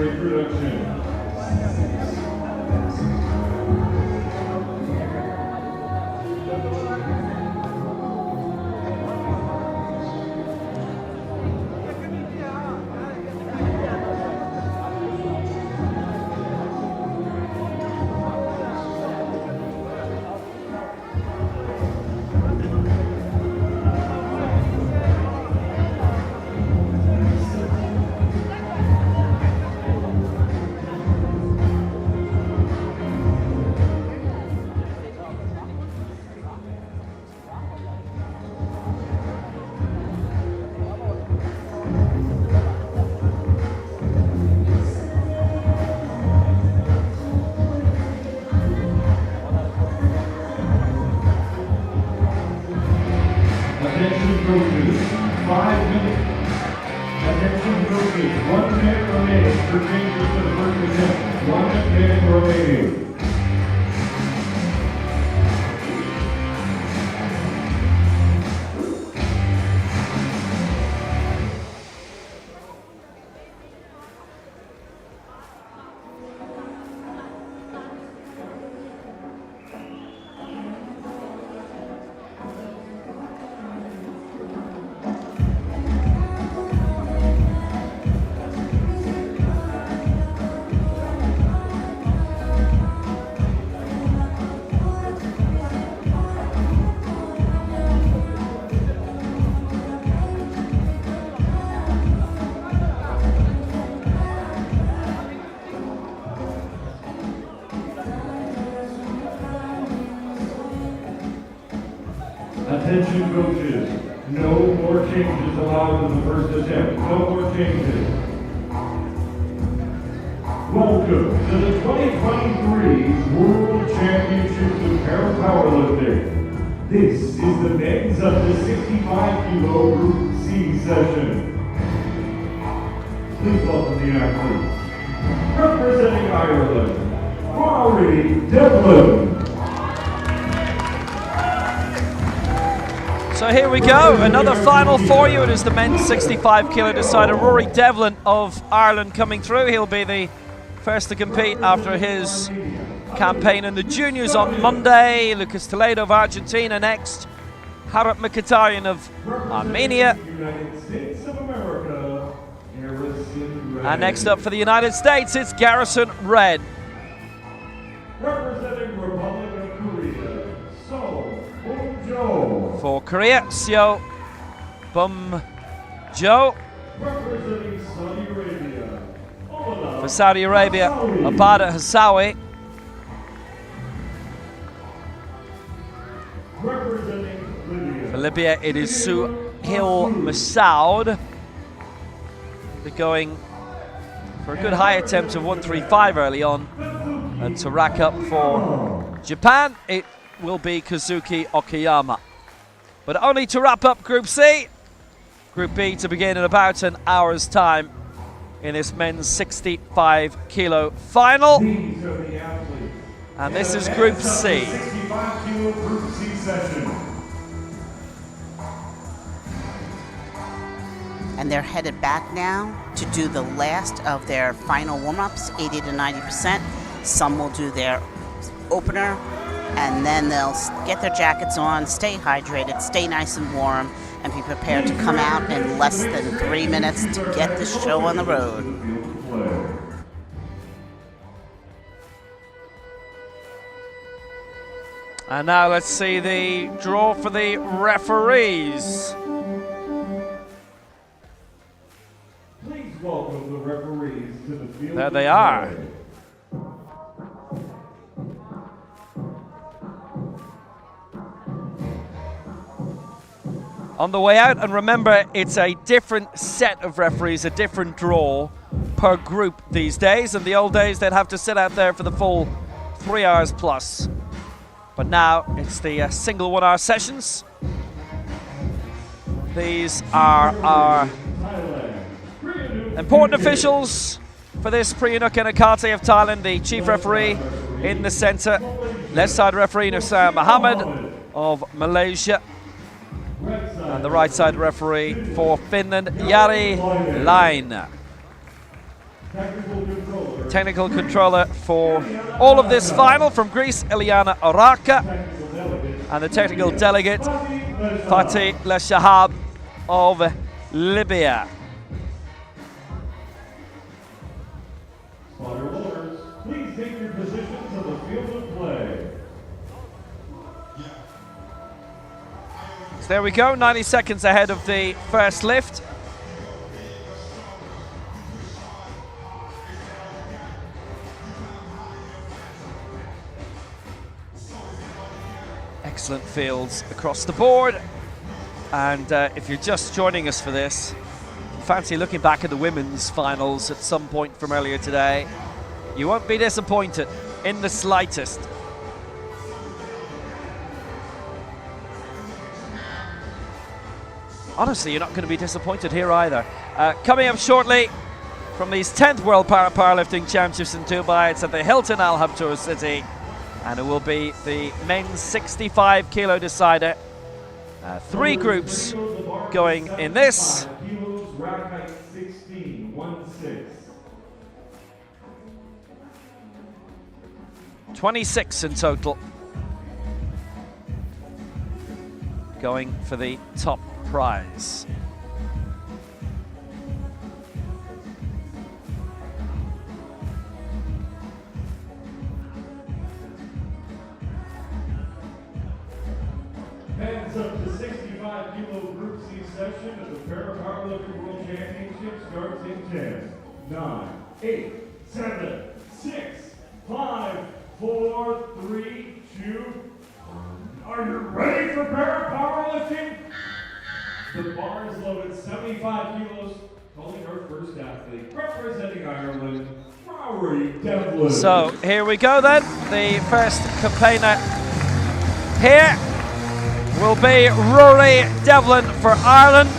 reproduction. Attention coaches, 5 minutes. Attention coaches, 1 minute remaining for changes to the first attempt. 1 minute remaining. Attention coaches, no more changes allowed in the first attempt. No more changes. Welcome to the 2023 World Championships of Powerlifting. This is the men's up to 65 kilo Group C session. Please welcome the athletes. Representing Ireland, Rory Devlin. So here we go, another final for you. It is the men's 65 kilo decider. Rory Devlin of Ireland coming through. He'll be the first to compete after his campaign in the juniors on Monday. Lucas Toledo of Argentina next. Harat Mkhitaryan of Armenia. And next up for the United States, it's Garrison Red. Representing Republic of Korea, So Bum-jo. For Korea, Seo Bum-jo. Representing Saudi Arabia, For Saudi Arabia, Abada Hassawi. representing Libya, For Libya, it is Suhail Masoud. They're going for a good high attempt of 135 early on. And to rack up for Japan, it will be Kazuki Okayama. But only to wrap up Group C. Group B to begin in about an hour's time in this men's 65 kilo final. these are the athletes. And this is Group C. 65 kilo Group C session. And they're headed back now to do the last of their final warm-ups, 80 to 90%. Some will do their opener, and then they'll get their jackets on, stay hydrated, stay nice and warm, and be prepared to come out in less than 3 minutes to get the show on the road. And now let's see the draw for the referees. Please welcome the referees to the field. There they are. On the way out, and remember, it's a different set of referees, a different draw per group these days. In the old days, they'd have to sit out there for the full 3 hours plus. But now it's the single 1 hour sessions. These are our important officials for this Priyunuk Enakate of Thailand, the chief referee in the center. Left side referee Nusayr Mohammed of Malaysia. And the right side referee for Finland, Jari Laine. Technical controller for all of this final from Greece, Eliana Oraka, and the technical delegate, Fatih Leshahab of Libya. Spotter voters, please take your positions on the field of play. So there we go, 90 seconds ahead of the first lift. Excellent fields across the board. And if you're just joining us for this, fancy looking back at the women's finals at some point from earlier today, you won't be disappointed in the slightest. Honestly, you're not going to be disappointed here either. Coming up shortly from these 10th World Powerlifting Championships in Dubai, it's at the Hilton Al Habtoor City, and it will be the men's 65 kilo decider. 3 groups going in this. 26 in total going for the top prize. Heads up to 65 kilo Group C session of the Powerlifting World Championship starts in 10, 9, 8, 7, 6, 5, 4, 3, 2, 1. Are you ready for powerlifting? The bar is loaded 75 kilos, calling our first athlete, representing Ireland, Rory Devlin. So here we go then, the first campaigner here will be Rory Devlin for Ireland.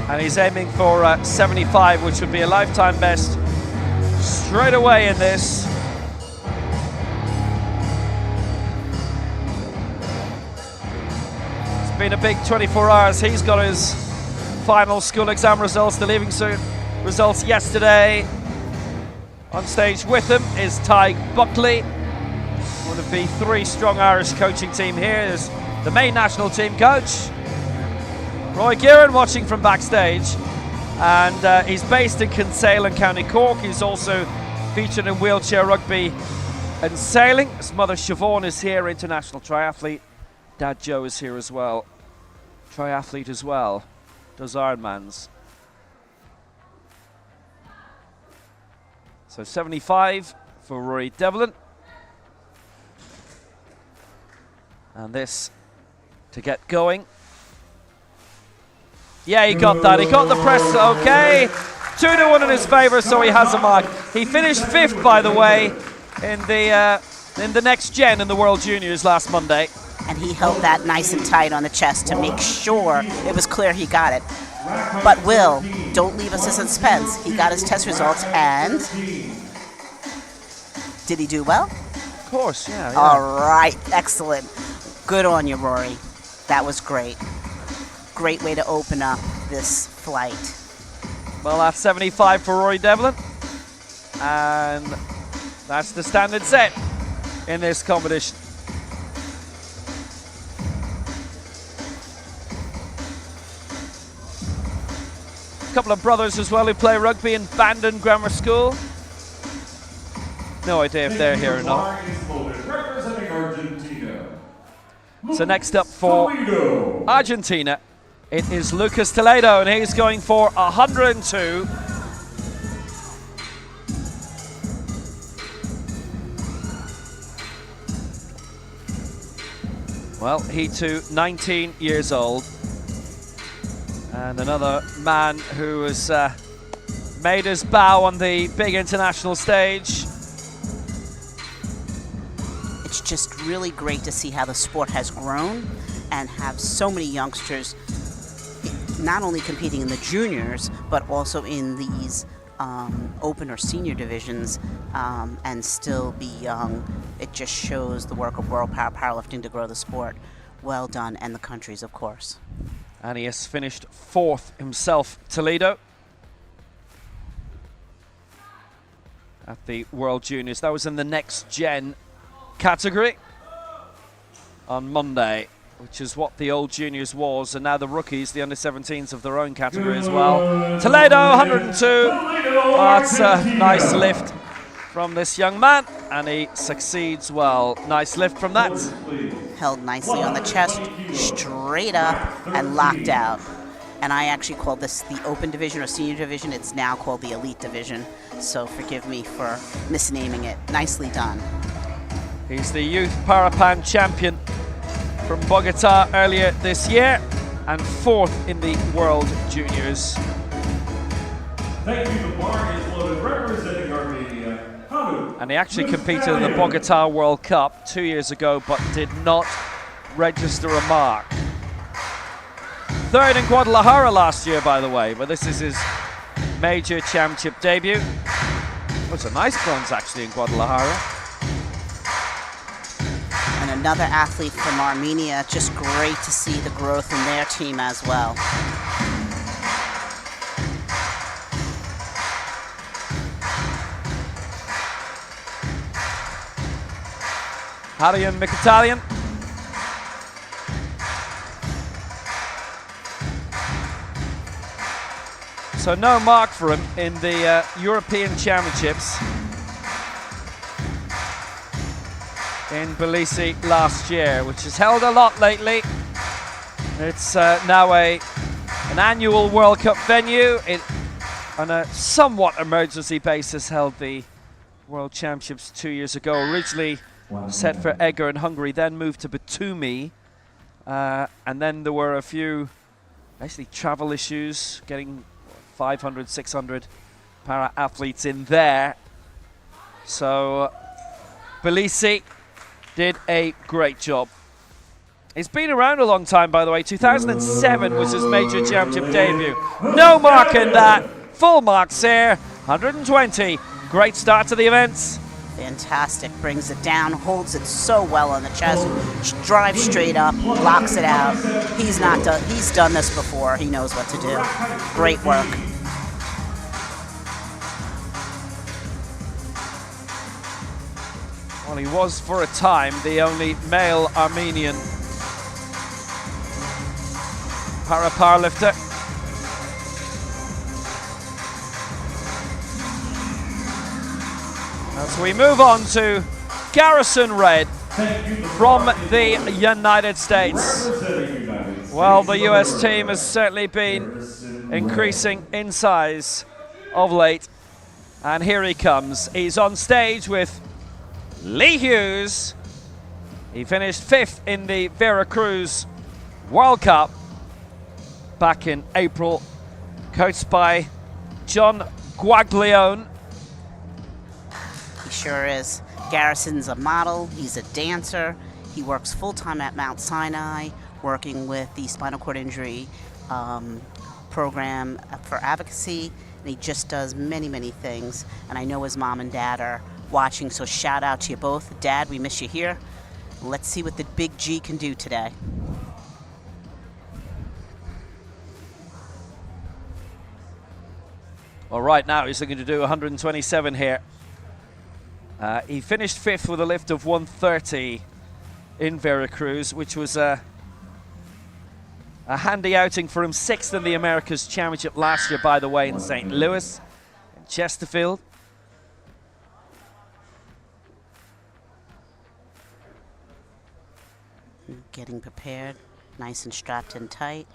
And he's aiming for 75, which would be a lifetime best straight away in this. It's been a big 24 hours. He's got his final school exam results, the leaving cert results yesterday. On stage with him is Ty Buckley, one of the 3 strong Irish coaching team here. There's the main national team coach, Roy Gearan, watching from backstage. And he's based in Kinsale in County Cork. He's also featured in wheelchair rugby and sailing. His mother Siobhan is here, international triathlete. Dad Joe is here as well, triathlete as well, does Ironmans. So 75 for Rory Devlin. And this to get going. Yeah, he got that. He got the press. Okay. 2-1 in his favour, so he has a mark. He finished 5th, by the way, in the next gen in the World Juniors last Monday. And he held that nice and tight on the chest to make sure it was clear he got it. But Will, don't leave us in suspense. He got his test results, and did he do well? Of course, yeah. All right, excellent. Good on you, Rory. That was great. Great way to open up this flight. Well, that's 75 for Rory Devlin. And that's the standard set in this competition. A couple of brothers as well who play rugby in Bandon Grammar School. No idea if they're here or not. So next up for Argentina, it is Lucas Toledo, and he's going for 102. Well, he too, 19 years old. And another man who has made his bow on the big international stage. It's just really great to see how the sport has grown and have so many youngsters not only competing in the juniors, but also in these open or senior divisions and still be young. It just shows the work of World Powerlifting to grow the sport. Well done, and the countries, of course. And he has finished 4th himself, Toledo, at the World Juniors. That was in the next gen category on Monday, which is what the old juniors was, and now the rookies, the under-17s, of their own category as well. Toledo, 102. That's a nice lift from this young man, and he succeeds well. Nice lift from that. Held nicely on the chest, straight up and locked out. And I actually called this the open division or senior division. It's now called the elite division. So forgive me for misnaming it. Nicely done. He's the youth Parapan champion from Bogota earlier this year and 4th in the World Juniors. Thank you, the bar is loaded, representing Armenia. And he actually competed in the Bogota World Cup 2 years ago, but did not register a mark. 3rd in Guadalajara last year, by the way, but this is his major championship debut. It was a nice bronze, actually, in Guadalajara. And another athlete from Armenia. Just great to see the growth in their team as well. Harian Mkhitaryan. So no mark for him in the European Championships in Tbilisi last year, which has held a lot lately. It's now an annual World Cup venue. It, on a somewhat emergency basis, held the World Championships 2 years ago. Originally set for Eger in Hungary, then moved to Batumi, and then there were a few basically travel issues, getting 500, 600 para athletes in there. So Tbilisi did a great job. He's been around a long time, by the way. 2007 was his major championship debut. No mark in that. Full marks here. 120. Great start to the events. Fantastic. Brings it down, holds it so well on the chest, drives straight up, locks it out. He's done this before. He knows what to do. Great work. Well, he was for a time the only male Armenian para-powerlifter. As we move on to Garrison Red from the United States. Well, the US team has certainly been increasing in size of late. And here he comes. He's on stage with Lee Hughes. He finished 5th in the Veracruz World Cup back in April, coached by John Guaglione. He sure is. Garrison's a model, he's a dancer, he works full-time at Mount Sinai, working with the spinal cord injury program for advocacy, and he just does many, many things. And I know his mom and dad are watching, so shout out to you both. Dad, we miss you here. Let's see what the big G can do today. Well, right now he's looking to do 127 here. He finished 5th with a lift of 130 in Veracruz, which was a handy outing for him. 6th in the Americas Championship last year, by the way, in St. Louis, in Chesterfield. Getting prepared, nice and strapped in tight.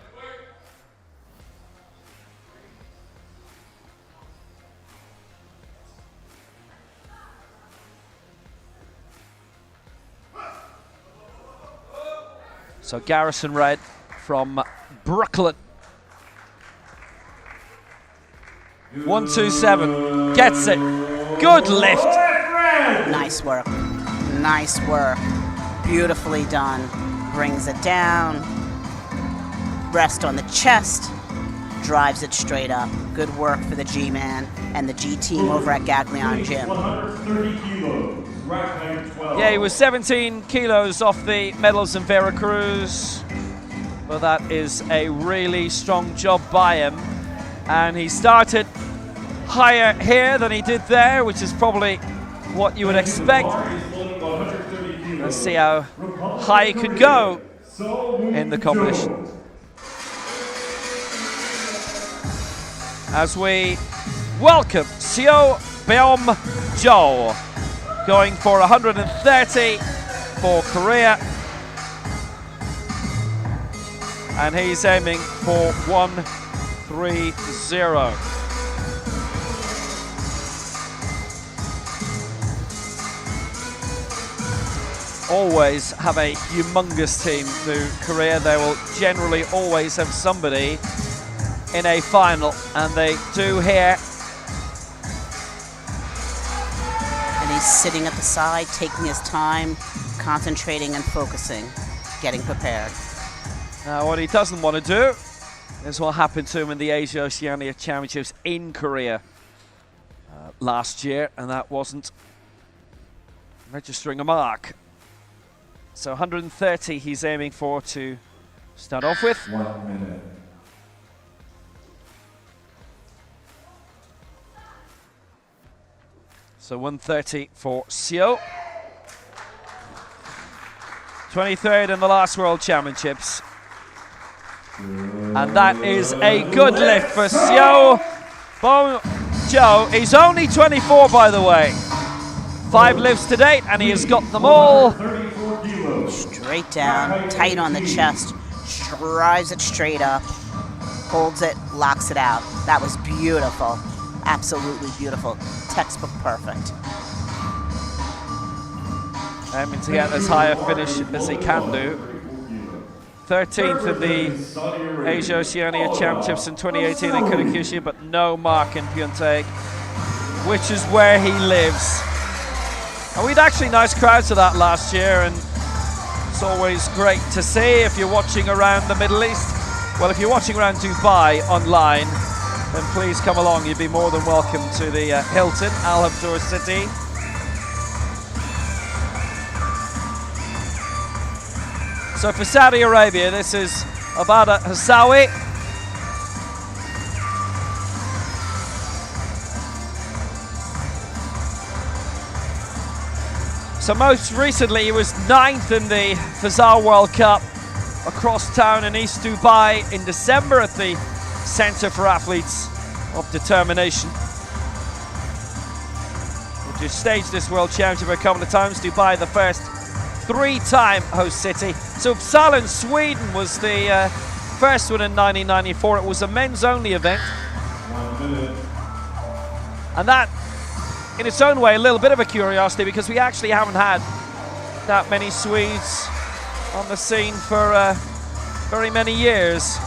So Garrison Red from Brooklyn. 127, gets it. Good lift. Nice work. Nice work. Beautifully done. Brings it down. Rest on the chest. Drives it straight up. Good work for the G-Man and the G team over at Gaglione Gym. 130 kilos. Yeah, he was 17 kilos off the medals in Veracruz. but that is a really strong job by him. And he started higher here than he did there, which is probably what you would expect. Let's see how high he could go in the competition. As we welcome Seo Beom Jo, going for 130 for Korea. And he's aiming for 130. Always have a humongous team to Korea. They will generally always have somebody in a final, and they do here. And he's sitting at the side, taking his time, concentrating and focusing, getting prepared. Now what he doesn't want to do is what happened to him in the Asia Oceania Championships in Korea last year, and that wasn't registering a mark. So 130 he's aiming for to start off with. 1 minute. So 130 for Seo. 23rd in the last World Championships. And that is a good lift for Seo Beom Jo. He's only 24, by the way. 5 lifts to date, and he has got them all. Straight down, tight on the chest, drives it straight up, holds it, locks it out. That was beautiful. Absolutely beautiful. Textbook perfect. Aiming to get as high a finish as he can do. 13th in the Asia Oceania Championships in 2018 in Kurakyushu, but no mark in Pyeongtaek, which is where he lives. And we had actually nice crowds to that last year, and it's always great to see if you're watching around the Middle East. Well, if you're watching around Dubai online, then please come along. You'd be more than welcome to the Hilton, Al Habtoor City. So for Saudi Arabia, this is Abada Hassawi. So most recently he was 9th in the Fazal World Cup across town in East Dubai in December at the Centre for Athletes of Determination. We've just staged this World Championship a couple of times. Dubai, the first 3-time host city. So Uppsala in Sweden was the first one in 1994. It was a men's only event. 1 minute. And that, in its own way, a little bit of a curiosity, because we actually haven't had that many Swedes on the scene for very many years.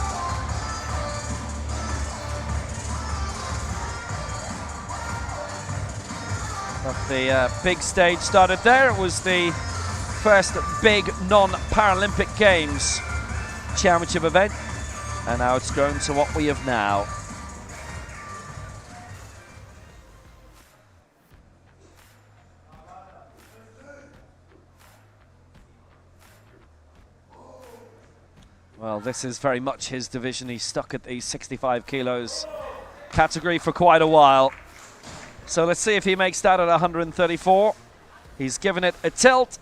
But the big stage started there. It was the first big non-Paralympic Games championship event, and now it's grown to what we have now. Well, this is very much his division. He's stuck at the 65 kilos category for quite a while. So let's see if he makes that at 134. He's given it a tilt.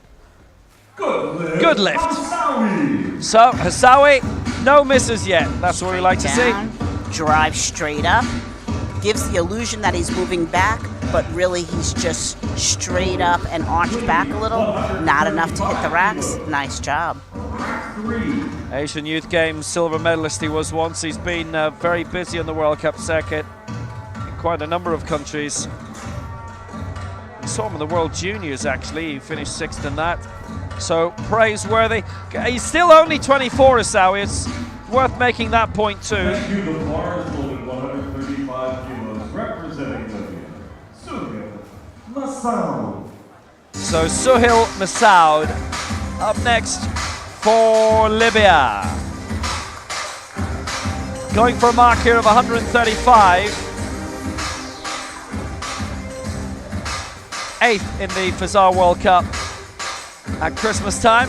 Good lift. So Hassawi, no misses yet. That's what we like to see. Drive straight up. Gives the illusion that he's moving back, but really he's just straight up and arched back a little. Not enough to hit the racks. Nice job. Asian Youth Games silver medalist he was once. He's been very busy on the World Cup circuit in quite a number of countries. We saw him in the World Juniors, actually. He finished 6th in that. So praiseworthy. He's still only 24, Hassawi. It's worth making that point too. Thank you, the bars holding 135 kilos, representing Libya, Suhail Masoud. So Suhail Masoud up next for Libya. Going for a mark here of 135. 8th in the Fazal World Cup at Christmas time.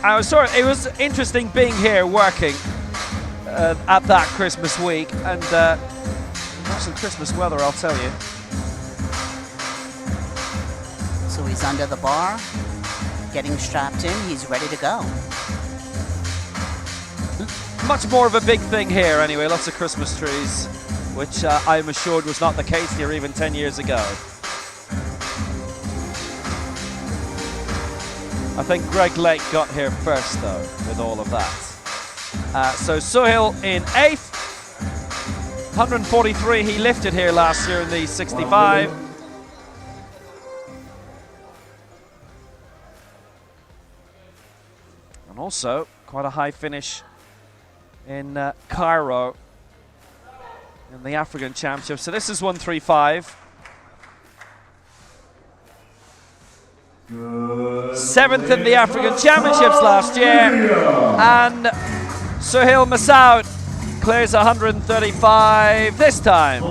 It was interesting being here working at that Christmas week, and got some Christmas weather, I'll tell you. So he's under the bar, getting strapped in. He's ready to go. Much more of a big thing here anyway, lots of Christmas trees, which I'm assured was not the case here even 10 years ago. I think Greg Lake got here first though, with all of that. So Suhail in 8th, 143 he lifted here last year in the 65. And also quite a high finish in Cairo in the African Championship. So this is 135. 7th in the African Championships last year. And Suhail Masoud clears 135 this time.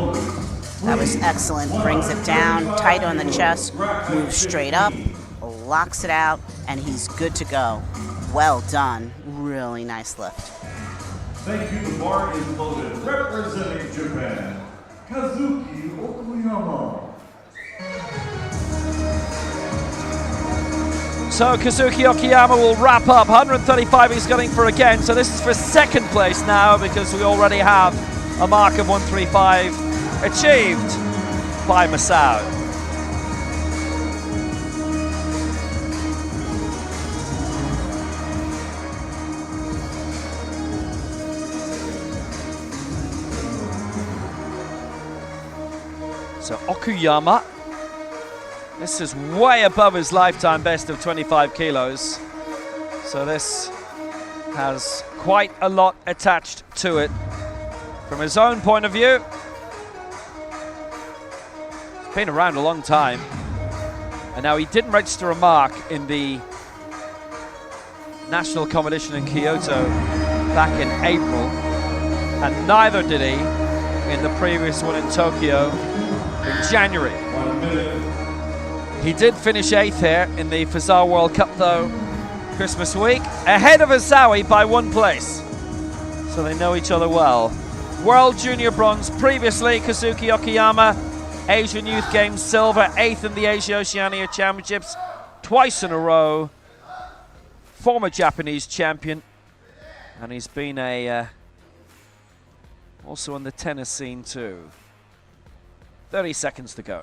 That was excellent. Brings it down, tight on the chest, moves straight up, locks it out, and he's good to go. Well done. Really nice lift. Thank you. The bar is loaded. Representing Japan, Kazuki Okuyama. So Kazuki Okuyama will wrap up. 135 he's gunning for again. So this is for 2nd place now, because we already have a mark of 135 achieved by Masoud. So Okuyama, this is way above his lifetime best of 25 kilos. So this has quite a lot attached to it. From his own point of view, he's been around a long time. And now he didn't register a mark in the national competition in Kyoto back in April. And neither did he in the previous one in Tokyo in January. He did finish 8th here in the Fazal World Cup though, Christmas week, ahead of Azawi by 1 place. So they know each other well. World Junior Bronze previously, Kazuki Okuyama, Asian Youth Games Silver, 8th in the Asia Oceania Championships, twice in a row. Former Japanese champion, and he's been also on the tennis scene too. 30 seconds to go.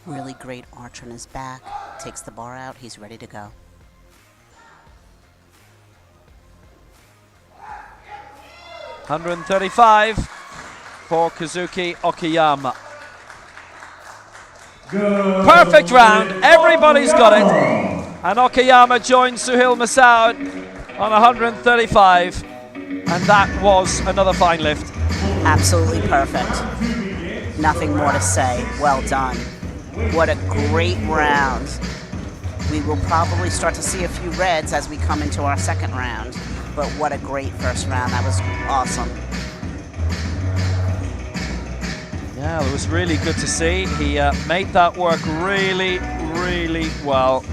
Really great arch on his back. Takes the bar out. He's ready to go. $135 for Kazuki Okuyama. Good. Perfect round. Everybody's got it. And Okuyama joins Suhail Masoud on 135. And that was another fine lift. Absolutely perfect. Nothing more to say. Well done. What a great round. We will probably start to see a few reds as we come into our 2nd round. But what a great first round. That was awesome. Yeah, it was really good to see. He made that work really, really well.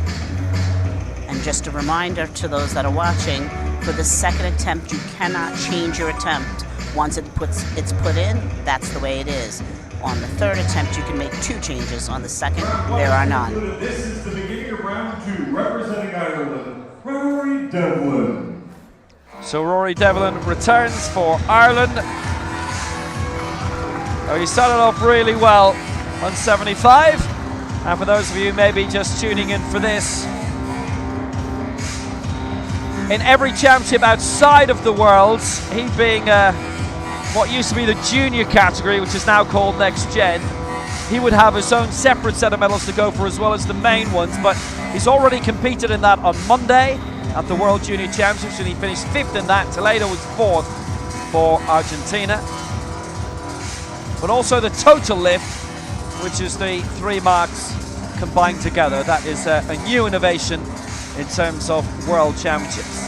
And just a reminder to those that are watching, for the 2nd attempt, you cannot change your attempt. Once it's put in, that's the way it is. On the 3rd attempt, you can make 2 changes. On the 2nd, there are none. This is the beginning of round 2, representing Ireland, Rory Devlin. So Rory Devlin returns for Ireland. Oh, he started off really well on 75. And for those of you maybe just tuning in for this, in every championship outside of the Worlds, he being what used to be the junior category, which is now called Next Gen, he would have his own separate set of medals to go for as well as the main ones, but he's already competed in that on Monday at the World Junior Championships, and he finished 5th in that. Toledo was 4th for Argentina. But also the total lift, which is the 3 marks combined together. That is a new innovation in terms of World Championships.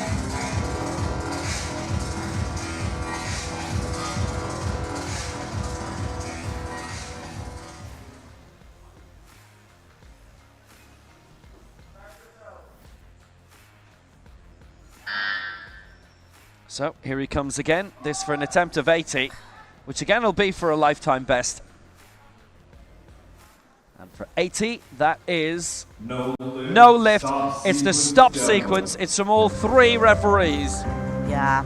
So here he comes again. This for an attempt of 80, which again will be for a lifetime best. And for 80, that is no lift. It's the stop sequence. It's from all 3 referees. Yeah,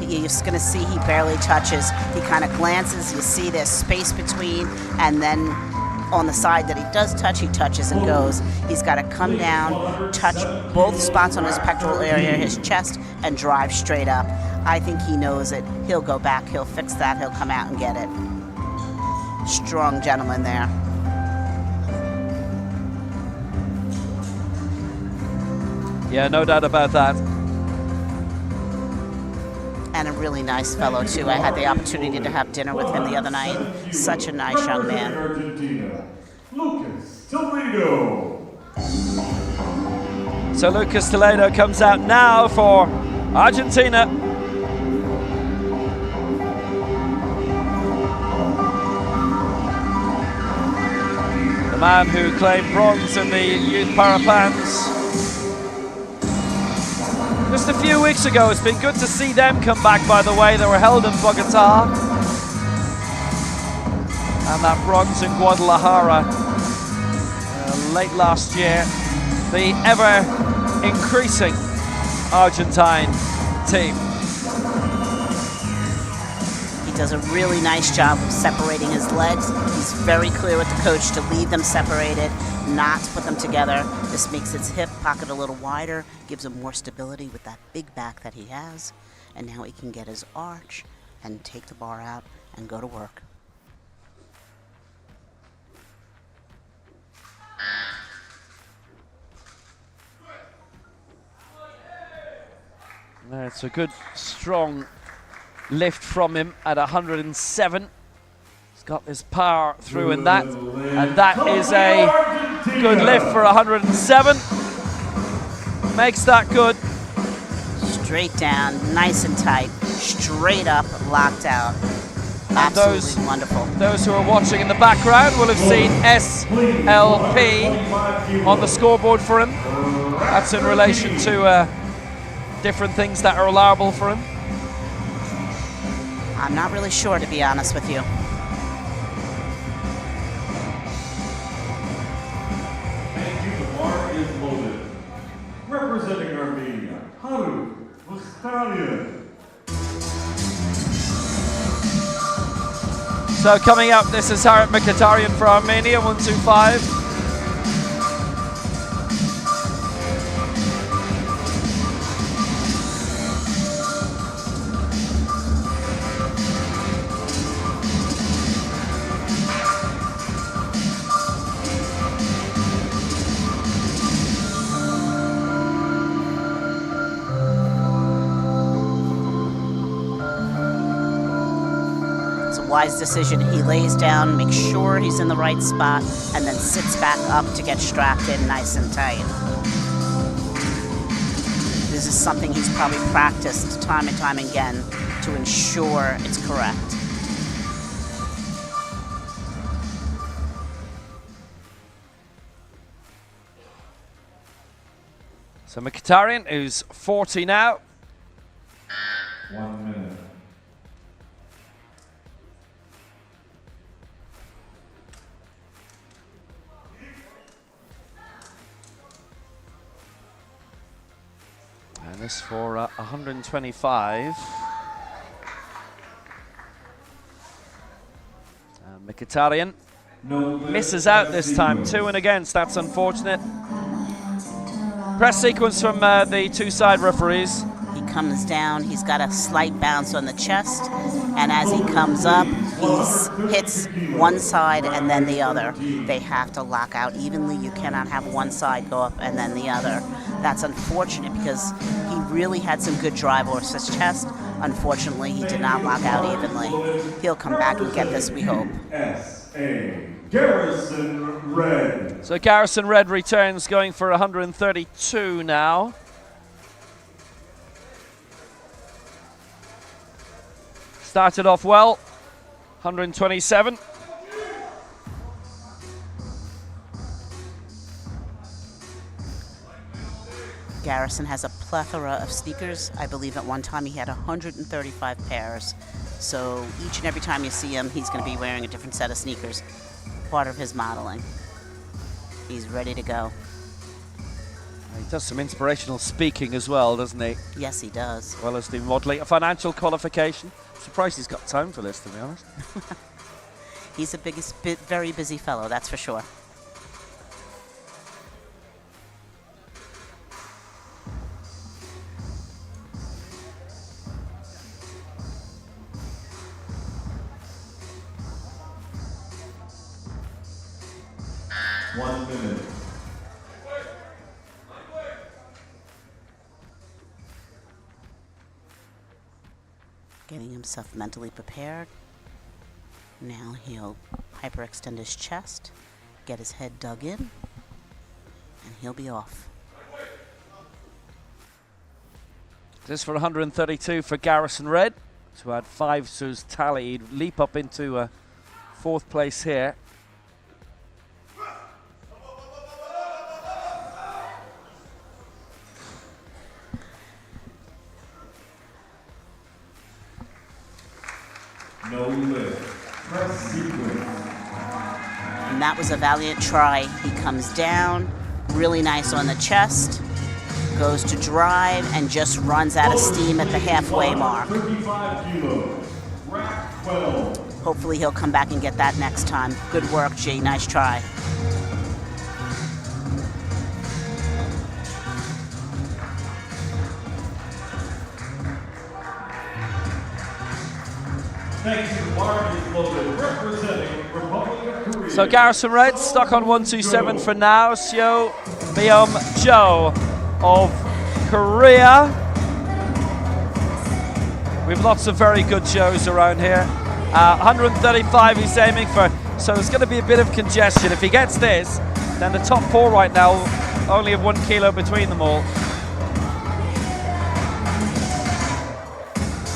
you're just gonna see he barely touches. He kind of glances, you see there's space between, and then on the side that he does touch, he touches and goes. He's got to come down, touch both spots on his pectoral area, his chest, and drive straight up. I think he knows it. He'll go back, he'll fix that, he'll come out and get it. Strong gentleman there. Yeah, no doubt about that. And a really nice fellow, too. I had the opportunity to have dinner with him the other night. Such a nice young man. Lucas Toledo. So Lucas Toledo comes out now for Argentina. The man who claimed bronze in the youth paraplans just a few weeks ago. It's been good to see them come back, by the way. They were held in Bogota. And that bronze in Guadalajara late last year. The ever-increasing Argentine team. He does a really nice job of separating his legs. He's very clear with the coach to leave them separated, not to put them together. This makes his hip pocket a little wider, gives him more stability with that big back that he has. And now he can get his arch and take the bar out and go to work. It's a good, strong lift from him at 107. He's got his power through in that. And that is a good lift for 107. Makes that good. Straight down, nice and tight, straight up, locked out. Absolutely wonderful. Those who are watching in the background will have seen SLP on the scoreboard for him. That's in relation to different things that are allowable for him. I'm not really sure, to be honest with you. Thank you. The bar is loaded. Representing Armenia, Haru Mustalian. So coming up, this is Harit Mkhitaryan for Armenia, 125. Wise decision. He lays down, makes sure he's in the right spot, and then sits back up to get strapped in nice and tight. This is something he's probably practiced time and time again to ensure it's correct. So Mkhitaryan, who's 40 now. 1 minute. And this for 125. Mkhitaryan misses out this time, 2 and against. That's unfortunate. Press sequence from the 2 side referees. He comes down, he's got a slight bounce on the chest, and as he comes up, he hits one side and then the other. They have to lock out evenly. You cannot have one side go up and then the other. That's unfortunate because he really had some good drive over his chest. Unfortunately, he did not lock out evenly. He'll come back and get this, we hope. S.A. Garrison Red. So Garrison Red returns, going for 132 now. Started off well, 127. Garrison has a plethora of sneakers. I believe at one time he had 135 pairs. So each and every time you see him, he's going to be wearing a different set of sneakers. Part of his modeling. He's ready to go. He does some inspirational speaking as well, doesn't he? Yes, he does. As well as the modelling. A financial qualification. I'm surprised he's got time for this, to be honest. He's a very busy fellow, that's for sure. One minute. Getting himself mentally prepared. Now he'll hyperextend his chest, get his head dug in, and he'll be off. This for 132 for Garrison Red. To add 5 to his tally, he'd leap up into 4th place here. No lift. Press sequence. And that was a valiant try. He comes down, really nice on the chest, goes to drive, and just runs out of steam at the halfway mark. 35 kilos. Rack 12. Hopefully he'll come back and get that next time. Good work, G. Nice try. Thanks to Marty Logan, representing Republic of Korea. So Garrison Red stuck on 127 for now. Seo Byum Jo of Korea. We have lots of very good shows around here. 135 he's aiming for, so there's going to be a bit of congestion. If he gets this, then the top 4 right now only have 1 kilo between them all.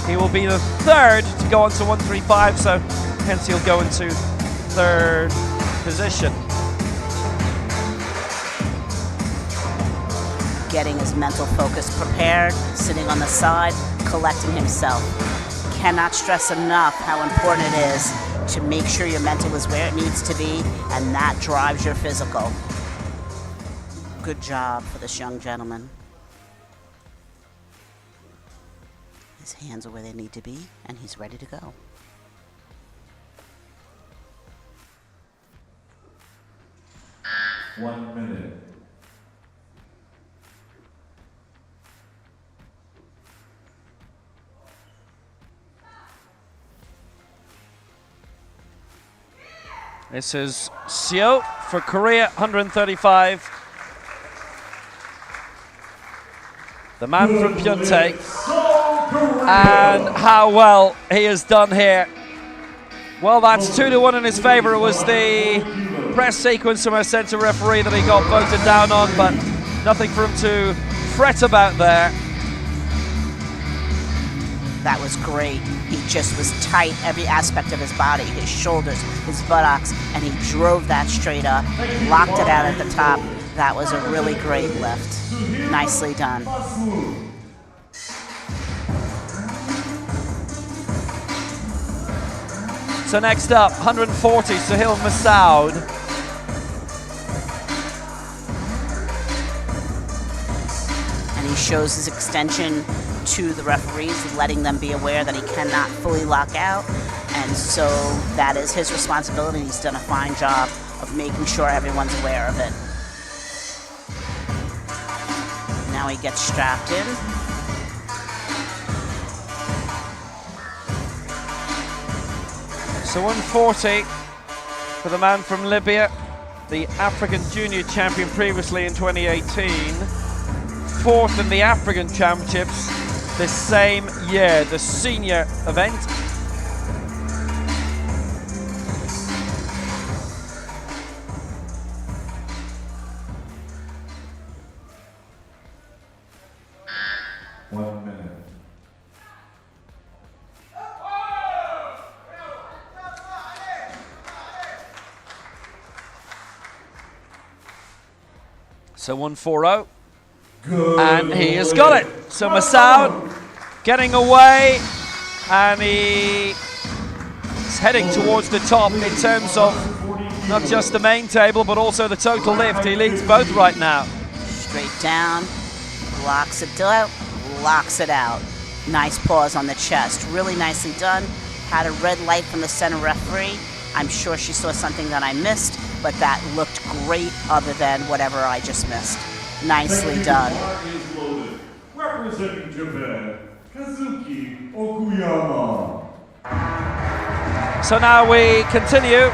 He will be the 3rd to go on to 135, so hence he'll go into 3rd position. Getting his mental focus prepared, sitting on the side, collecting himself. Cannot stress enough how important it is to make sure your mental is where it needs to be, and that drives your physical. Good job for this young gentleman. His hands are where they need to be, and he's ready to go. One minute. This is Seo for Korea, 135. The man from Pyeongtaek. And how well he has done here. Well, that's 2-1 in his favor. It was the press sequence from our center referee that he got voted down on, but nothing for him to fret about there. That was great. He just was tight, every aspect of his body, his shoulders, his buttocks, and he drove that straight up, locked it out at the top. That was a really great lift. Nicely done. So next up, 140, Sahil Masoud. And he shows his extension to the referees, letting them be aware that he cannot fully lock out. And so that is his responsibility. He's done a fine job of making sure everyone's aware of it. Now he gets strapped in. So 140 for the man from Libya, the African Junior Champion previously in 2018. 4th in the African Championships this same year, the senior event. One minute. So 140. And he has got it. So Masoud getting away, and he's heading towards the top in terms of not just the main table, but also the total lift. He leads both right now. Straight down, locks it out, locks it out. Nice pause on the chest, really nicely done. Had a red light from the center referee. I'm sure she saw something that I missed, but that looked great other than whatever I just missed. Nicely done. Representing Japan, Kazuki Okuyama. So now we continue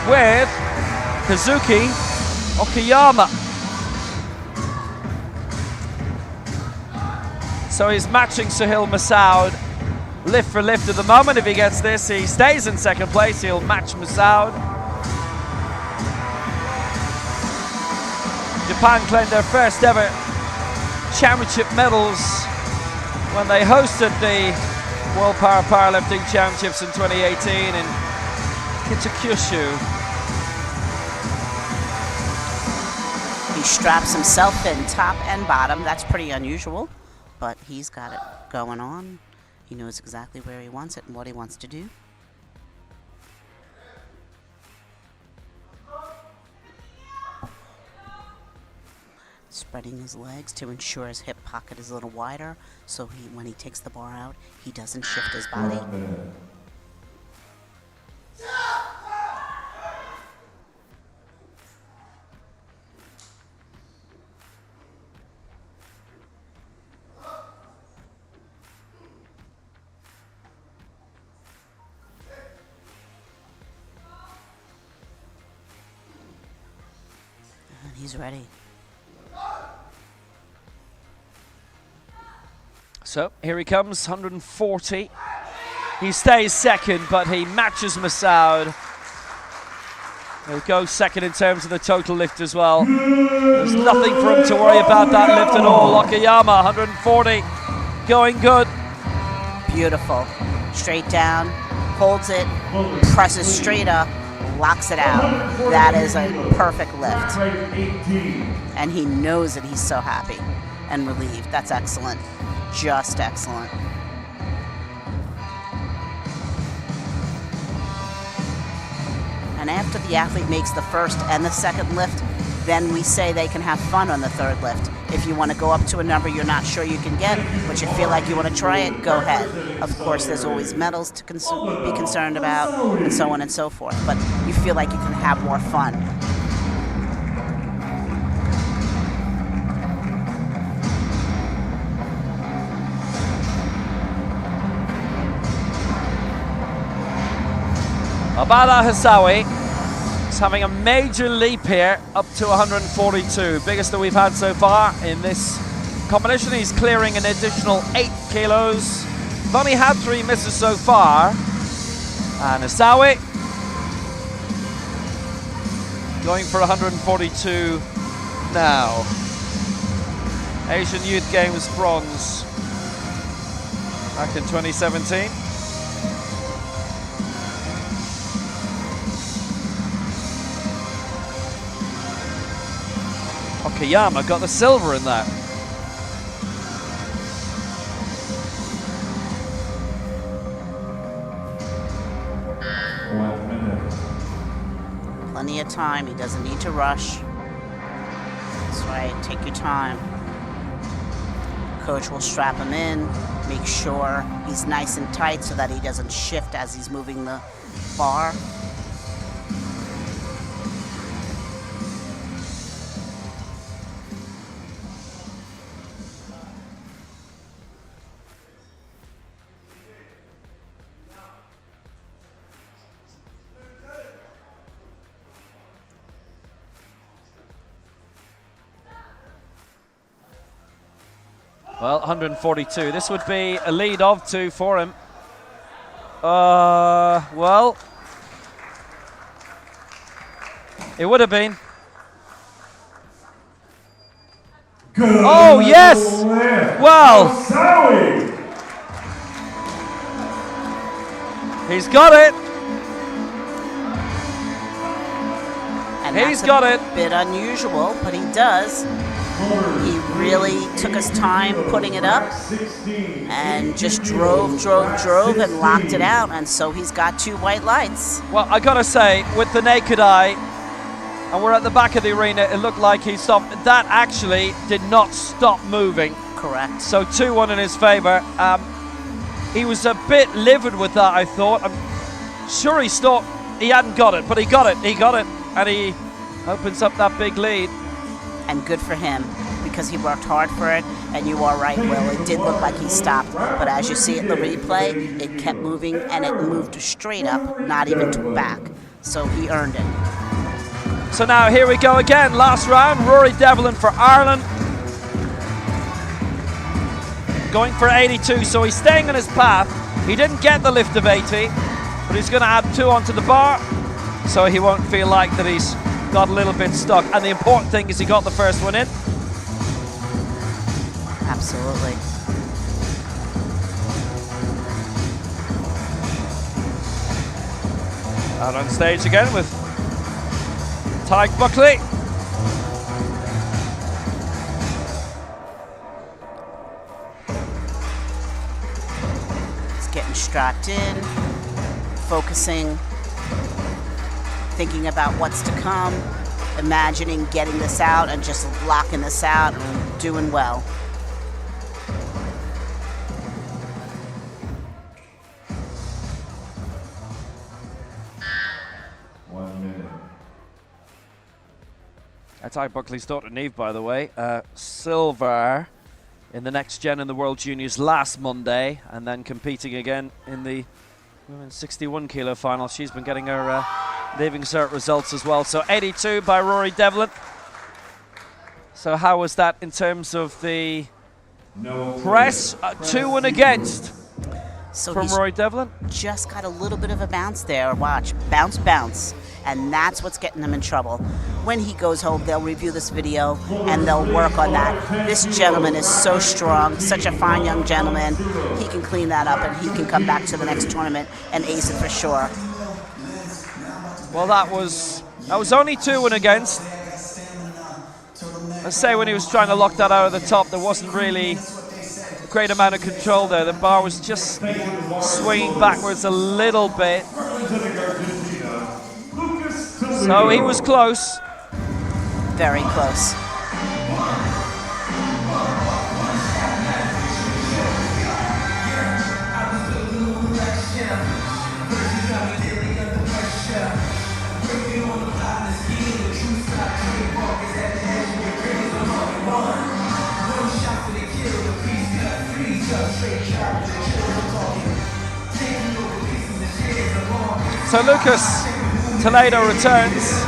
with Kazuki Okuyama. So he's matching Suhail Masoud lift for lift at the moment. If he gets this, he stays in second place. He'll match Masoud. Japan claimed their first ever championship medals when they hosted the World Powerlifting Championships in 2018 in Kitakyushu. He straps himself in top and bottom. That's pretty unusual, but he's got it going on. He knows exactly where he wants it and what he wants to do. Spreading his legs to ensure his hip pocket is a little wider, so when he takes the bar out, he doesn't shift his body. And he's ready. So here he comes, 140. He stays second, but he matches Masoud. He'll go second in terms of the total lift as well. There's nothing for him to worry about that lift at all. Okuyama, 140, going good. Beautiful. Straight down, holds it, presses straight up, locks it out. That is a perfect lift. And he knows it. He's so happy and relieved. That's excellent. Just excellent. And after the athlete makes the first and the second lift, then we say they can have fun on the third lift. If you want to go up to a number you're not sure you can get, but you feel like you want to try it, go ahead. Of course, there's always medals to be concerned about, and so on and so forth, but you feel like you can have more fun. Abada Hasawi is having a major leap here up to 142, biggest that we've had so far in this competition. He's clearing an additional 8 kilos. We've only had 3 misses so far. And Hasawi going for 142 now. Asian Youth Games bronze back in 2017. Okuyama got the silver in that. Plenty of time. He doesn't need to rush. That's right. Take your time. Coach will strap him in, make sure he's nice and tight so that he doesn't shift as he's moving the bar. Well, 142. This would be a lead of 2 for him. Well, it would have been. Good. Oh, yes! Well, he's got it. And He's that's got a it. bit unusual, but he does. He really took his time putting it up and just drove and locked it out, and so he's got 2 white lights. Well, I gotta say, with the naked eye, and we're at the back of the arena, it looked like he stopped. That actually did not stop moving. Correct. So 2-1 in his favor. He was a bit livid with that, I thought. I'm sure he thought he hadn't got it, but he got it, and he opens up that big lead. And good for him, because he worked hard for it, and you are right, Will. It did look like he stopped, but as you see it in the replay, it kept moving, and it moved straight up, not even to back. So he earned it. So now here we go again, last round, Rory Devlin for Ireland. Going for 82, so he's staying on his path. He didn't get the lift of 80, but he's gonna add 2 onto the bar, so he won't feel like that he's got a little bit stuck. And the important thing is he got the first one in. Absolutely. Out on stage again with Tyke Buckley. He's getting strapped in, focusing, thinking about what's to come, imagining getting this out and just locking this out and doing well. That's Tyke Buckley's daughter Neve, by the way. Silver in the next gen in the World Juniors last Monday, and then competing again in the women's 61 kilo final. She's been getting her leaving cert results as well. So 82 by Rory Devlin. So how was that in terms of the press? 2 against So from Rory Devlin. Just got a little bit of a bounce there. Watch, bounce, bounce. And that's what's getting him in trouble. When he goes home, they'll review this video and they'll work on that. This gentleman is so strong, such a fine young gentleman. He can clean that up and he can come back to the next tournament and ace it for sure. Well, that was only 2 against. Let's say when he was trying to lock that out of the top, there wasn't really a great amount of control there. The bar was just swinging backwards a little bit. So he was close. Very close. So Lucas Toledo returns.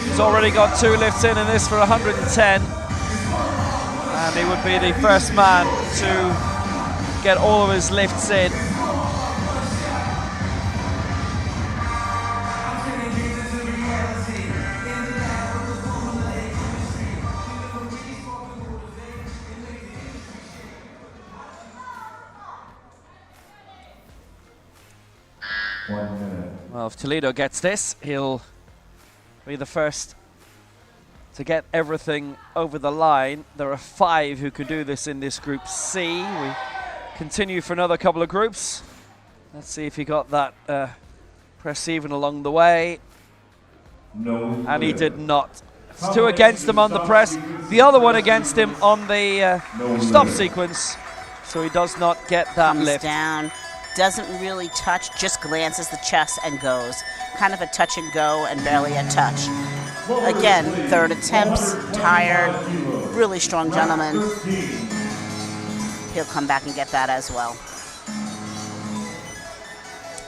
He's already got 2 lifts in this for 110. And he would be the first man to get all of his lifts in. Well, if Toledo gets this, he'll be the first to get everything over the line. There are 5 who can do this in this Group C. We continue for another couple of groups. Let's see if he got that press even along the way. No. And he did not. It's 2 against him on the press. The other one against him on the stop sequence. So he does not get that Comes lift. down. Doesn't really touch, just glances the chest and goes. Kind of a touch and go and barely a touch. Again, 3rd attempts, tired, really strong gentleman. He'll come back and get that as well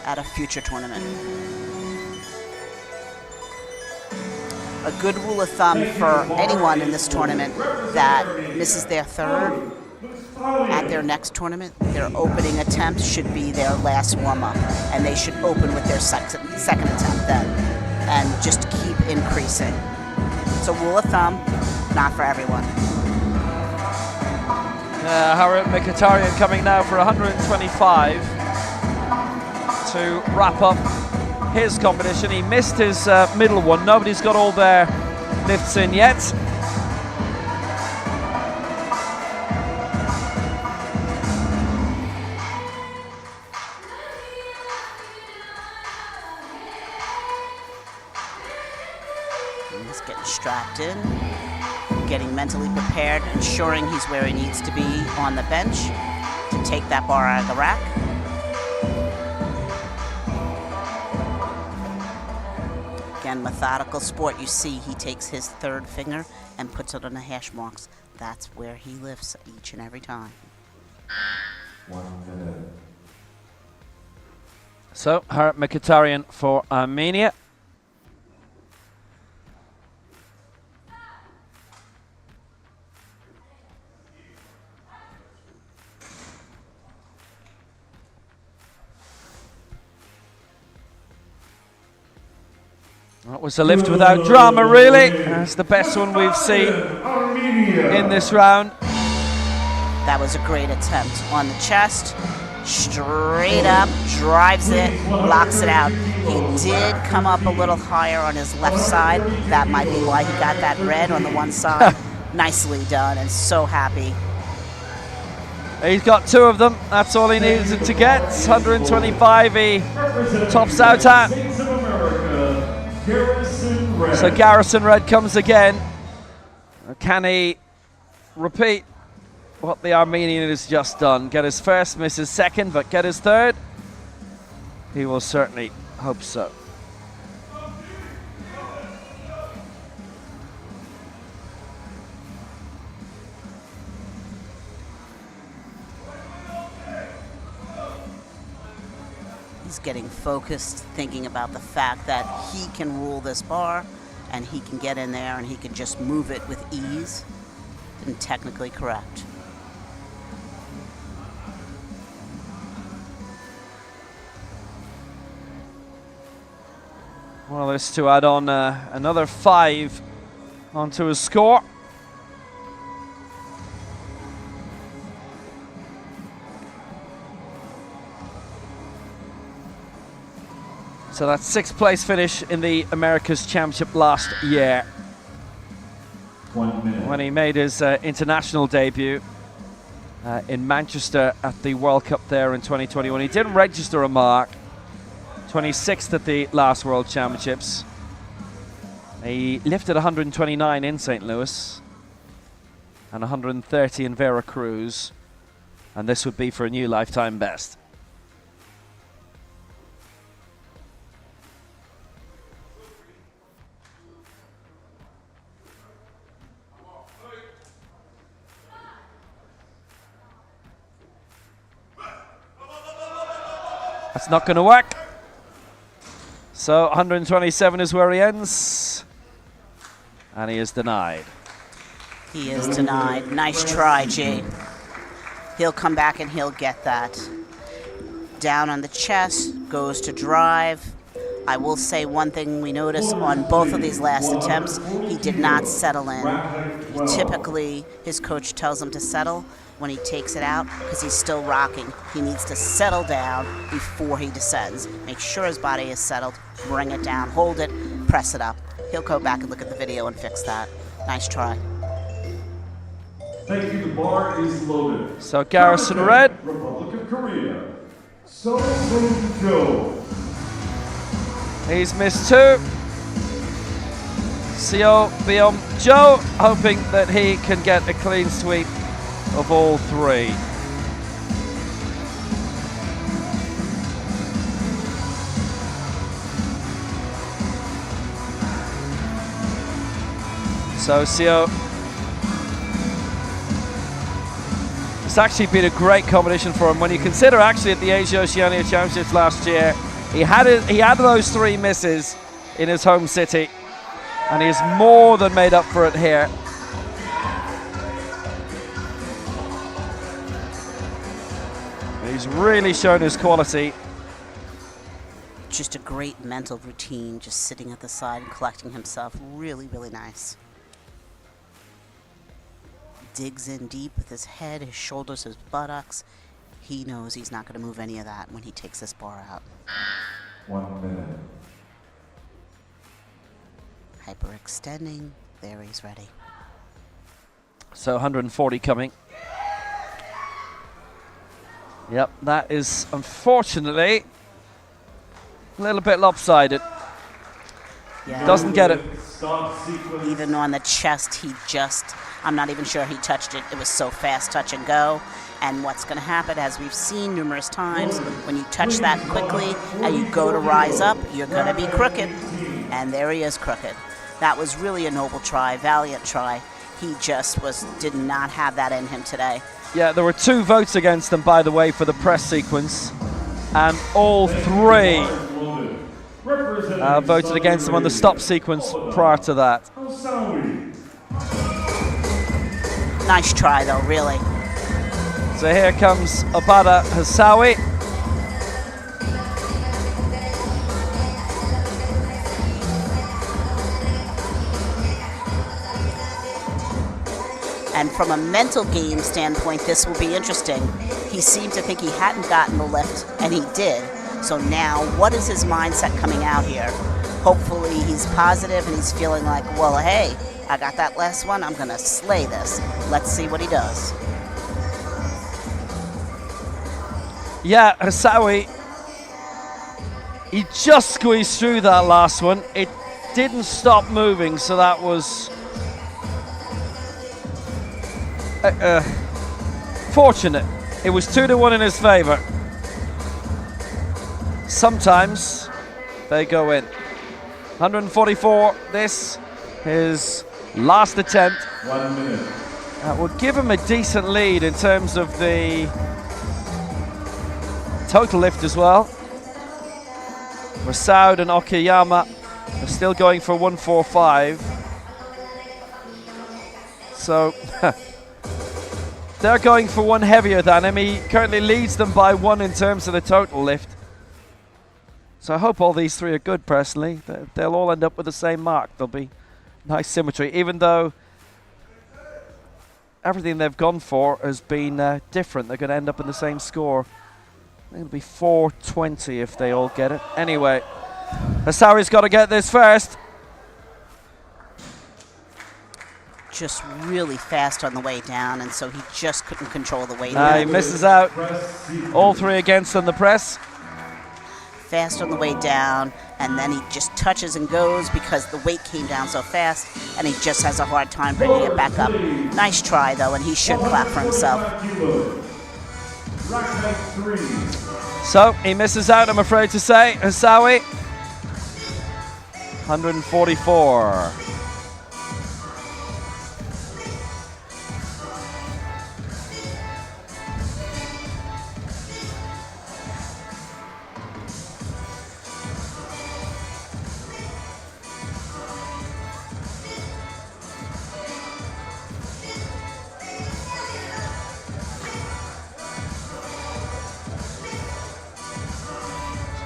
at a future tournament. A good rule of thumb for anyone in this tournament that misses their 3rd at their next tournament, their opening attempt should be their last warm-up, and they should open with their second attempt then, and just keep increasing. So rule of thumb, not for everyone. Harriet Mkhitaryan coming now for 125 to wrap up his competition. He missed his middle one. Nobody's got all their lifts in yet. He's getting strapped in, getting mentally prepared, ensuring he's where he needs to be on the bench to take that bar out of the rack. Again, methodical sport. You see he takes his third finger and puts it on the hash marks. That's where he lifts each and every time. 1 minute. So, Harit Mkhitaryan for Armenia. That was a lift without drama, really. That's the best one we've seen in this round. That was a great attempt on the chest. Straight up, drives it, blocks it out. He did come up a little higher on his left side. That might be why he got that red on the one side. Nicely done, and so happy. He's got 2 of them. That's all he needed to get. 125 he tops out at. So Garrison Red comes again. Can he repeat what the Armenian has just done? Get his first, miss his second, but get his third? He will certainly hope so. He's getting focused, thinking about the fact that he can rule this bar and he can get in there and he can just move it with ease and technically correct. Well, this to add on another 5 onto his score. So that's 6th place finish in the Americas Championship last year. 1 minute. When he made his international debut in Manchester at the World Cup there in 2021. He didn't register a mark. 26th at the last World Championships. He lifted 129 in St. Louis and 130 in Veracruz. And this would be for a new lifetime best. That's not going to work. So 127 is where he ends. And he is denied. He is denied. Nice try, G. He'll come back and he'll get that. Down on the chest, goes to drive. I will say one thing we noticed on both of these last attempts, he did not settle in. Typically, his coach tells him to settle when he takes it out because he's still rocking. He needs to settle down before he descends. Make sure his body is settled, bring it down, hold it, press it up. He'll go back and look at the video and fix that. Nice try. Thank you, the bar is loaded. So Garrison Red. Republic of Korea. So Joe. He's missed 2. Seo Byum Joe hoping that he can get a clean sweep of all 3. So Seo, it's actually been a great competition for him when you consider actually at the Asia Oceania Championships last year he had those 3 misses in his home city and he's more than made up for it here. He's really shown his quality. Just a great mental routine, just sitting at the side and collecting himself. Really, really nice. Digs in deep with his head, his shoulders, his buttocks. He knows he's not going to move any of that when he takes this bar out. 1 minute. Hyperextending. There, he's ready. So 140 coming. Yep, that is unfortunately a little bit lopsided. Yeah. Doesn't get it. Even on the chest, I'm not even sure he touched it. It was so fast, touch and go. And what's going to happen, as we've seen numerous times, when you touch that quickly and you go to rise up, you're going to be crooked. And there he is, crooked. That was really a noble try, valiant try. He just did not have that in him today. Yeah, there were 2 votes against him, by the way, for the press sequence. And all 3 voted against him on the stop sequence prior to that. Nice try, though, really. So here comes Abada Hassawi. And from a mental game standpoint, this will be interesting. He seemed to think he hadn't gotten the lift, and he did. So now, what is his mindset coming out here? Hopefully he's positive and he's feeling like, well, hey, I got that last one. I'm going to slay this. Let's see what he does. Yeah, Hassawi, he just squeezed through that last one. It didn't stop moving, so that was fortunate. It was 2-1 in his favor. Sometimes they go in. 144, this, his last attempt. 1 minute. That would give him a decent lead in terms of the total lift as well. Masoud and Okayama are still going for 145. So they're going for 1 heavier than him. He currently leads them by 1 in terms of the total lift. So I hope all these 3 are good, personally. They'll all end up with the same mark. There'll be nice symmetry, even though everything they've gone for has been different. They're going to end up in the same score. It'll be 420 if they all get it. Anyway, Hassawi's got to get this first. Just really fast on the way down, and so he just couldn't control the weight. He misses out. All 3 against on the press. Fast on the way down, and then he just touches and goes because the weight came down so fast, and he just has a hard time bringing it back up. Nice try, though, and he should clap for himself. So he misses out, I'm afraid to say. Hassawi, 144.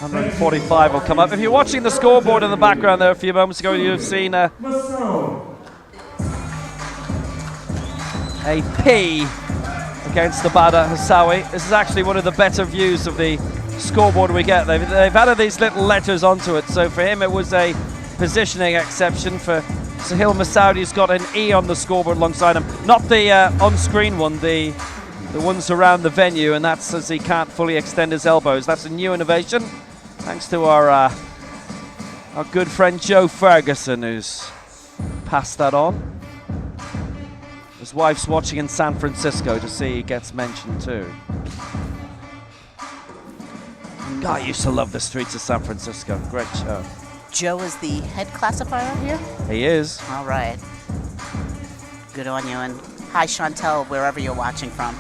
.145 will come up. If you're watching the scoreboard in the background there a few moments ago, you've seen a P against the Abada Hassawi. This is actually one of the better views of the scoreboard we get. They've added these little letters onto it. So for him, it was a positioning exception. For Sahil Masoud, he's got an E on the scoreboard alongside him. Not the on-screen one, the ones around the venue, and that's as he can't fully extend his elbows. That's a new innovation, thanks to our good friend Joe Ferguson, who's passed that on. His wife's watching in San Francisco to see he gets mentioned too. God, I used to love the streets of San Francisco. Great show. Joe is the head classifier here? He is. All right. Good on you, and hi Chantel, wherever you're watching from.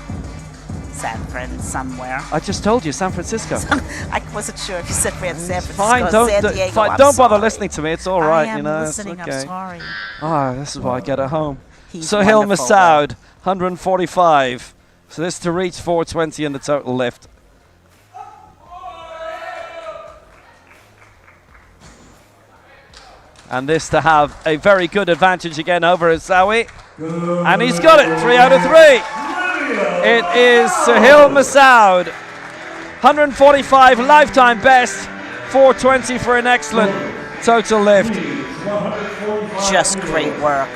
San Fran somewhere. I just told you, San Francisco. I wasn't sure if you said San Francisco, fine, San Diego. Fine. Don't bother listening to me. It's all right, I am you know. listening. It's okay. I'm sorry. Ah, this is why I get at home. He's Sahil wonderful, Masoud, 145. So this to reach 420 in the total lift. And this to have a very good advantage again over Hassawi. And he's got it, 3 out of 3. It is Sahil Masoud, 145 lifetime best, 420 for an excellent total lift. Just great work.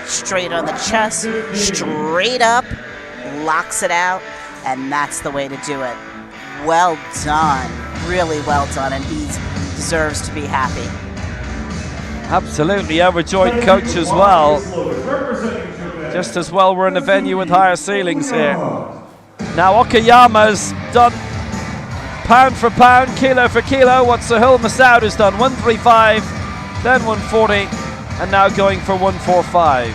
Straight on the chest, straight up, locks it out, and that's the way to do it. Well done. Really well done, and he deserves to be happy. Absolutely overjoyed coach as well. Just as well we're in a venue with higher ceilings here. Now Okayama's done pound for pound, kilo for kilo, what Sahil Masoud has done. 135, then 140, and now going for 145.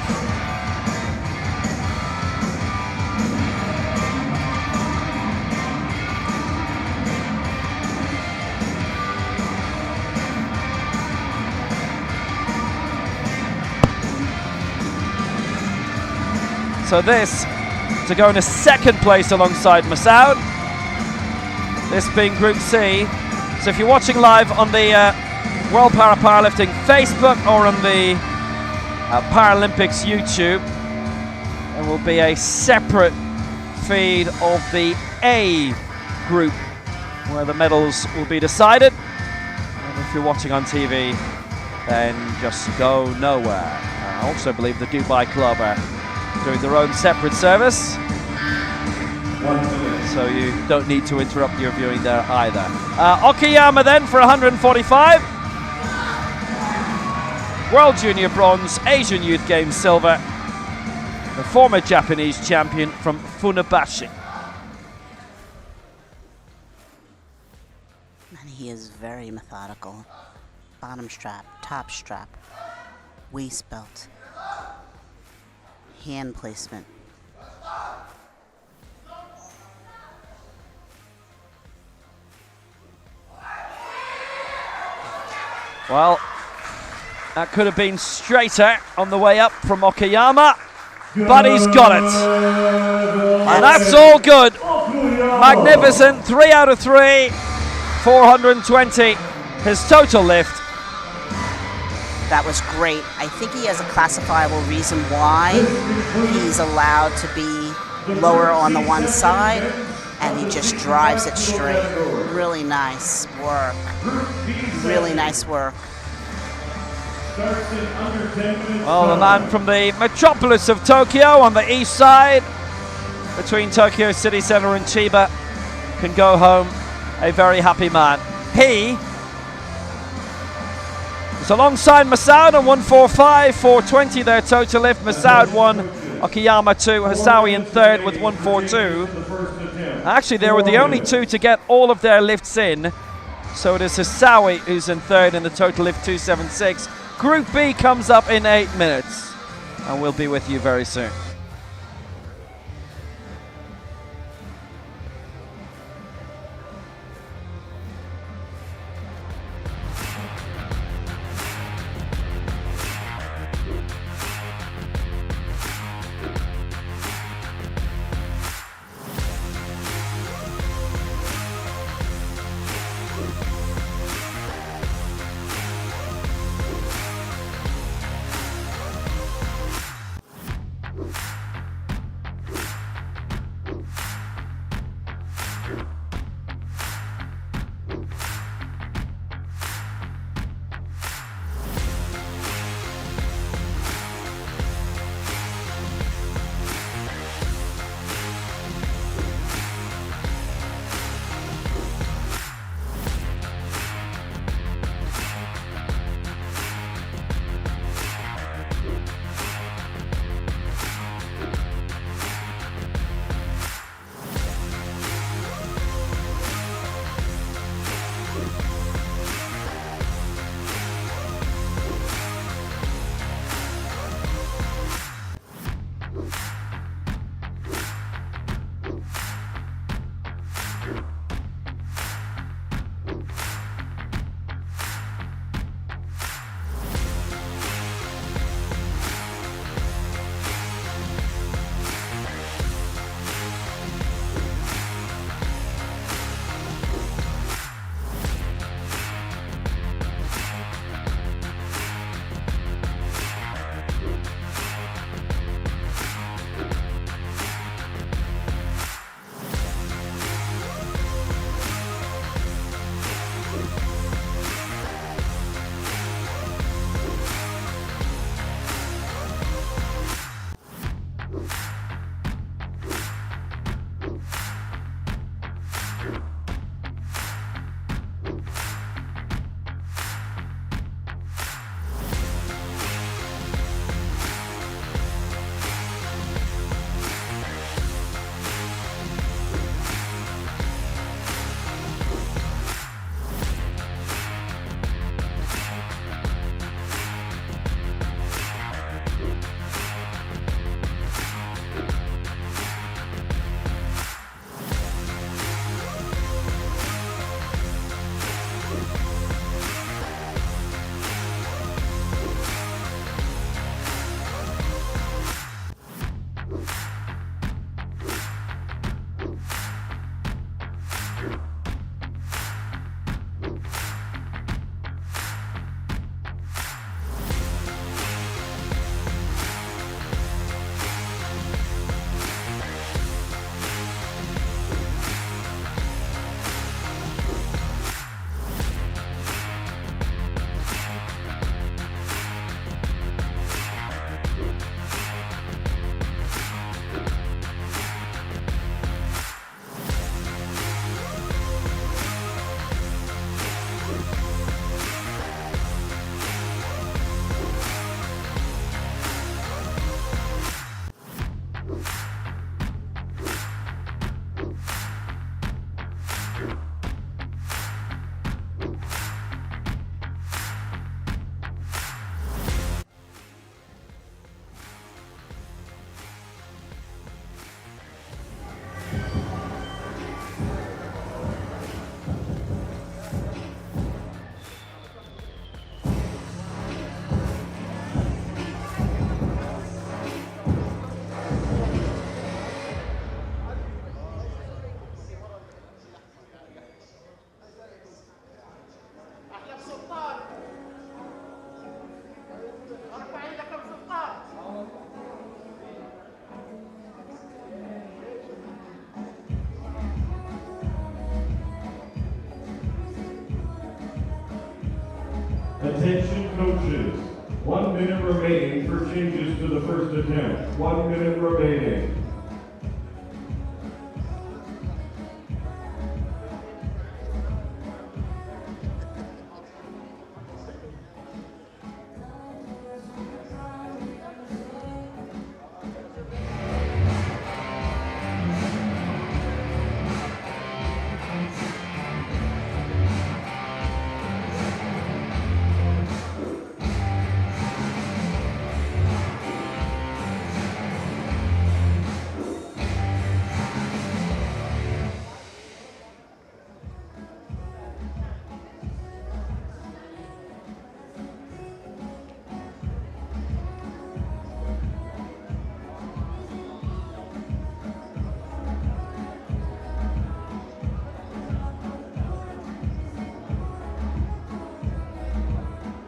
So this to go into second place alongside Masoud. This being Group C. So if you're watching live on the World Powerlifting Facebook or on the Paralympics YouTube, there will be a separate feed of the A group where the medals will be decided. And if you're watching on TV, then just go nowhere. I also believe the Dubai Club are doing their own separate service, so you don't need to interrupt your viewing there either. Okayama then for 145. World Junior Bronze, Asian Youth Games Silver. The former Japanese champion from Funabashi. And he is very methodical. Bottom strap, top strap, waist belt, hand placement. Well, that could have been straighter on the way up from Okayama, but he's got it. And that's all good. Magnificent, 3 out of 3, 420, his total lift. That was great. I think he has a classifiable reason why he's allowed to be lower on the one side, and he just drives it straight. Really nice work. Really nice work. Well, the man from the metropolis of Tokyo on the east side, between Tokyo City Center and Chiba, can go home a very happy man. He is alongside Masoud on 145, 420 their total lift. Masoud 1, Okayama 2, Hasawi in third with 142. Actually, they were the only two to get all of their lifts in. So it is Hasawi who's in third in the total lift 276. Group B comes up in 8 minutes, and we'll be with you very soon. Attention coaches, 1 minute remaining for changes to the first attempt. 1 minute remaining.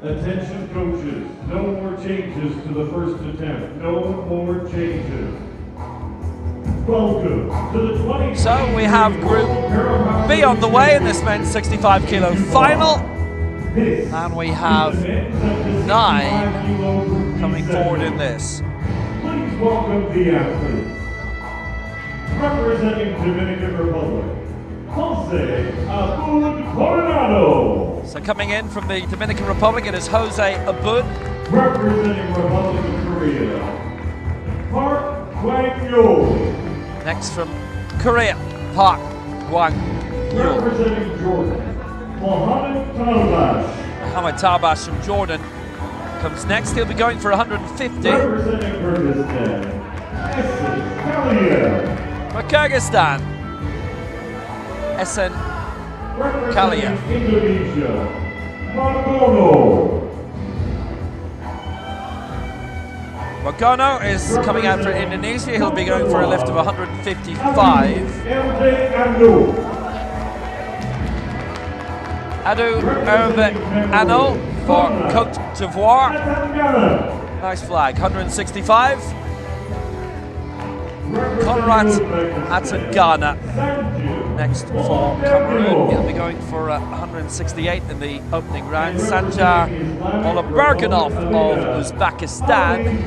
Attention coaches, no more changes to the first attempt. No more changes. Welcome to the 20. So we have Group B on the way in this men's 65 kilo final. And we have 9 coming forward in this. Please welcome the athletes. Representing Dominican Republic, Jose Abud Coronado. So coming in from the Dominican Republic, it is Jose Abud. Representing Republic of Korea, Park Gwang-yo. Next from Korea, Park Gwang-yo. Representing Jordan, Mohammed Talbash. Mohammed Talbash from Jordan comes next. He'll be going for 150. Representing Kyrgyzstan, Esen Kaliev. For Kyrgyzstan, Esen Kaliev. Representing Indonesia, Margono. Mogono is coming out for Indonesia. He'll be going for a lift of 155. MJ Ando. Adu Hervé Ano for Cote d'Ivoire. Ghana. Nice flag, 165. Conrad Atangana next for Cameroon. He'll be going for 168 in the opening round. Sanjar Oloberganov of Uzbekistan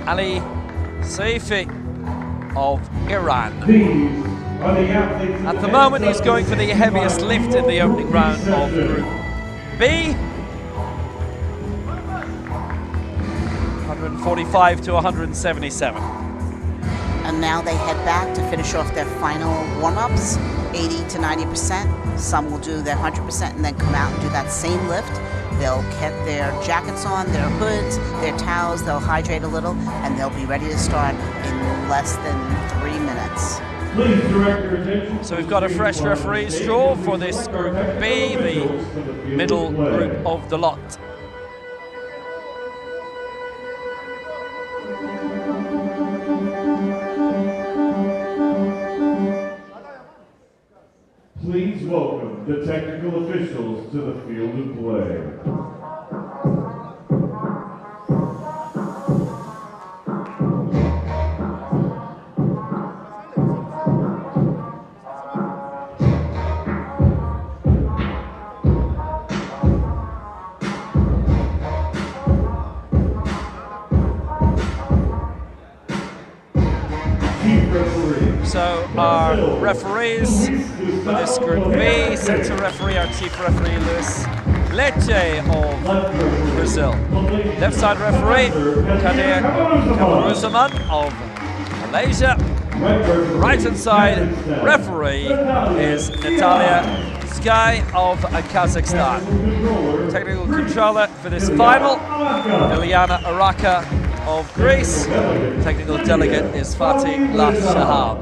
Ali Saifi of Iran. These are the athletes. At the moment, he's going for the heaviest lift in the opening round of Group B. 145 to 177. And now they head back to finish off their final warm-ups, 80 to 90%. Some will do their 100% and then come out and do that same lift. They'll get their jackets on, their hoods, their towels, they'll hydrate a little, and they'll be ready to start in less than 3 minutes. Please direct your attention. So we've got a fresh referee's draw for this Group B, the middle group of the lot. Please welcome the technical officials to the field of play. So our referees for this Group B, center referee, our chief referee, Luis Leche of Brazil. Left side referee, Kadir Kamaruzaman of Malaysia. Right hand side referee is Natalia Sky of Kazakhstan. Technical controller for this final, Ilyana Araka of Greece. Technical delegate is Fatih La Shahab.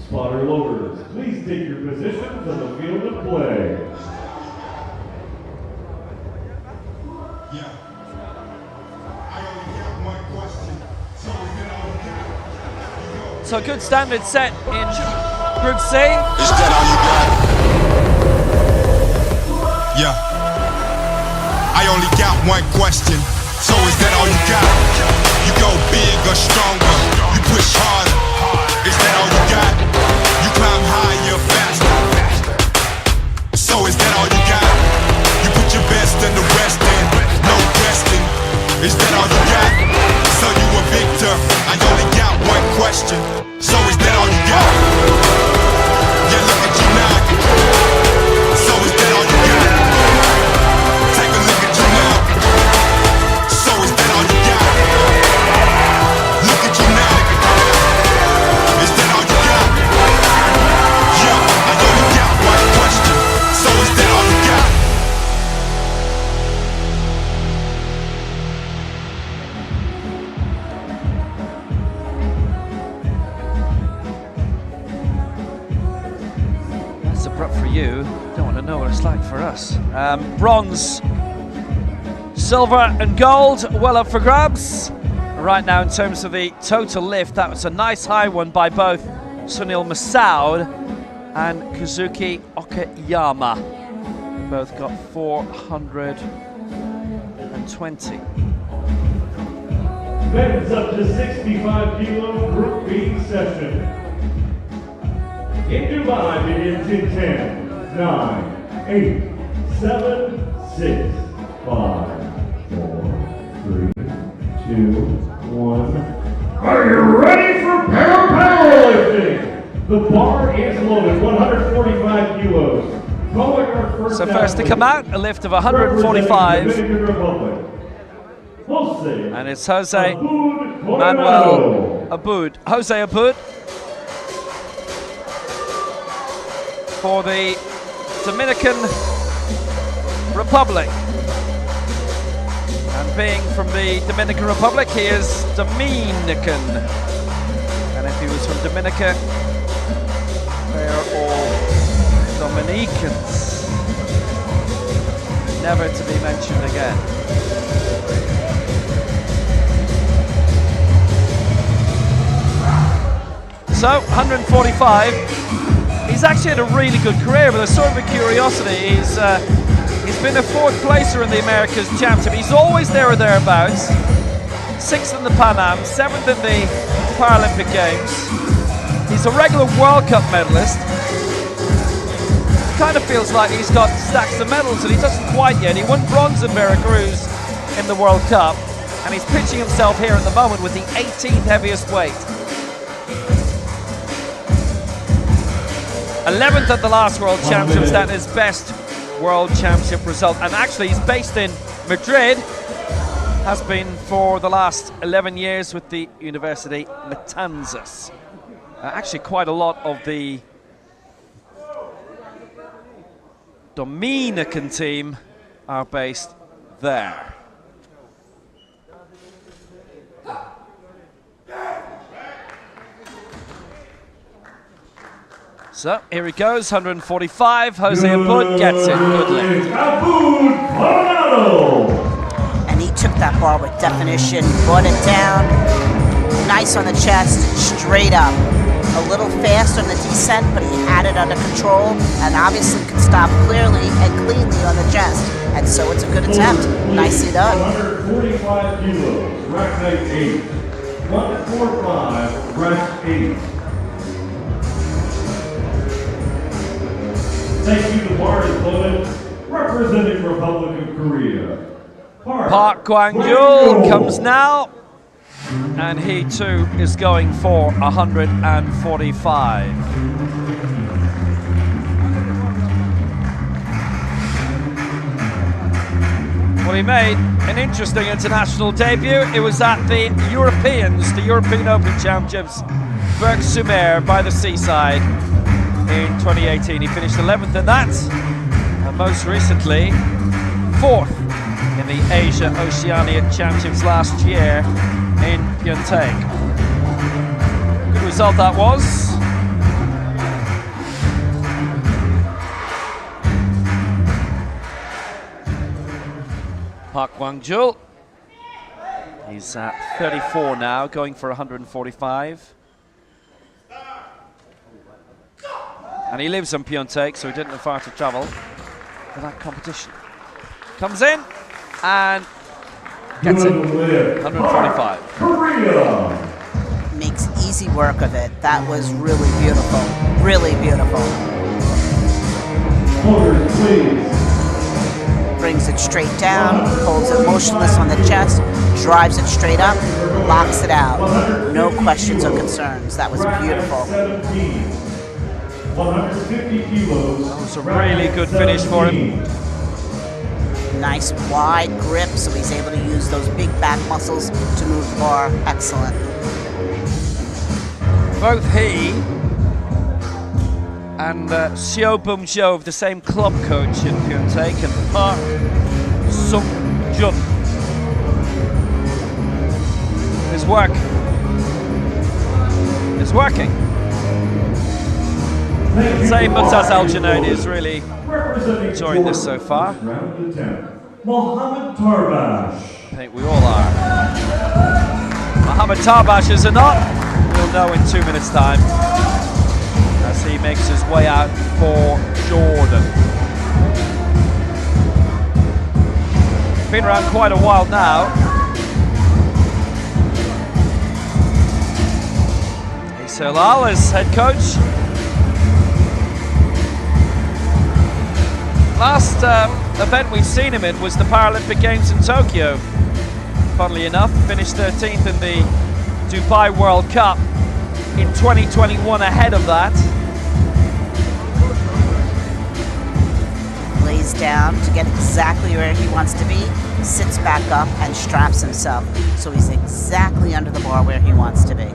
Spotter loaders, please take your positions on the field of play. Yeah. I only got one question. So is that all you got? So good standard set in Group C. Is that all you got? Yeah. I only got one question. So is that all you got? You go big or stronger. You push harder. Is that all you got? You climb higher, faster. So is that all you got? You put your best in the West End, no question. Is that all you got? So you a victor. I only got one question. So is that all you got? Yeah, look at you now. So is that all you got? Take a look at you now. So is that all you got? Look at you now. Is that all you got? Yeah, I only got one question. So is that all you got? That's abrupt for you. Don't want to know what it's like for us. Bronze, silver and gold, well up for grabs. Right now in terms of the total lift, that was a nice high one by both Sunil Masoud and Kazuki Okayama. Both got 420. Men's up to 65 kilo Group B session. In Dubai begins in 10, 9, 8, 7, 6, 5, 4, 3, 2, 1. Are you ready for powerlifting? The bar is loaded, 145 kilos. Calling our first So first to come out, a lift of 145. Dominican Republic. Jose And it's Jose Abud Manuel Abud. Jose Abud for the Dominican Republic. And being from the Dominican Republic, he is Dominican. And if he was from Dominica, they're all Dominicans. Never to be mentioned again. So, 145. He's actually had a really good career, but there's sort of a curiosity. He's been a fourth placer in the Americas Championship. He's always there or thereabouts. 6th in the Pan Am, 7th in the Paralympic Games. He's a regular World Cup medalist. kind of feels like he's got stacks of medals and he doesn't quite yet. He won bronze in Veracruz in the World Cup, and he's pitching himself here at the moment with the 18th heaviest weight. 11th at the last World Championships, that is best World Championship result. And actually he's based in Madrid, has been for the last 11 years with the University Matanzas. Actually quite a lot of the Dominican team are based there. So here he goes, 145. Jose Abud gets it. Good lift. And he took that bar with definition, brought it down, nice on the chest, straight up. A little fast on the descent, but he had it under control and obviously could stop clearly and cleanly on the chest. And so it's a good attempt. Nicely done. 145 kilos, rack height 8. 145, rack 8. Thank you, the bar is loaded. Representing Republic of Korea, Park Kwang-yul comes now, and he too is going for 145. Well, he made an interesting international debut. It was at the Europeans, the European Open Championships, Berck-sur-Mer by the seaside in 2018. He finished 11th in that, and most recently 4th in the Asia Oceania Championships last year in Pyeongtaek. Good result that was. Park Kwang-yul, he's at 34 now, going for 145. And he lives in Pyeongtaek, so he didn't have far to travel for that competition. Comes in and gets it, 145. Korea. Makes easy work of it. That was really beautiful. Really beautiful. Voters, please. Brings it straight down, holds it motionless on the chest, drives it straight up, locks it out. No questions or concerns. That was beautiful. 150 kilos. That was a really good finish for him. Nice wide grip, so he's able to use those big back muscles to move the bar. Excellent. Both he and Seo Bum-jo, the same club coach in Pyeongtaek, and Park Sung-jun. His work is working. I'd say Mutaz Al-Junaid is really enjoying this so far. Mohamed Tarbash. I think we all are. Mohamed Tarbash is or not, we'll know in 2 minutes' time as he makes his way out for Jordan. Been around quite a while now. Ace Hilal is head coach. Last event we've seen him in was the Paralympic Games in Tokyo. Funnily enough, finished 13th in the Dubai World Cup in 2021 ahead of that. Lays down to get exactly where he wants to be, sits back up and straps himself. So he's exactly under the bar where he wants to be.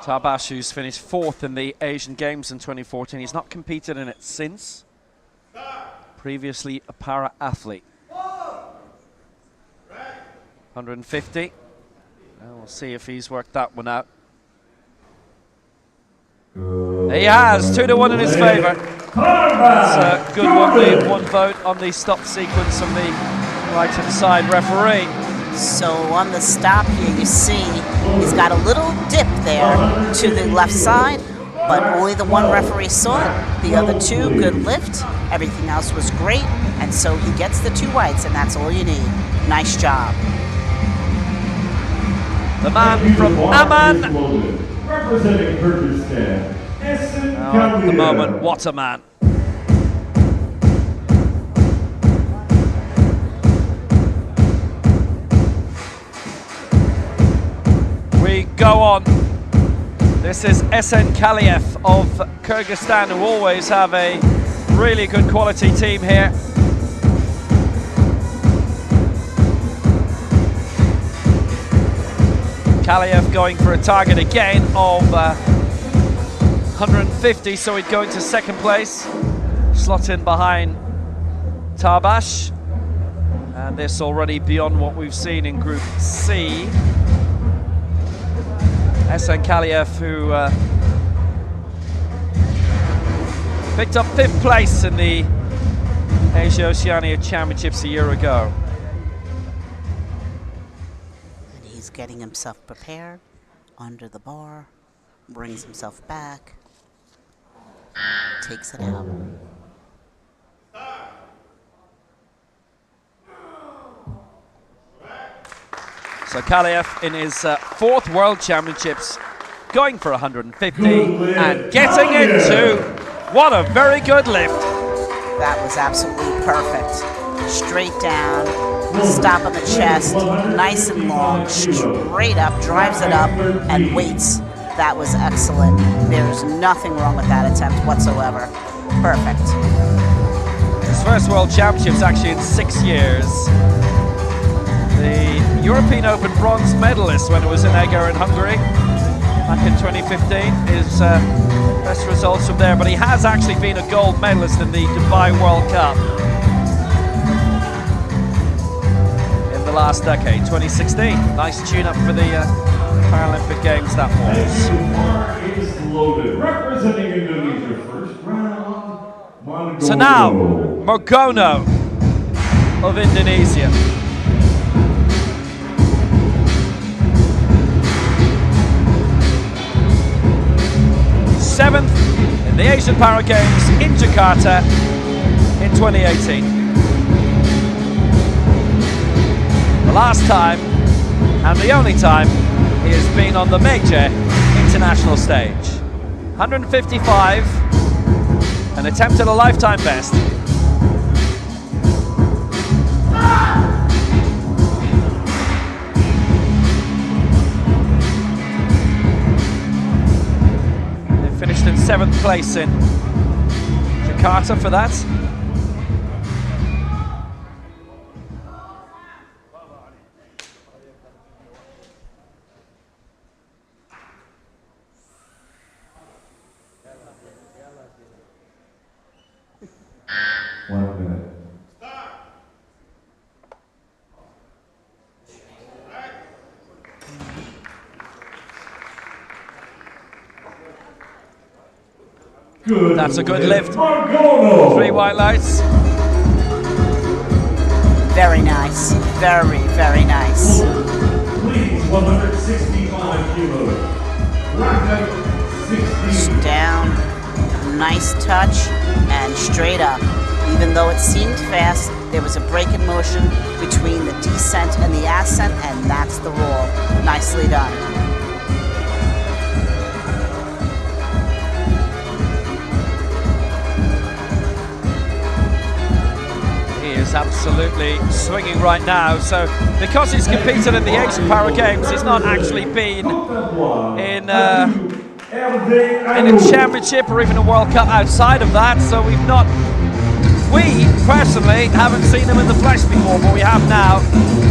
Tarbash, who's finished 4th in the Asian Games in 2014. He's not competed in it since. Previously a para-athlete. 150. And we'll see if he's worked that one out. He has, 2-1 in his favour. That's a good one, one vote on the stop sequence from the right-hand side referee. So on the stop here, you see he's got a little dip there to the left side, but only the one referee saw it. The other two, good lift. Everything else was great, and so he gets the 2 whites, and that's all you need. Nice job. The man from Amman. Representing Kyrgyzstan, Esen Now, at the Kaliyev. moment, what a man. We go on. This is Esen Kaliyev of Kyrgyzstan, who always have a really good quality team here. Kaliyev going for a target again of 150, so he'd go into second place, slot in behind Tarbash, and this already beyond what we've seen in Group C. Esen Kaliyev, who picked up 5th place in the Asia-Oceania Championships a year ago. And he's getting himself prepared under the bar, brings himself back, takes it out. So Kaliyev in his 4th World Championships, going for 150 and getting into, what a very good lift. That was absolutely perfect. Straight down, stop on the chest, nice and long, straight up, drives it up, and waits. That was excellent. There's nothing wrong with that attempt whatsoever. Perfect. His first World Championships actually in 6 years. The European Open bronze medalist when it was in Eger in Hungary back in 2015. His best results from there, but he has actually been a gold medalist in the Dubai World Cup in the last decade, 2016. Nice tune-up for the Paralympic Games, that was. And the bar is loaded. Representing Indonesia, first round, Mongono. So now, Mogono of Indonesia. Seventh in the Asian Para Games in Jakarta in 2018. The last time and the only time he has been on the major international stage. 155, an attempt at a lifetime best. Finished in 7th place in Jakarta for that. One minute. Good. That's a good lift. Mogono. 3 white lights. Very nice. Very, very nice. Please, 165 kilos. Racket 60. Down, nice touch, and straight up. Even though it seemed fast, there was a break in motion between the descent and the ascent, and that's the roll. Nicely done. He is absolutely swinging right now. So because he's competed in the Asian Para Games, he's not actually been in a championship or even a World Cup outside of that. So we personally haven't seen him in the flesh before, but we have now,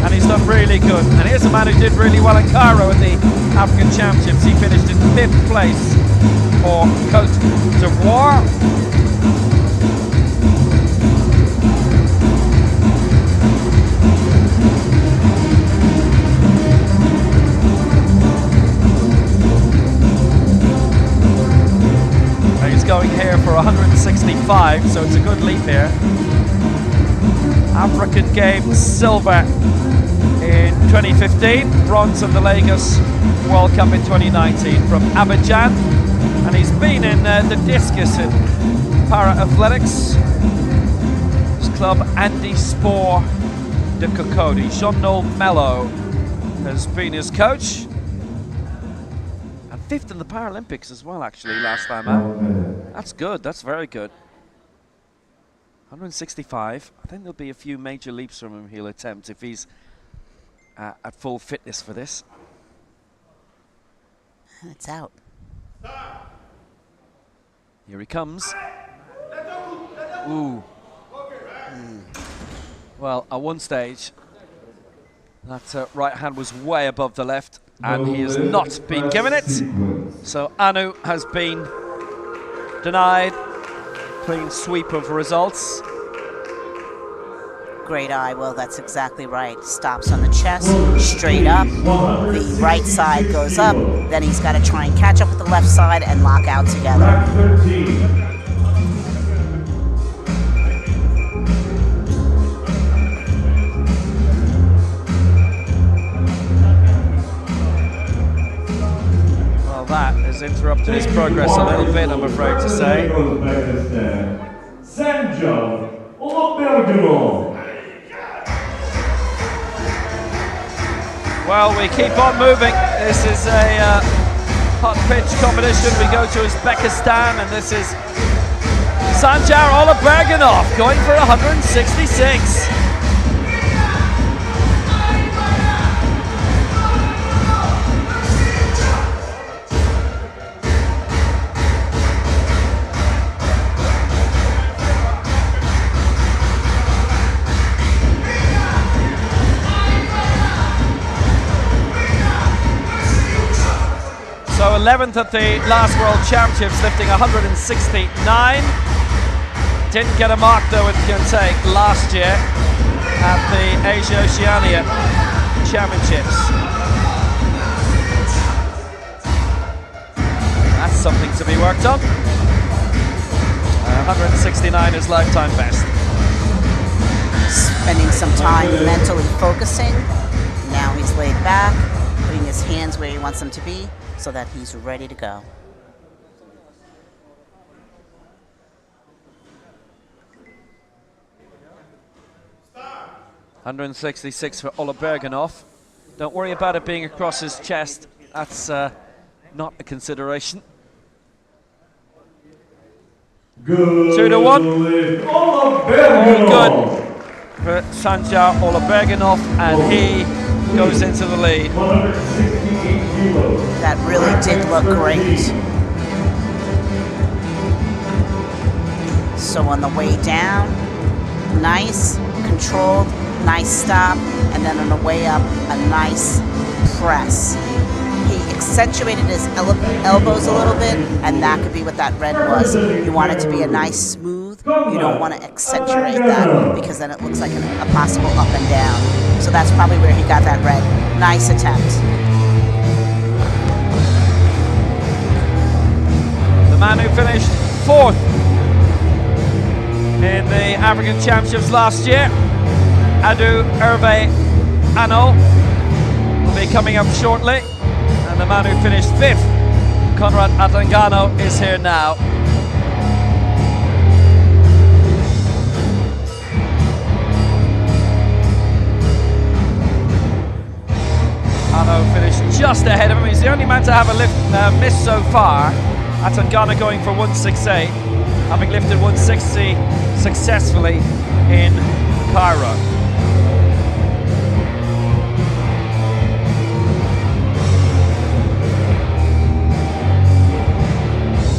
and he's done really good. And here's a man who did really well in Cairo at the African Championships. He finished in 5th place for Cote d'Ivoire. Going here for 165, so it's a good leap here. African Games silver in 2015, bronze at the Lagos World Cup in 2019 from Abidjan, and he's been in the discus in para-athletics. His club Andy Spoor de Cocody. Jean-Noel Mello has been his coach. And 5th in the Paralympics as well, actually, last time out. That's good, that's very good. 165. I think there'll be a few major leaps from him he'll attempt if he's at full fitness for this. And it's out. Here he comes. Ooh. Well, at one stage, that right hand was way above the left, and he has not been given it. So Anu has been denied. Clean sweep of results. Great eye, well, that's exactly right. Stops on the chest, straight up. The right side goes up. Then he's got to try and catch up with the left side and lock out together. Track 13. Well, that has interrupted his progress a little bit, I'm afraid to say. Sanja Olabergenov. Well, we keep on moving. This is a hot pitch competition. We go to Uzbekistan, and this is Sanjar Olabergenov going for 166. So 11th at the last World Championships, lifting 169. Didn't get a mark though with Kyuntae last year at the Asia Oceania Championships. That's something to be worked on. 169 is lifetime best. Spending some time mentally focusing. Now he's laid back, putting his hands where he wants them to be, so that he's ready to go. $166 for Olabergenov. Don't worry about it being across his chest. That's not a consideration. Good 2-1. All good for Sanjar Olabergenov, and he goes into the lead. 168 kilos. That really did look great. So on the way down, nice, controlled, nice stop, and then on the way up, a nice press. He accentuated his elbows a little bit, and that could be what that red was. You want it to be a nice smooth. You don't want to accentuate that, because then it looks like a possible up and down. So that's probably where he got that red. Nice attempt. The man who finished 4th in the African Championships last year, Adu Hervé Ano, will be coming up shortly. And the man who finished 5th, Conrad Atangano, is here now. Ano finished just ahead of him. He's the only man to have a miss so far. Atangana going for 168, having lifted 160 successfully in Cairo.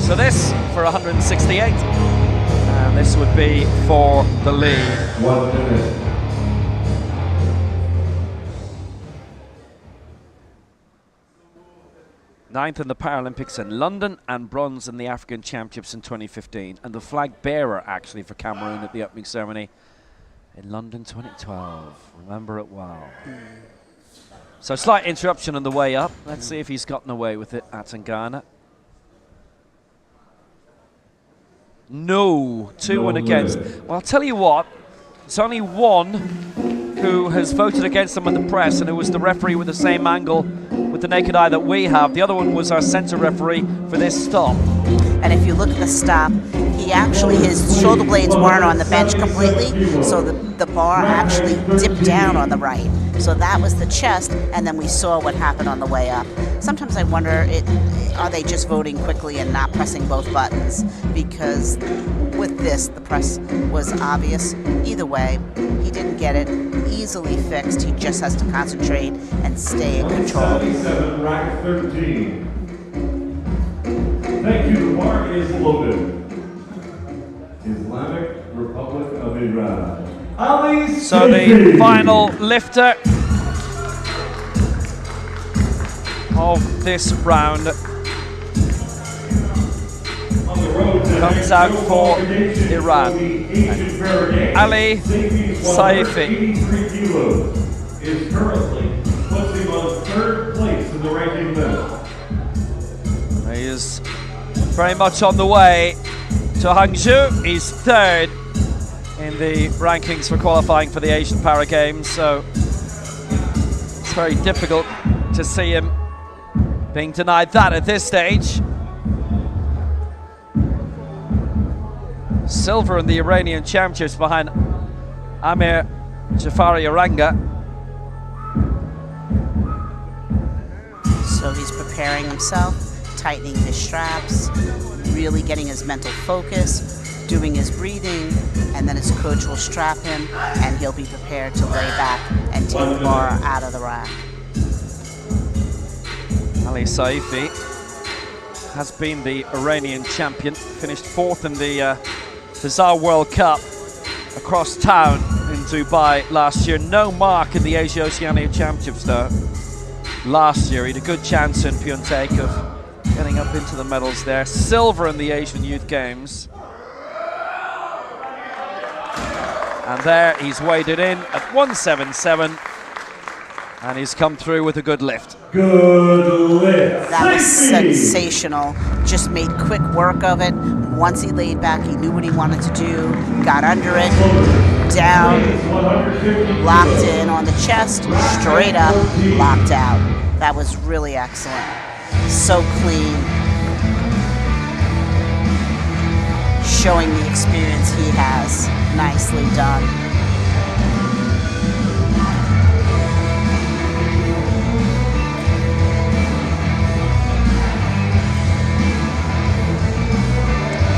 So this for 168, and this would be for the lead. 1 minute. Ninth in the Paralympics in London and bronze in the African Championships in 2015, and the flag bearer actually for Cameroon at the opening ceremony in London 2012. Remember it well. So slight interruption on the way up. Let's see if he's gotten away with it at Atangana. No, 2-1 against. Well, I'll tell you what, it's only one who who has voted against them in the press and who was the referee with the same angle with the naked eye that we have. The other one was our center referee for this stop. And if you look at the stop, he actually, his shoulder blades weren't on the bench completely, so the bar actually dipped down on the right. So that was the chest, and then we saw what happened on the way up. Sometimes I wonder, are they just voting quickly and not pressing both buttons? Because with this, the press was obvious. Either way, he didn't get it easily fixed. He just has to concentrate and stay in control. 77, rack 13. Thank you to Mark Isloven, Islamic Republic of Iran. Ali So the Saifi. final lifter of this round On the road to comes next out no for qualification Iran. for the Asian Para Games. Ali Saifi's Saifi. 183 kilos is currently puts him on third place in the ranking list. He is very much on the way to Hangzhou. He's third in the rankings for qualifying for the Asian Para Games, so it's very difficult to see him being denied that at this stage. Silver in the Iranian Championships behind Amir Jafari Aranga. So he's preparing himself, tightening his straps, really getting his mental focus, doing his breathing, and then his coach will strap him and he'll be prepared to lay back and take the bar out of the rack. Ali Saifi has been the Iranian champion, finished fourth in the Bazaar World Cup across town in Dubai last year. No mark in the Asia Oceania Championships though. Last year he had a good chance in Pyeongtaek of getting up into the medals there. Silver in the Asian Youth Games. And there he's waded in at 177 and he's come through with a good lift. Good lift. That was Saifi. sensational. Just made quick work of it. Once he laid back, he knew what he wanted to do, got under it, down, locked in on the chest, straight up, locked out. That was really excellent. So clean. Showing the experience he has. Nicely done.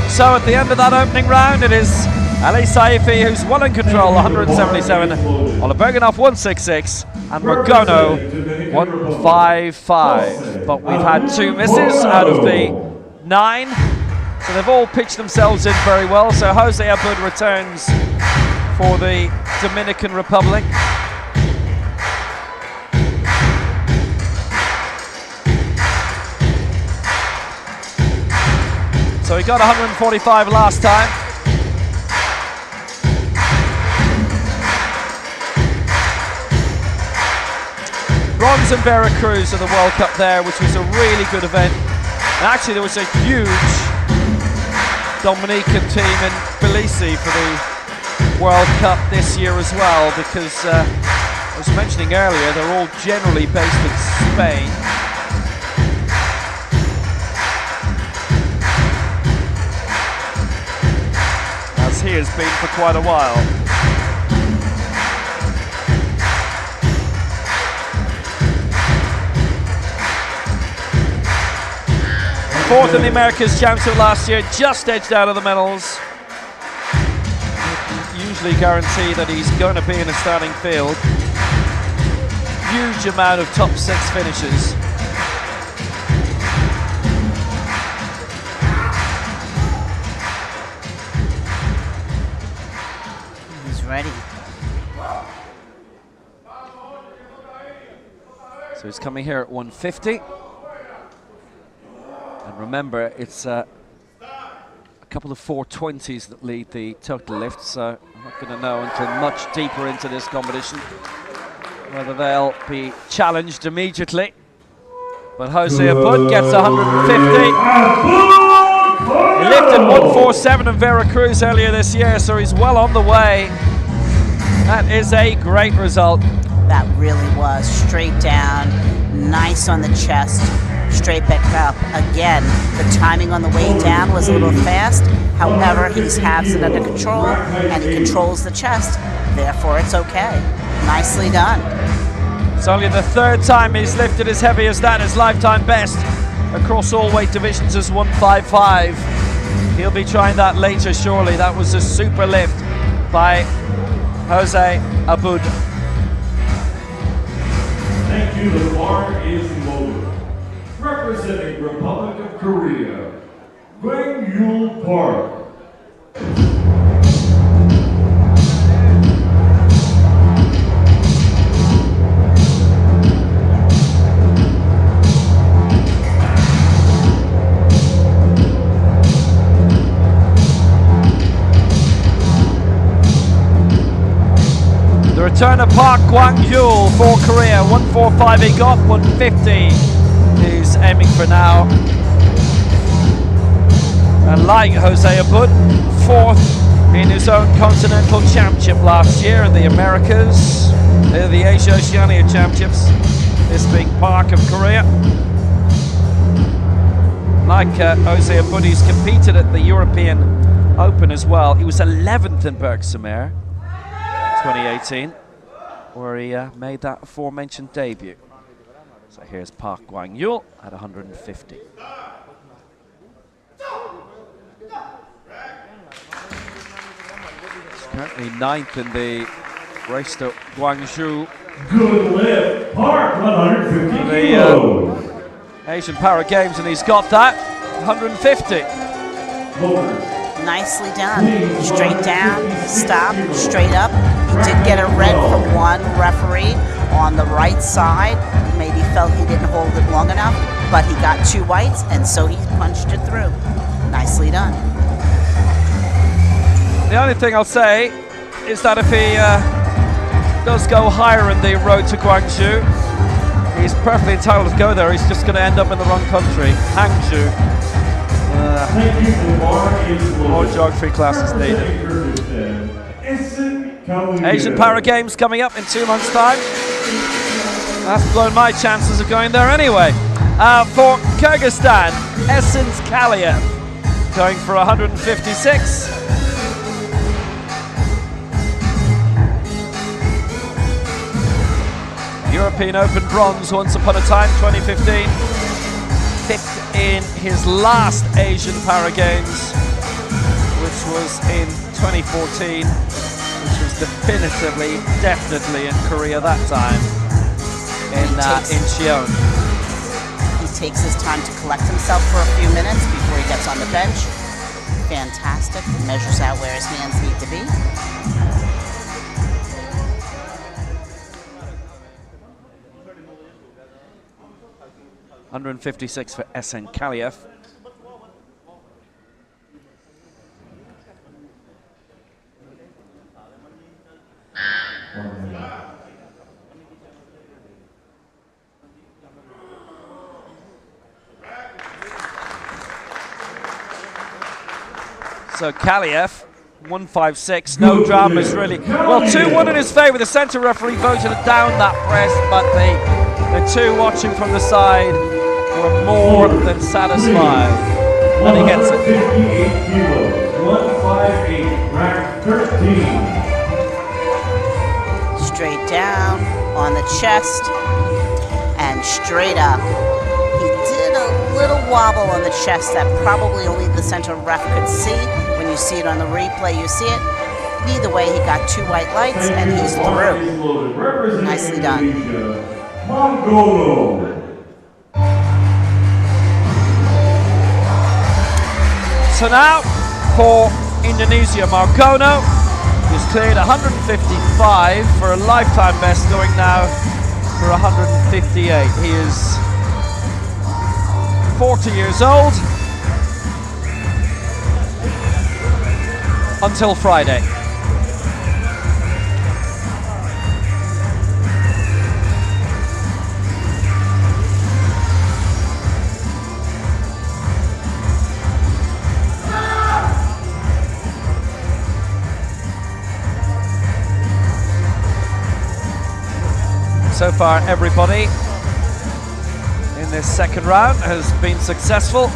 So at the end of that opening round, it is Ali Saifi who's well in control, 177, Ola Bergenhoff 166, and Magono 155. But we've had two misses out of the 9, so they've all pitched themselves in very well. So Jose Abud returns for the Dominican Republic. So he got 145 last time. Bronze in Veracruz at the World Cup there, which was a really good event. And actually there was a huge Dominican team in Belize for the World Cup this year as well, because I was mentioning earlier, they're all generally based in Spain. As he has been for quite a while. Fourth in the Americas Championship last year, just edged out of the medals. Usually guarantee that he's going to be in a starting field. Huge amount of top 6 finishes. He's ready. So he's coming here at 150. And remember, it's a couple of 420s that lead the total lift, so I'm not going to know until much deeper into this competition whether they'll be challenged immediately. But Jose Abud gets 150. He lifted 147 in Veracruz earlier this year, so he's well on the way That is a great result. That really was. Straight down, nice on the chest, straight back up. Again, the timing on the way down was a little fast. However, he has it under control, and he controls the chest. Therefore, it's okay. Nicely done. It's only the third time he's lifted as heavy as that. His lifetime best across all weight divisions is 155. He'll be trying that later, surely. That was a super lift by Jose Abud. Thank you. The bar is loaded. Representing Republic of Korea, Gwang-Yul Park. The return of Park Gwang-yul for Korea. 145 he got, 150 he's aiming for now. And like Jose Abud, fourth in his own continental championship last year in the Americas, the Asia Oceania Championships, this being Park of Korea. Like Jose Abud, he's competed at the European Open as well. He was 11th in Bergsamere 2018, where he made that aforementioned debut. So here's Park Gwang-yul at 150. He's currently 9th in the race to Guangzhou. Good lift. Park, 150 kilos. Asian Para Games, and he's got that 150. Nicely done. Straight down, stop, straight up. He did get a red from one referee on the right side. Maybe felt he didn't hold it long enough, but he got two whites, and so he punched it through. Nicely done. The only thing I'll say is that if he does go higher in the road to Guangzhou, he's perfectly entitled to go there. He's just going to end up in the wrong country, Hangzhou. More geography classes needed. Asian Para Games coming up in 2 months' time. That's blown my chances of going there anyway. For Kyrgyzstan, Essence Kaliev going for 156. European Open bronze once upon a time, 2015. Fifth in his last Asian Para Games, which was in 2014, which was definitively, definitely in Korea that time, in Cheon. He takes his time to collect himself for a few minutes before he gets on the bench. Fantastic. Measures out where his hands need to be. 156 for SN Kaliev. So Kaliev, 156, no dramas really. Well, 2-1 in his favour. The centre referee voted down that press, but the two watching from the side were more than satisfied. And he gets it. 158 kilos, 158, rack 13. Straight down on the chest and straight up. He did a little wobble on the chest that probably only the center ref could see. When you see it on the replay, you see it. Either way, he got two white lights and he's through. Nicely done. Mongolo. So now for Indonesia, Margono is cleared 155 for a lifetime best, going now for 158. He is 40 years old until Friday. So far, everybody in this second round has been successful,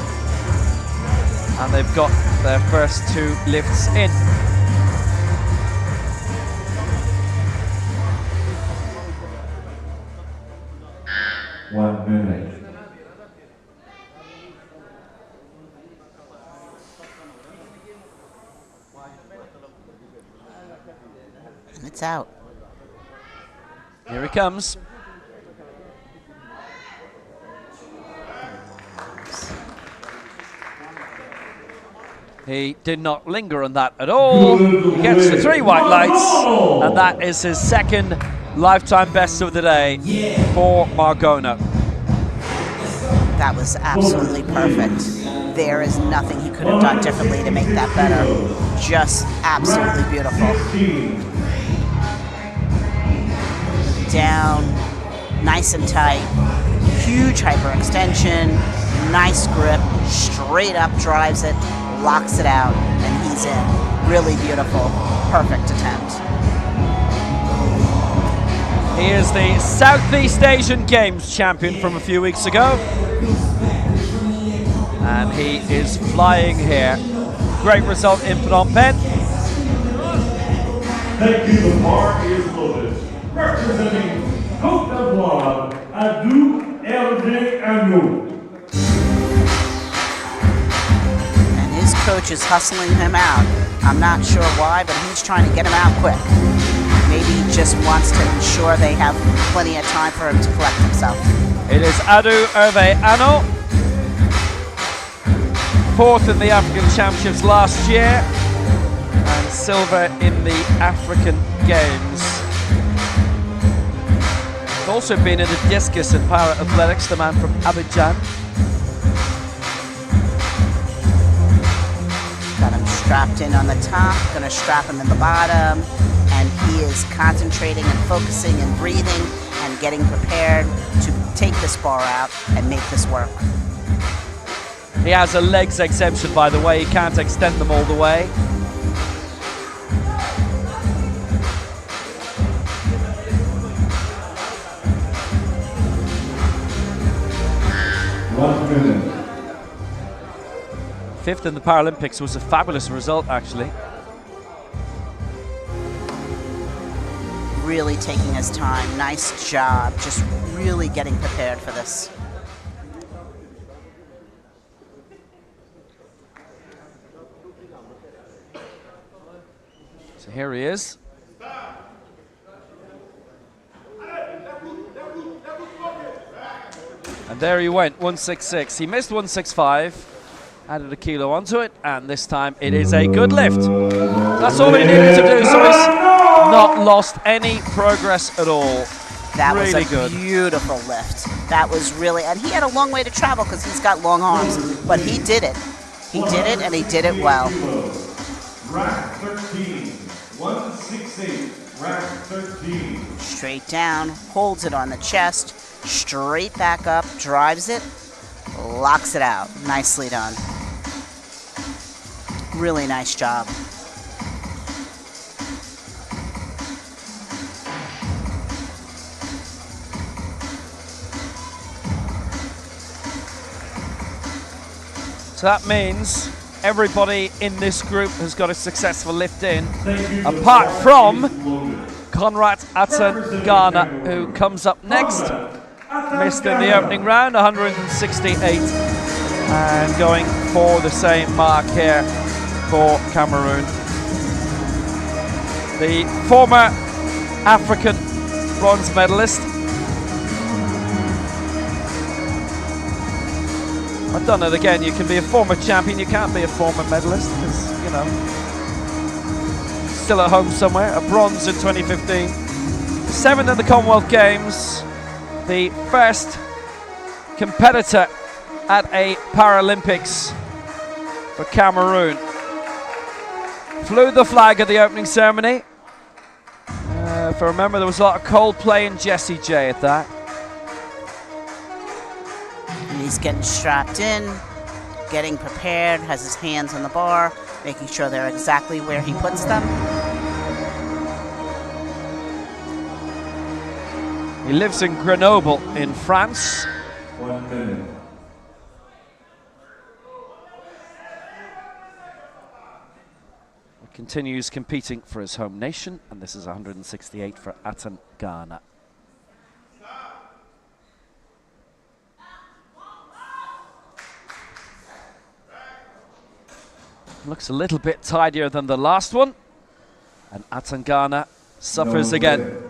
and they've got their first 2 lifts in. One minute. And it's out. Here he comes. He did not linger on that at all. He gets the 3 white lights, and that is his second lifetime best of the day for Margona. That was absolutely perfect. There is nothing he could have done differently to make that better. Just absolutely beautiful. Down, nice and tight, huge hyperextension, nice grip, straight up drives it, locks it out, and he's in. Really beautiful, perfect attempt. He is the Southeast Asian Games champion from a few weeks ago, and he is flying here. Great result in Phnom Penh. Thank you, the bar is loaded. Representing Côte d'Ivoire, Adou Hervé Agneau. And his coach is hustling him out. I'm not sure why, but he's trying to get him out quick. Maybe he just wants to ensure they have plenty of time for him to collect himself. It is Adou Hervé Agneau, 4th in the African Championships last year, and silver in the African Games. He's also been in the discus and para athletics, the man from Abidjan. Got him strapped in on the top, gonna strap him in the bottom, and he is concentrating and focusing and breathing and getting prepared to take this bar out and make this work. He has a legs exemption, by the way. He can't extend them all the way. Fifth in the Paralympics was a fabulous result, actually. Really taking his time. Nice job. Just really getting prepared for this. So here he is. And there he went, 166. He missed 165, added a kilo onto it, and this time it is a good lift. That's all he needed to do, so he's not lost any progress at all. That really was a good. Beautiful lift. That was really, and he had a long way to travel because he's got long arms, but he did it. He did it, and he did it well. Rack 13, 168, rack 13. Straight down, holds it on the chest, straight back up, drives it, locks it out. Nicely done. Really nice job. So that means everybody in this group has got a successful lift in, apart from Conrad Atsangana, who comes up next. Missed in the opening round, 168, and going for the same mark here for Cameroon. The former African bronze medalist. I've done it again. You can be a former champion, you can't be a former medalist, because, you know, still at home somewhere. A bronze in 2015. 7th in the Commonwealth Games. The first competitor at a Paralympics for Cameroon. Flew the flag at the opening ceremony. If I remember, there was a lot of Coldplay and Jessie J at that. And he's getting strapped in, getting prepared, has his hands on the bar, making sure they're exactly where he puts them. He lives in Grenoble in France. 1 minute. He continues competing for his home nation, and this is 168 for Atan Ghana. Looks a little bit tidier than the last one, and Atan Ghana suffers again.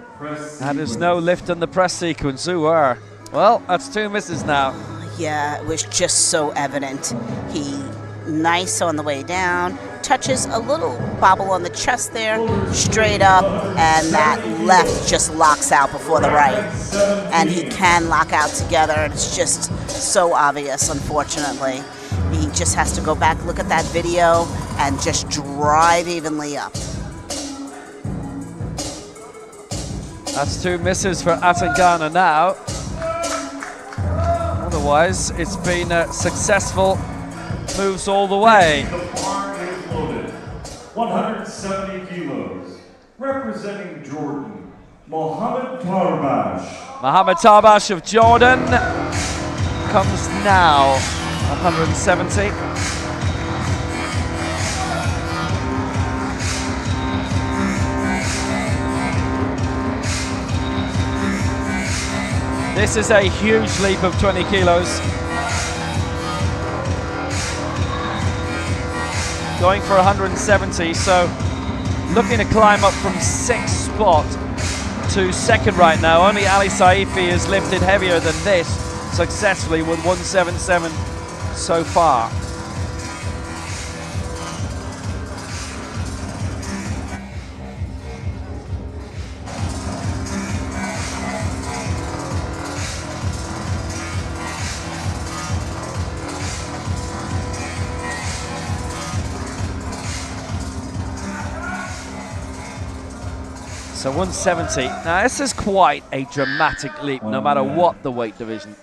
That is no lift in the press sequence. Well, that's 2 misses now. Yeah, it was just so evident. He nice on the way down, touches a little bobble on the chest there, straight up, and that left just locks out before the right. And he can lock out together, and it's just so obvious, unfortunately. He just has to go back, look at that video, and just drive evenly up. That's 2 misses for Atan Ghana now. Otherwise, it's been successful moves all the way. The bar is loaded. 170 kilos. Representing Jordan, Mohammed Tarbash. Mohammed Tarbash of Jordan comes now. 170. This is a huge leap of 20 kilos. Going for 170, so looking to climb up from 6th spot to 2nd right now. Only Ali Saifi has lifted heavier than this successfully with 177 so far. So 170. Now this is quite a dramatic leap, no matter what the weight division.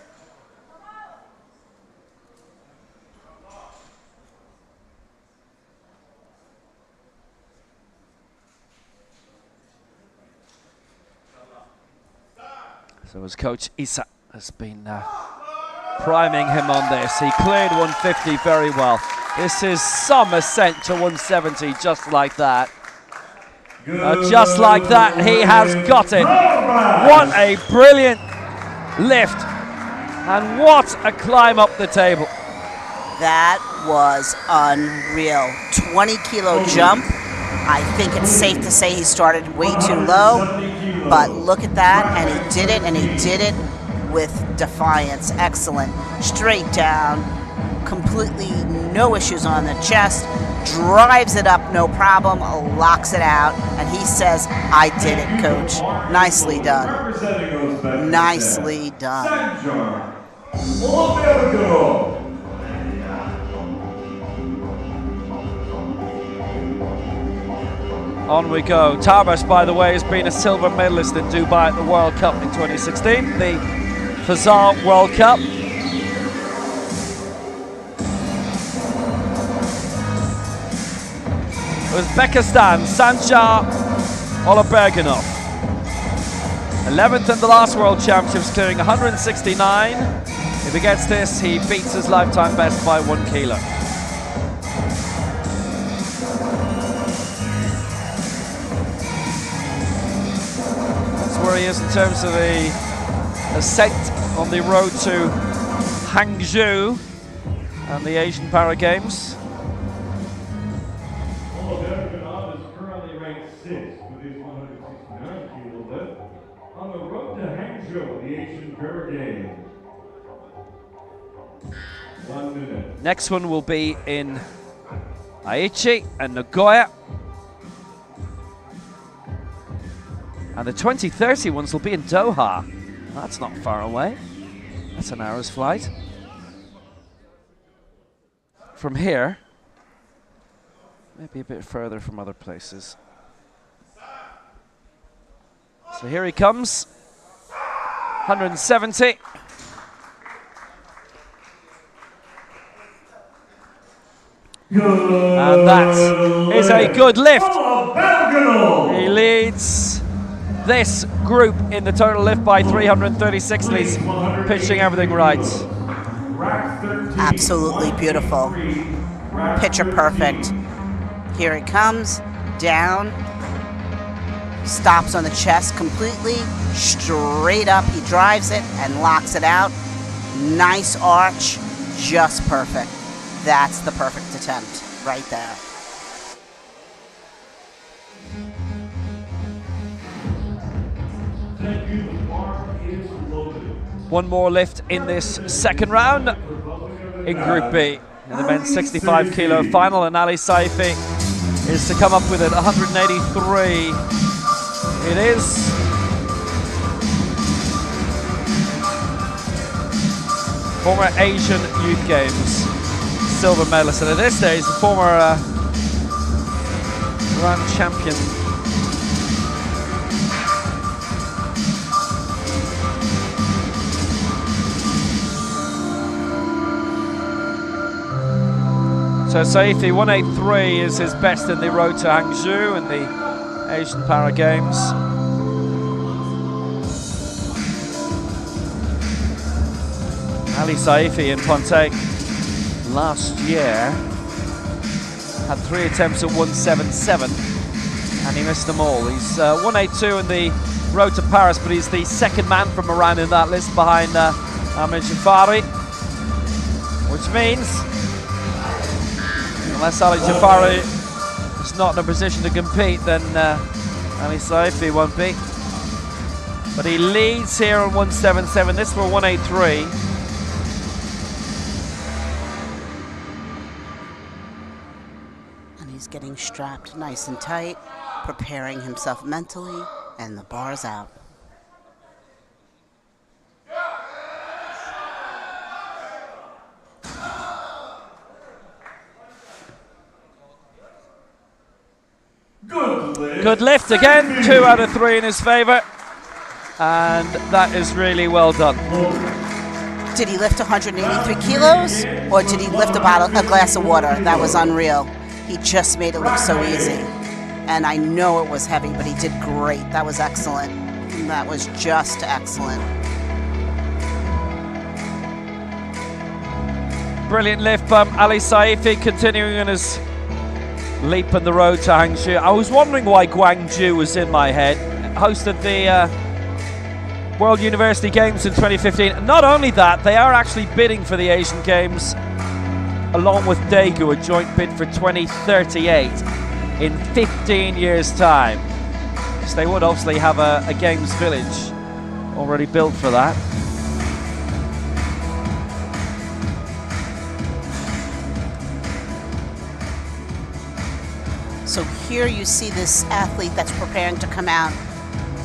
So his coach Isa has been priming him on this. He cleared 150 very well. This is some ascent to 170 just like that. Just like that, he has got it. What a brilliant lift. And what a climb up the table. That was unreal. 20 kilo jump. I think it's safe to say he started way too low, but look at that, and he did it, and he did it with defiance. Excellent. Straight down, completely no issues on the chest, drives it up, no problem, locks it out, and he says, I did it, coach. Nicely done. Nicely done. On we go. Tarbash, by the way, has been a silver medalist in Dubai at the World Cup in 2016, the Fazal World Cup. Uzbekistan, Sanjar Oloberganov. 11th in the last World Championships, clearing 169. If he gets this, he beats his lifetime best by 1 kilo. Where he is in terms of the ascent on the road to Hangzhou and the Asian Para Games. Oloberganov is currently ranked 6th with his 169 kilo lift on the road to Hangzhou, the Asian Para Games. 1 minute. Next one will be in Aichi and Nagoya. And the 2030 ones will be in Doha. That's not far away. That's an hour's flight. From here, maybe a bit further from other places. So here he comes. 170. And that is a good lift. He leads this group in the total lift by 336, and he's pitching everything right. Absolutely beautiful. Picture perfect. Here it comes, down, stops on the chest completely, straight up, he drives it and locks it out. Nice arch, just perfect. That's the perfect attempt right there. One more lift in this second round in Group B. In the men's 65 kilo final, and Ali Saifi is to come up with it. 183 it is. Former Asian Youth Games silver medalist, and at this stage, the former grand champion. So Saifi, 183 is his best in the road to Hangzhou in the Asian Para Games. Ali Saifi in Ponte last year had 3 attempts at 177 and he missed them all. He's 182 in the road to Paris, but he's the second man from around in that list behind Ahmed Jafari, which means unless Ali Jafari is not in a position to compete, then Ali Saifi won't be. But he leads here on 177, this for 183. And he's getting strapped nice and tight, preparing himself mentally, and the bar's out. Good lift again, 2 out of 3 in his favor, and that is really well done. Did he lift 183 kilos, or did he lift a glass of water? That was unreal. He just made it look so easy. And I know it was heavy, but he did great. That was excellent. That was just excellent. Brilliant lift from Ali Saifi, continuing on his leap on the road to Hangzhou. I was wondering why Guangzhou was in my head. Hosted the World University Games in 2015. Not only that, they are actually bidding for the Asian Games along with Daegu, a joint bid for 2038 in 15 years' time. So they would obviously have a Games village already built for that. So here you see this athlete that's preparing to come out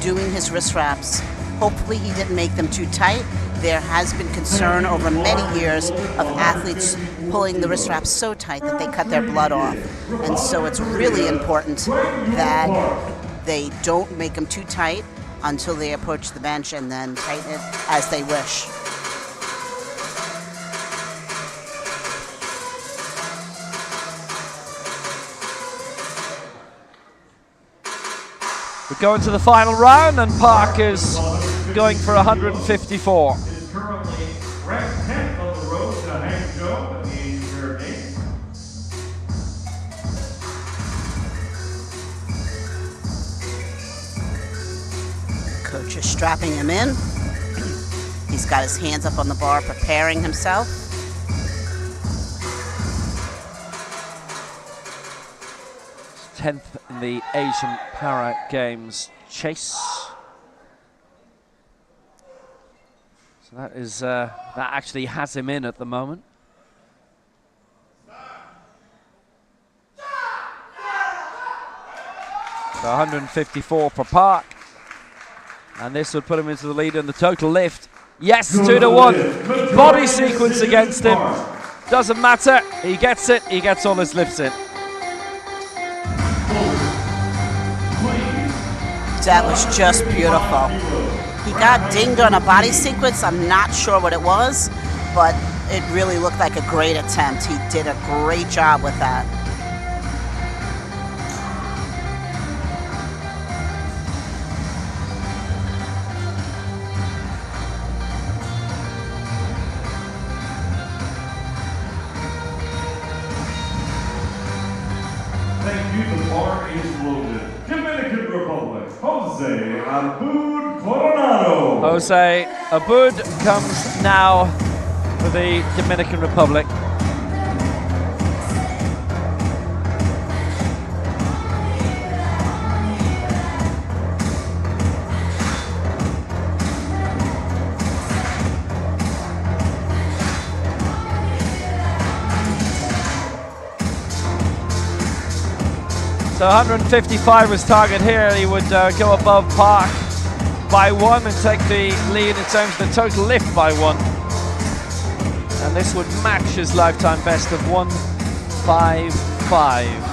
doing his wrist wraps. Hopefully he didn't make them too tight. There has been concern over many years of athletes pulling the wrist wraps so tight that they cut their blood off. And so it's really important that they don't make them too tight until they approach the bench and then tighten it as they wish. We're going to the final round, and Park is going for 154. Is currently ranked 10th on the road to Hangzhou at the Asian Para Games. Coach is strapping him in. He's got his hands up on the bar, preparing himself. It's 10th in the Asian Para Games chase. So that is that actually has him in at the moment. So 154 for Park, and this would put him into the lead in the total lift. Yes, 2-1. Body sequence against him. Doesn't matter. He gets it. He gets all his lifts in. That was just beautiful. He got dinged on a body sequence. I'm not sure what it was, but it really looked like a great attempt. He did a great job with that. Thank you. The bar is loaded. Dominican Republic, Jose Abud Coronado. Jose Abud comes now for the Dominican Republic. So 155 was target here. He would go above Park by 1 and take the lead in terms of the total lift by 1. And this would match his lifetime best of 155.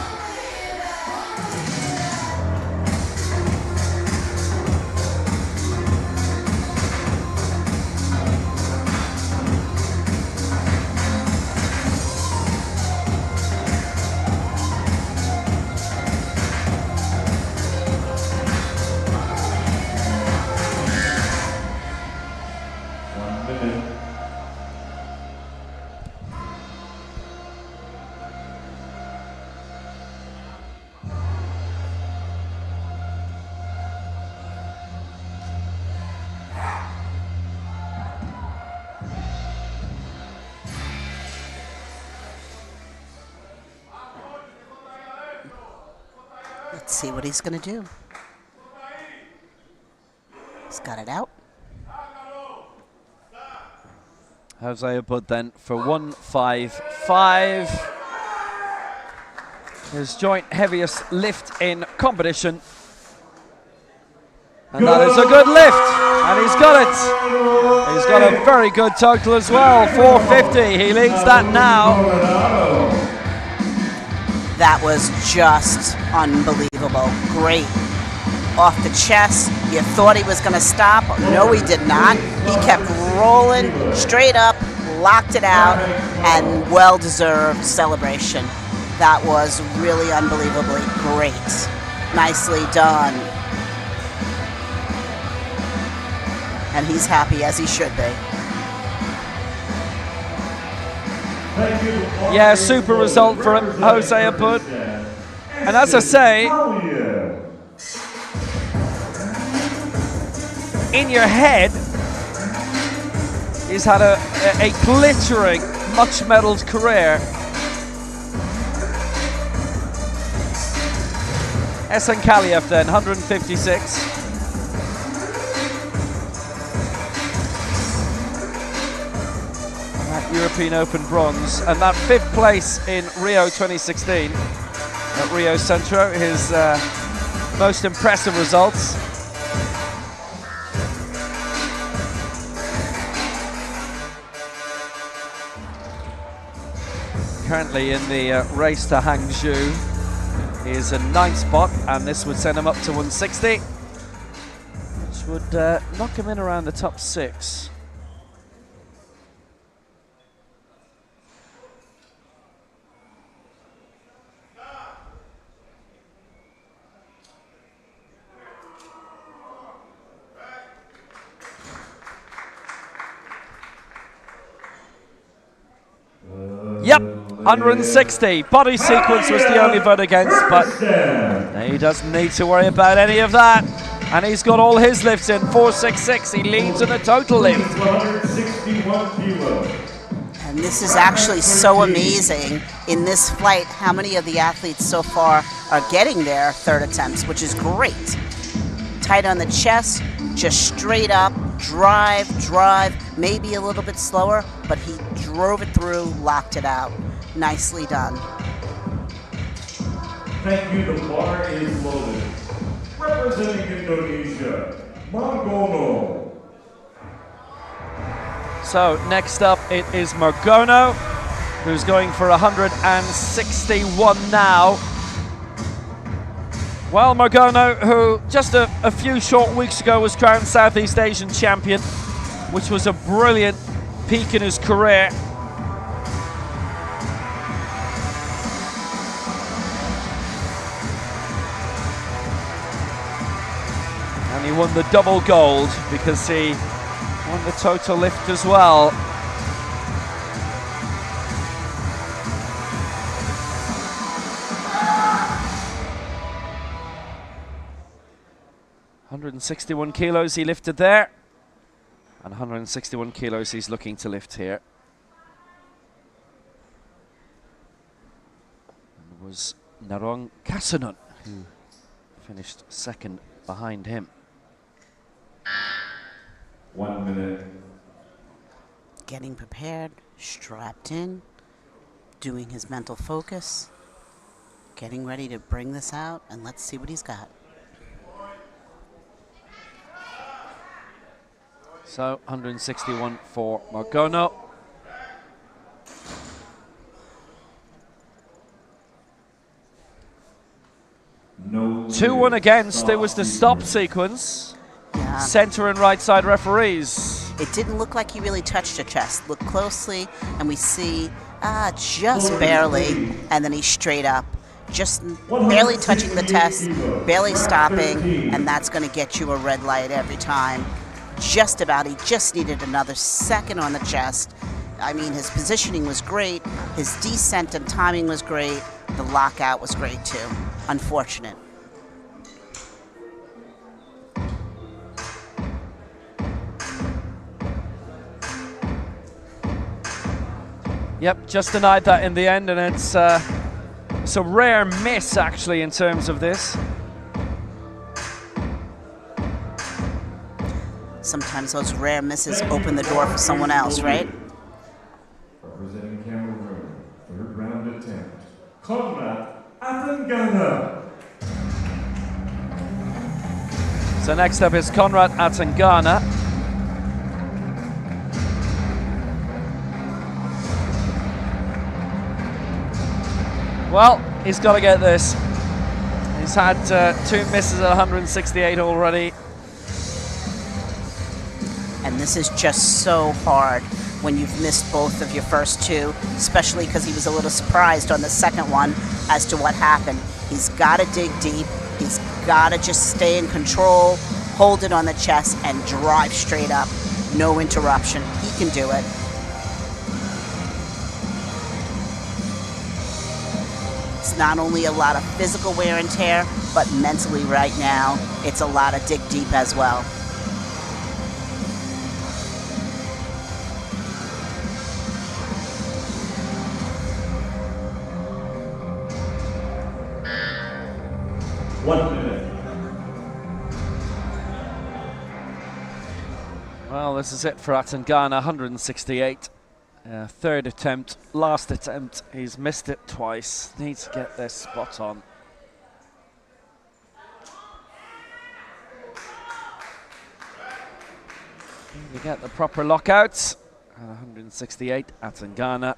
Let's see what he's going to do. He's got it out. Jose Abud then for 155. His joint heaviest lift in competition. And that is a good lift. And he's got it. He's got a very good total as well. 450. He leads that now. That was just unbelievable. Great. Off the chest. You thought he was going to stop. No, he did not. He kept rolling straight up, locked it out, and well-deserved celebration. That was really unbelievably great. Nicely done. And he's happy, as he should be. Yeah, super result for Jose Abud. And as I say, in your head, he's had a glittering, much-medalled career. Esen Kaliev then, 156. European Open bronze, and that 5th place in Rio 2016 at Rio Centro, his most impressive results. Currently in the race to Hangzhou, he is in 9th spot, and this would send him up to 160, which would knock him in around the top 6. Yep, 160. Body sequence was the only vote against, but he doesn't need to worry about any of that. And he's got all his lifts in, 466. He leads in the total lift. And this is actually so amazing in this flight, how many of the athletes so far are getting their 3rd attempts, which is great. Tight on the chest, just straight up, drive, maybe a little bit slower, but he drove it through, locked it out. Nicely done. Thank you. The bar is loaded. Representing Indonesia, Margono. So next up it is Margono, who's going for 161 now. Well, Margono, who just a few short weeks ago was crowned Southeast Asian champion, which was a brilliant peak in his career. And he won the double gold because he won the total lift as well. 161 kilos he lifted there, and 161 kilos he's looking to lift here. And it was Narong Kasanon who finished second behind him. 1 minute. Getting prepared, strapped in, doing his mental focus, getting ready to bring this out, and let's see what he's got. So 161 for Margono. No. 2-1 against. It was the stop sequence. Yeah. Center and right side referees. It didn't look like he really touched the chest. Look closely, and we see just barely, and then he's straight up. Just barely touching the test, barely stopping, and that's going to get you a red light every time. Just about. He just needed another second on the chest. I mean, his positioning was great. His descent and timing was great. The lockout was great, too. Unfortunate. Yep, just denied that in the end, and it's a rare miss, actually, in terms of this. Sometimes those rare misses open the door for someone else, right? Representing Cameroon, third round attempt. Conrad Atangana. So next up is Conrad Atangana. Well, he's got to get this. He's had 2 misses at 168 already. And this is just so hard when you've missed both of your first 2, especially because he was a little surprised on the second one as to what happened. He's got to dig deep. He's got to just stay in control, hold it on the chest, and drive straight up. No interruption. He can do it. It's not only a lot of physical wear and tear, but mentally right now, it's a lot of dig deep as well. Well, this is it for Atangana, 168. Third attempt, last attempt. He's missed it twice. Needs to get this spot on. You get the proper lockouts. 168, Atangana.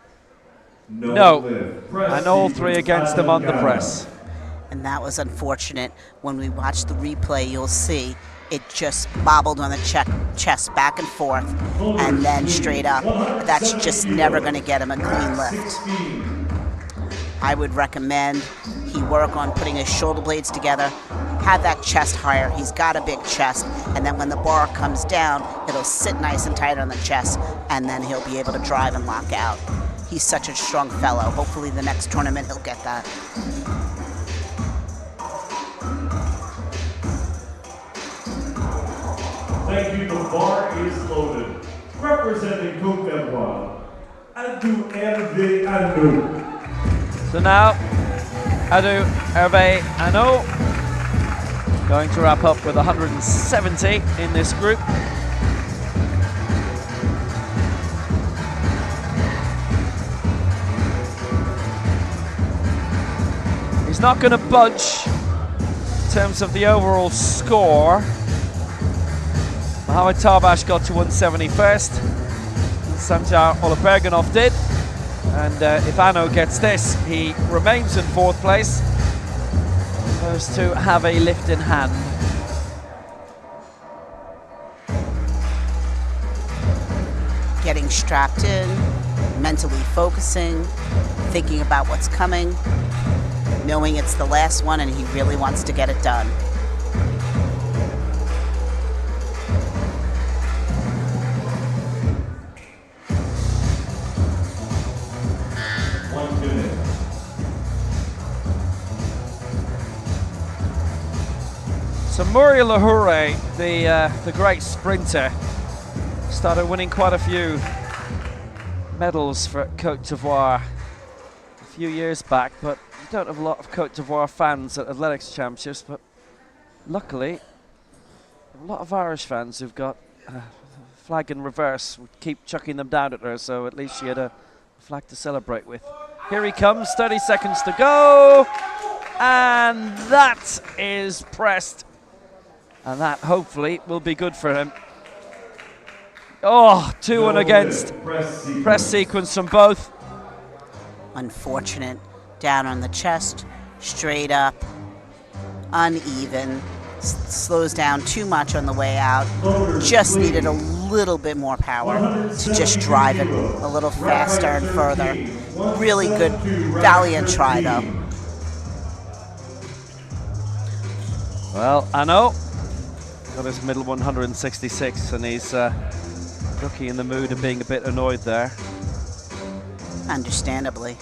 No. And all 3 against him on the press. And that was unfortunate. When we watch the replay, you'll see it just bobbled on the chest back and forth and then straight up. That's just never going to get him a clean lift. I would recommend he work on putting his shoulder blades together, have that chest higher. He's got a big chest, and then when the bar comes down, it'll sit nice and tight on the chest, and then he'll be able to drive and lock out. He's such a strong fellow. Hopefully the next tournament he'll get that. Thank you. The bar is loaded. Representing Côte d'Ivoire, Adu Hervé Ano. So now, Adu Hervé Ano going to wrap up with 170 in this group. He's not going to budge in terms of the overall score. Mohamed Tarbash got to 170 first. Sanjar Oloperganov did. And if Ano gets this, he remains in 4th place. Those two have a lift in hand. Getting strapped in, mentally focusing, thinking about what's coming, knowing it's the last one and he really wants to get it done. So Muriel Lahoure, the great sprinter, started winning quite a few medals for Côte d'Ivoire a few years back, but you don't have a lot of Côte d'Ivoire fans at athletics championships, but luckily a lot of Irish fans who've got flag in reverse would keep chucking them down at her, so at least she had a flag to celebrate with. Here he comes, 30 seconds to go, and that is pressed, and that hopefully will be good for him. Oh, 2-1 against. Press sequence from both. Unfortunate. Down on the chest, straight up, uneven, slows down too much on the way out. Just needed a little bit more power to just drive it a little faster and further. Really good, valiant try though. Well, Anno got his middle 166, and he's rookie in the mood of being a bit annoyed there. Understandably.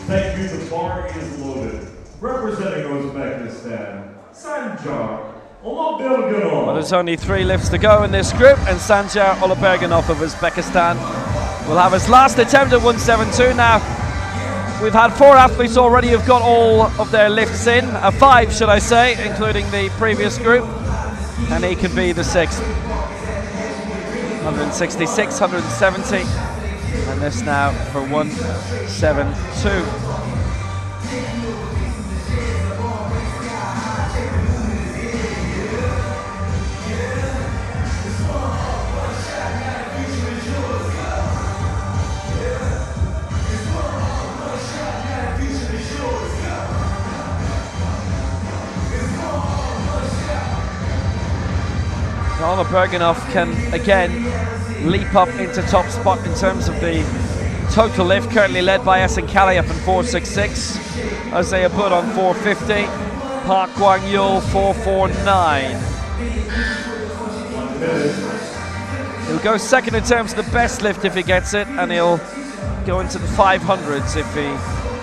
Thank you, the bar is loaded. Representing Uzbekistan, Sanjar Oloberganov. Well, there's only 3 lifts to go in this group, and Sanjar Oloberganov of Uzbekistan will have his last attempt at 172. Now, we've had 4 athletes already who've got all of their lifts in, 5 should I say, including the previous group, and he could be the 6th. 166, 170, and this now for 172. Oloberganov can again leap up into top spot in terms of the total lift, currently led by Esen Kaliev on 466, Isaiah Budd on 450, Park Gwang-yul 449. He'll go second in terms of the best lift if he gets it, and he'll go into the 500s if he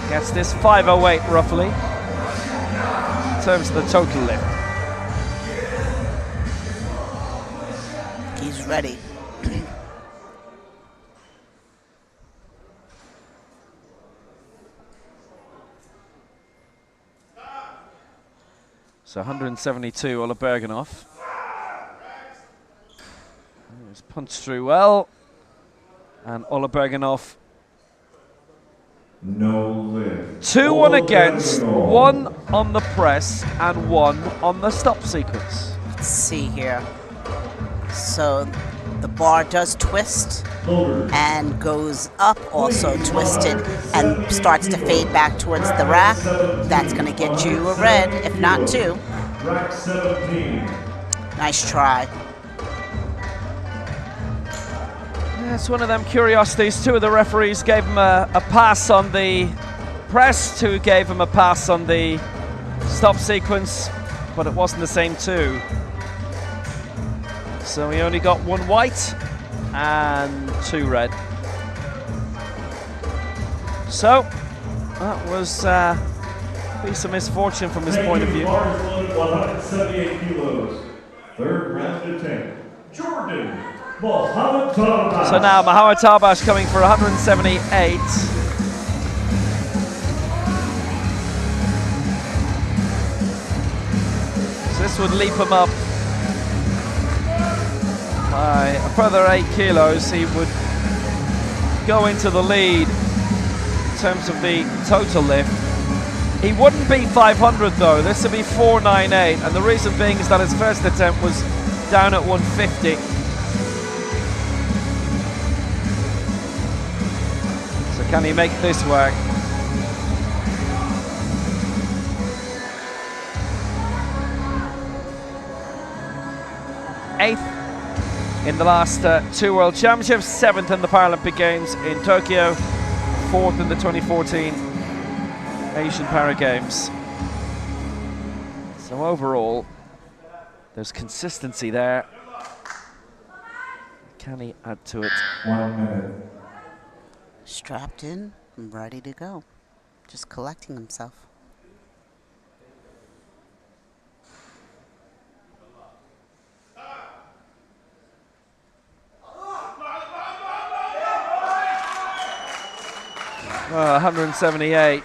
gets this, 508 roughly, in terms of the total lift. He's ready. So 172, Oloberganov. He's punched through well. And Oloberganov. No lift. 2-1 against, 1 on the press and 1 on the stop sequence. Let's see here. So the bar does twist and goes up, also twisted, and starts to fade back towards the rack. That's going to get you a red, if not 2. Rack 17. Nice try. Yeah, it's one of them curiosities. 2 of the referees gave him a pass on the press, 2 gave him a pass on the stop sequence, but it wasn't the same 2. So he only got 1 white and 2 red. So that was a piece of misfortune from his point of view. Bar is loaded 178 kilos. Third round attempt. Jordan Mohamed Tarbash. So now Mohamed Tarbash coming for 178. So this would leap him up by a further 8 kilos. He would go into the lead in terms of the total lift. He wouldn't beat 500 though. This would be 498, and the reason being is that his first attempt was down at 150. So can he make this work? Eighth in the last 2 World Championships, 7th in the Paralympic Games in Tokyo, 4th in the 2014 Asian Para Games. So overall, there's consistency there. Can he add to it? 1 minute. Strapped in and ready to go. Just collecting himself. 178.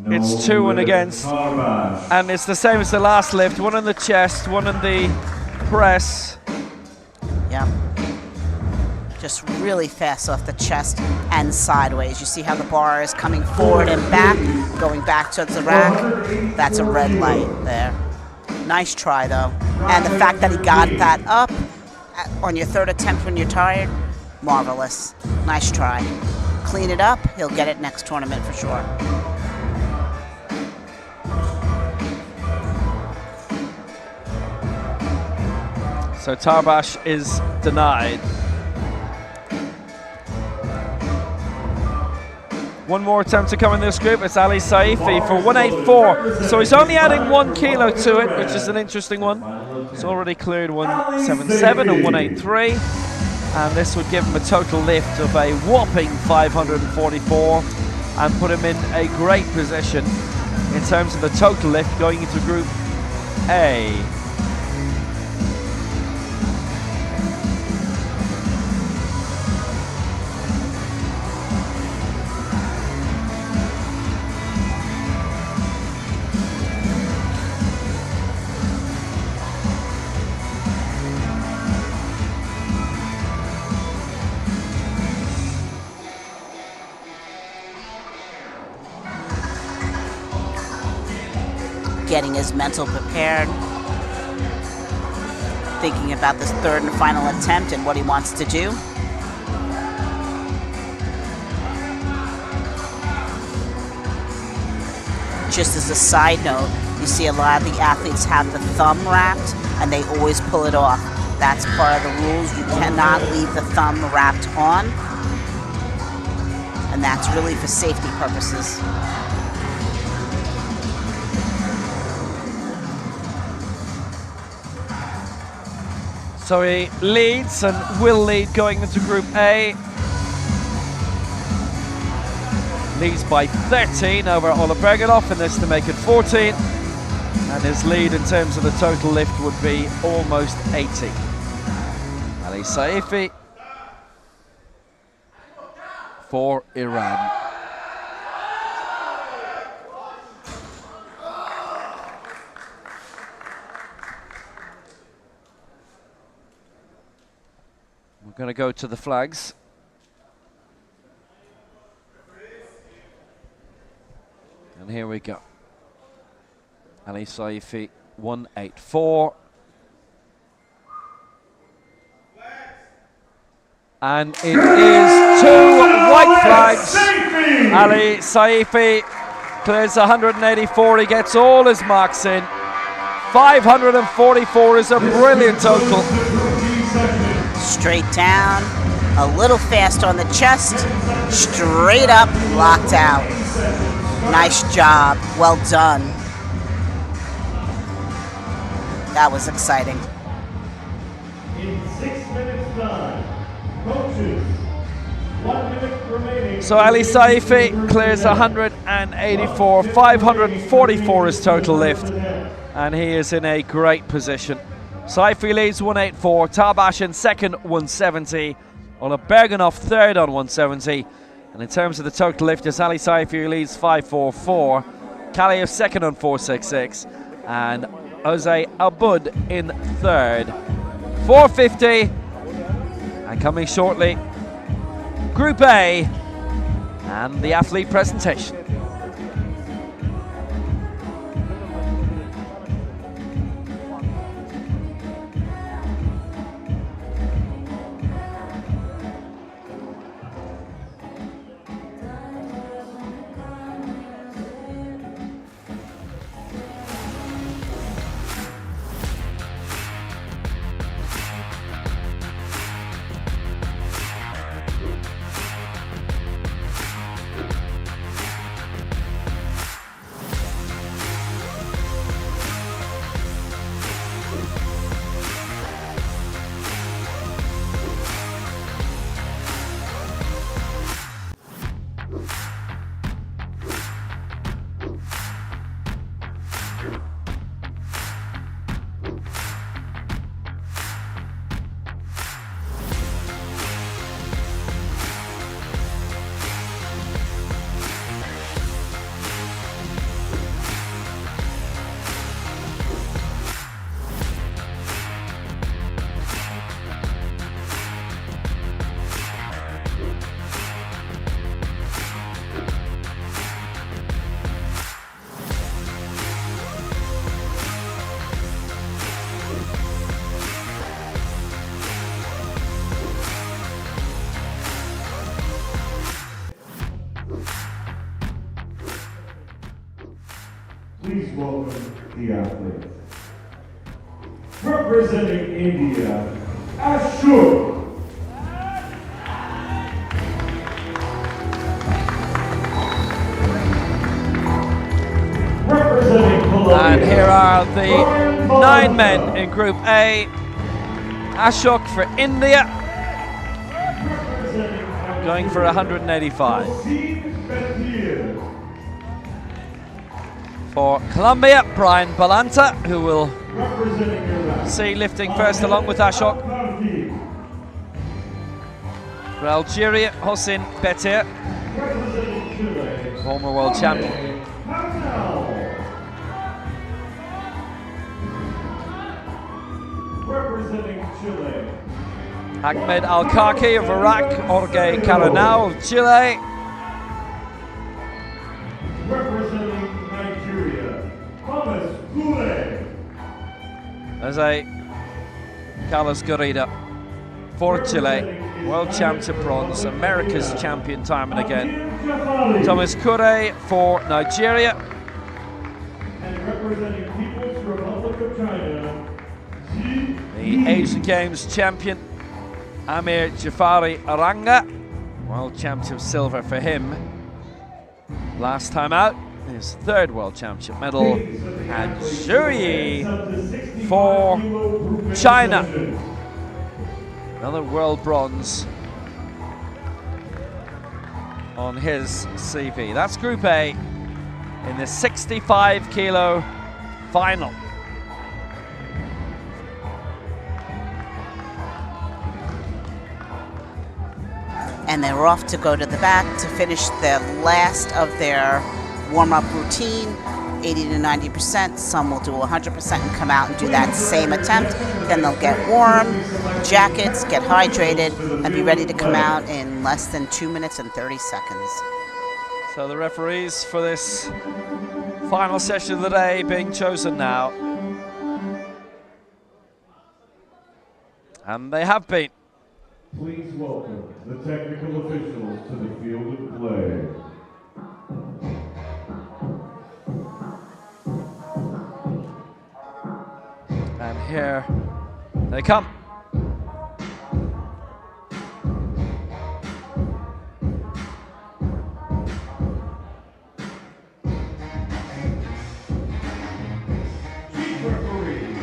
It's 2 and against, and it's the same as the last lift. 1 in the chest, 1 in the press. Yeah. Just really fast off the chest and sideways. You see how the bar is coming forward and back, going back towards the rack. That's a red light there. Nice try though. And the fact that he got that up on your third attempt when you're tired, marvelous. Nice try. Clean it up, he'll get it next tournament for sure. So Tarbash is denied. One more attempt to come in this group. It's Ali Saifi for 184. So he's only adding 1 kilo to it, which is an interesting one. He's already cleared 177 and 183. And this would give him a total lift of a whopping 544 and put him in a great position in terms of the total lift going into Group A. Getting his mental prepared, thinking about this third and final attempt and what he wants to do. Just as a side note, you see a lot of the athletes have the thumb wrapped and they always pull it off. That's part of the rules. You cannot leave the thumb wrapped on, and that's really for safety purposes. So he leads and will lead going into Group A. Leads by 13 over Ola Bergenhoff, and this to make it 14. And his lead in terms of the total lift would be almost 80. Ali Saifi for Iran. We're going to go to the flags. And here we go. Ali Saifi, 184. And it is 2 white flags. Ali Saifi clears 184. He gets all his marks in. 544 is a brilliant total. Straight down, a little fast on the chest, straight up, locked out. Nice job, well done. That was exciting. In 6 minutes time, coaches, 1 minute remaining. So Ali Saifi clears 184, 544 is total lift, and he is in a great position. Saifi leads 184, Tarbash in second 170, Ola Bergenhoff third on 170, and in terms of the total lifters, Ali Saifi leads 544, Kaliev second on 466, and Jose Abud in third. 450, and coming shortly, Group A and the athlete presentation. Please welcome the athletes. Representing India, Ashok. Representing Colombia. And here are the 9 men in Group A. Ashok for India, going for 185. For Colombia, Brian Balanta, who will see lifting first along with Ashok. For Algeria, Hossein Betir, former world champion. Representing Chile, Ahmed Al-Kaki of Iraq, Jorge Caranao of Chile. representing Nigeria, Thomas Gule. There's a Carlos Garrido for Chile, world champion bronze, America's champion time and again. Thomas Kure for Nigeria. And representing People's Republic of China, The Asian Games champion, Amir Jafari Aranga, world champion silver for him. Last time out, his 3rd world championship medal, and Zhu Yi for China. Another world bronze on his CV. That's Group A in the 65 kilo final. And they're off to go to the back to finish the last of their warm-up routine, 80 to 90%. Some will do 100% and come out and do that same attempt. Then they'll get warm, jackets, get hydrated, and be ready to come out in less than 2 minutes and 30 seconds. So the referees for this final session of the day being chosen now. And they have been. please welcome the technical officials to the field of play. And here they come. Chief referee,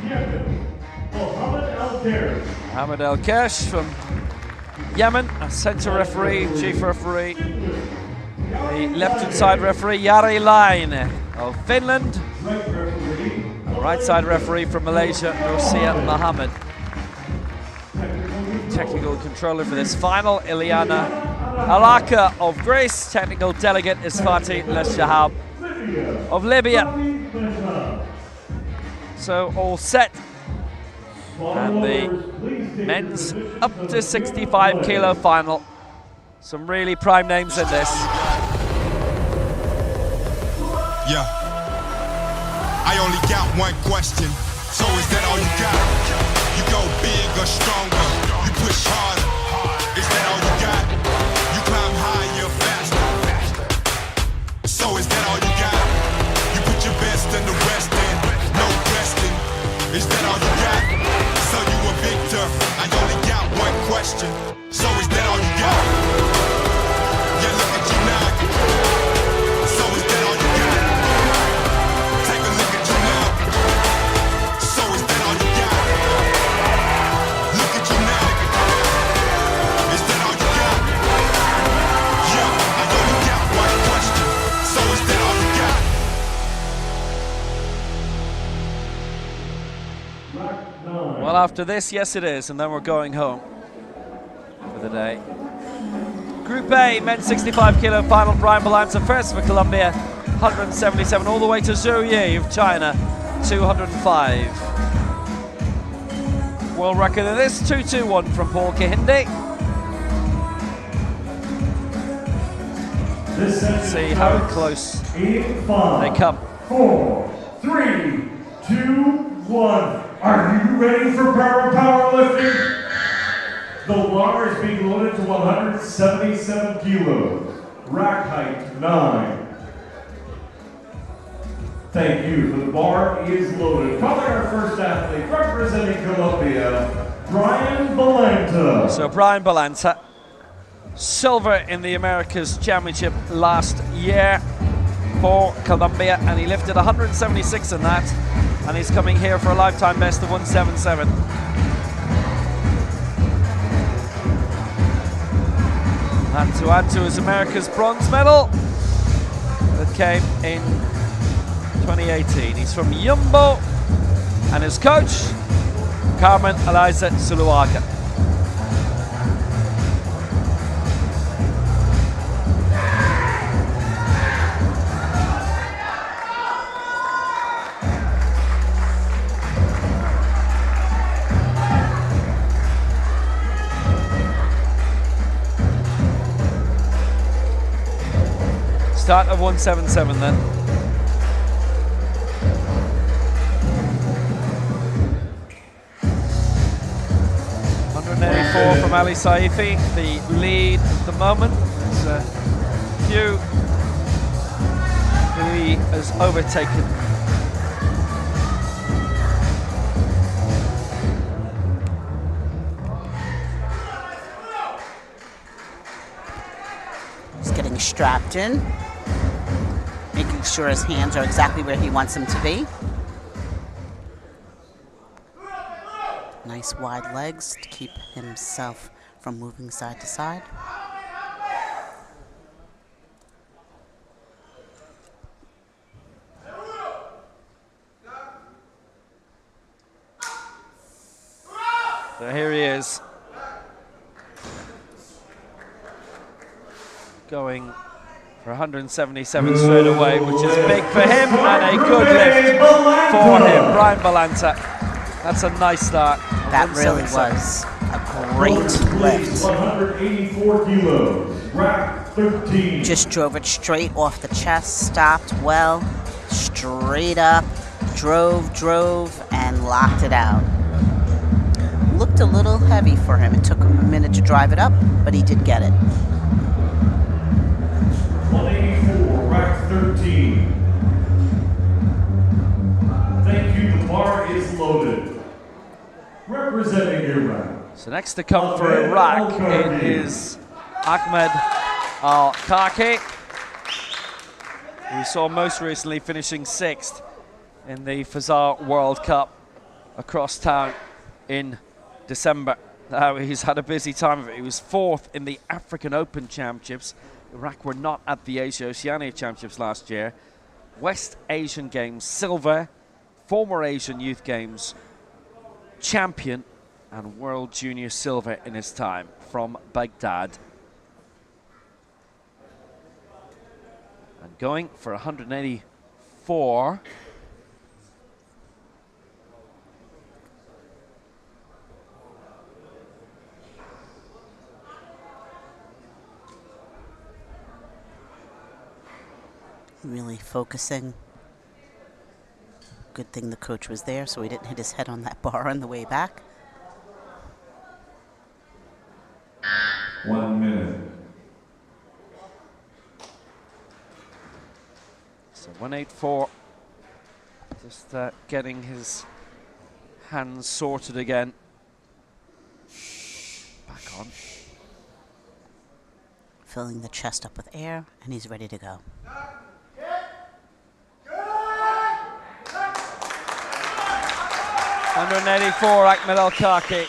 Yemen, Mohamed El Kesh from Yemen, a centre referee, chief referee. The left-hand side referee, Jari Laine of Finland. Right side referee from Malaysia, Rosia Mohammed. Technical controller for this final, Ilyana Alaka of Greece. Technical delegate is Fatih Leshahab of Libya. So all set. And the men's up to 65 kilo final. Some really prime names in this. Yeah. I only got one question. So is that all you got? You go big or stronger. You push harder. Is that all you got? You climb higher, faster. So is that all you got? You put your best in the West End. No resting. Is that all you got? So you a victor. I only got one question. So is that all you got? Yeah, look at you now. So is that all you got? Take a look at you now. So is that all you got? Look at you now. Is that all you got? Yeah, I only got one question. So is that all you got? Well, after this, yes it is, and then we're going home for the day. Group A, men's 65 kilo final, Brian Balanza first for Colombia, 177, all the way to Zhu Yi of China, 205. World record of this, 221 from Paul Kahindi. Let's see how close they come. 4, 3, 2, 1. Are you ready for powerlifting? The water is being loaded to 177 kilos. Rack height 9. Thank you. The bar is loaded. Calling our first athlete representing Colombia, Brian Balanta. So Brian Balanta, silver in the Americas Championship last year for Colombia, and he lifted 176 in that, and he's coming here for a lifetime best of 177. And to add to his America's bronze medal that came in 2018. He's from Yumbo, and his coach, Carmen Eliza Zuluaga. Start of 177 then. From Ali Saifi, the lead at the moment. There's a few who he has overtaken. He's getting strapped in, making sure his hands are exactly where he wants them to be. Nice wide legs to keep himself from moving side to side. So here he is, going for 177 straight away, which is big for him, and a good lift for him, Brian Balanta. That's a nice start. That really was a great lift. 184 kilos, rack 13. Just drove it straight off the chest, stopped well, straight up, drove, and locked it out. Looked a little heavy for him. It took him a minute to drive it up, but he did get it. 184, rack 13. Thank you, the bar is loaded. Representing Iraq. So next to come for Iraq, it is Ahmed Al-Kaki, who we saw most recently finishing 6th in the Fazar World Cup across town in December. He's had a busy time of it. He was 4th in the African Open Championships. Iraq were not at the Asia-Oceania Championships last year. West Asian Games silver, former Asian Youth Games champion, and World Junior silver in his time from Baghdad. And going for 184. Really focusing. Good thing the coach was there so he didn't hit his head on that bar on the way back. 1 minute. So 184, just getting his hands sorted again. Back on. Filling the chest up with air, and he's ready to go. 184, Ahmed Al-Kaki.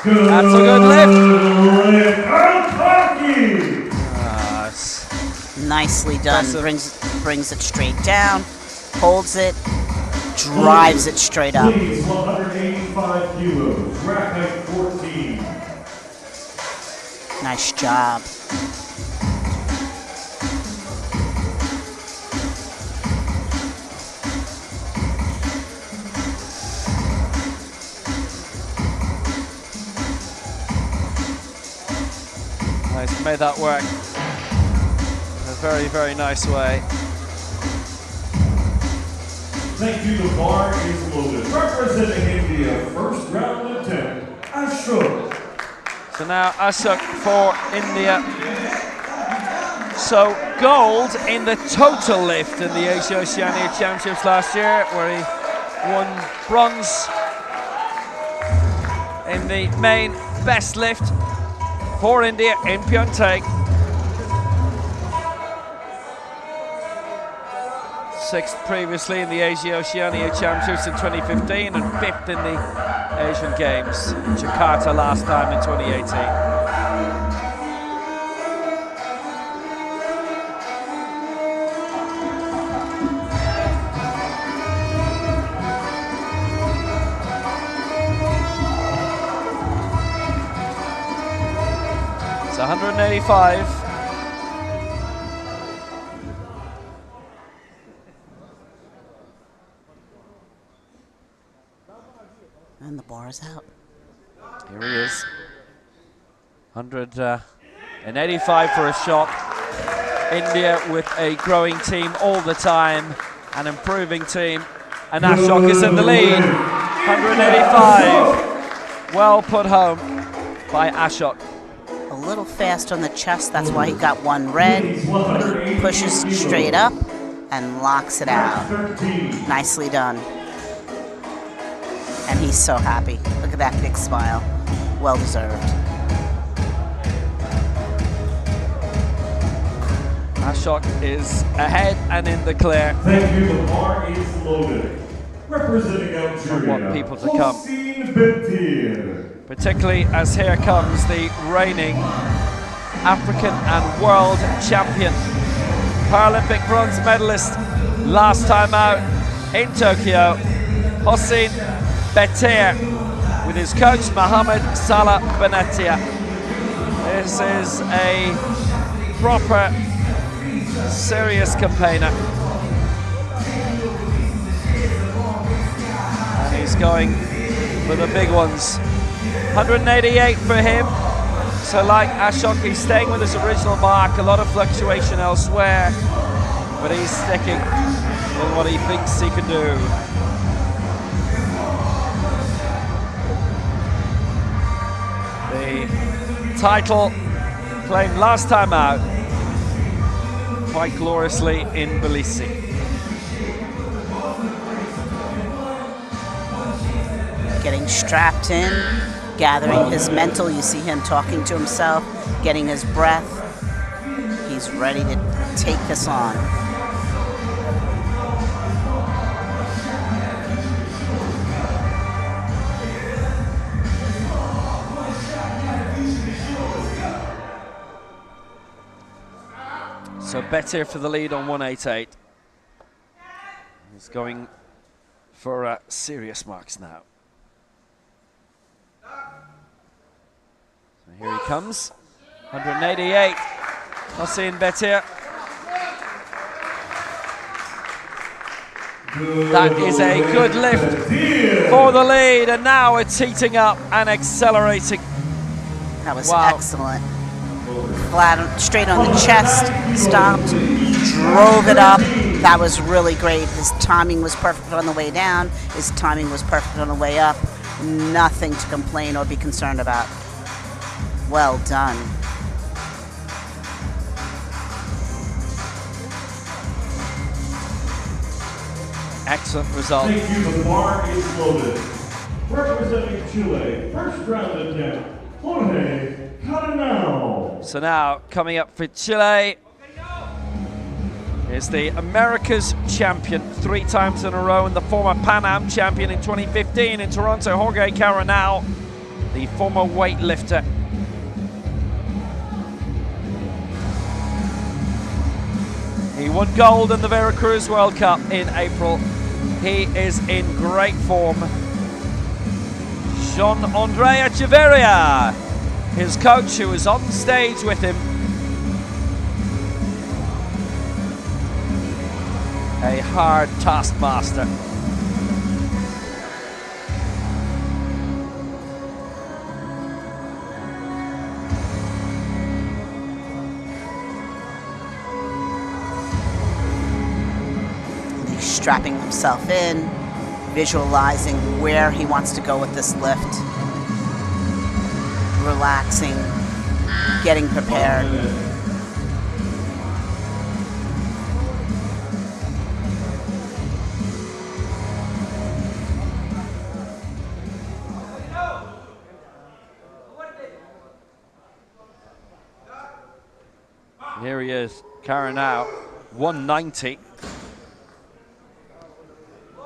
That's a good lift. Nicely done. Impressive. Brings it straight down, holds it, drives it straight up. Please, 185 kilos, rack height 14. Nice job. Nice, made that work in a very, very nice way. Thank you, the bar is loaded. Representing India, first round attempt, Ashok. So now Ashok for India. So gold in the total lift in the Asia Oceania Championships last year, where he won bronze in the main best lift for India in Pyeongtaek. 6th previously in the Asia Oceania Championships in 2015 and 5th in the Asian Games in Jakarta last time in 2018. It's 185. And the bar is out. Here he is. 185 for a shot. India with a growing team all the time, an improving team. And Ashok is in the lead. 185. Well put home by Ashok. A little fast on the chest, that's why he got one red. But he pushes straight up and locks it out. Nicely done. And he's so happy. Look at that big smile. Well deserved. Ashok is ahead and in the clear. Thank you. The bar is loaded. Representing Algeria, want people to come. Hossein Bentir. Particularly as here comes the reigning African and world champion, Paralympic bronze medalist last time out in Tokyo, Hossein Bentir, with his coach Mohamed Salah Benatia. This is a proper, serious campaigner. And he's going for the big ones. 188 for him. So like Ashok, he's staying with his original mark. A lot of fluctuation elsewhere, but he's sticking with what he thinks he can do. The title claimed last time out, quite gloriously in Tbilisi. Getting strapped in, gathering his mental. You see him talking to himself, getting his breath. He's ready to take this on. So Bentir for the lead on 188. He's going for serious marks now. So here he comes, 188. Hossein Bentir. That is a good lift for the lead, and now it's heating up and accelerating. That was excellent. Flat, straight on the chest, stopped, drove it up. That was really great. His timing was perfect on the way down. His timing was perfect on the way up. Nothing to complain or be concerned about. Well done. Excellent result. Thank you. The bar is loaded. Representing Chile, first round attempt, Jorge Cardenal. So now, coming up for Chile is the America's champion 3 times in a row, and the former Pan Am champion in 2015 in Toronto, Jorge Cardenal, the former weightlifter. He won gold in the Veracruz World Cup in April. He is in great form. Jean-Andre Echeverria, his coach, who is on stage with him. A hard taskmaster. He's strapping himself in, visualizing where he wants to go with this lift. Relaxing, getting prepared. Here he is, Karanau, 190.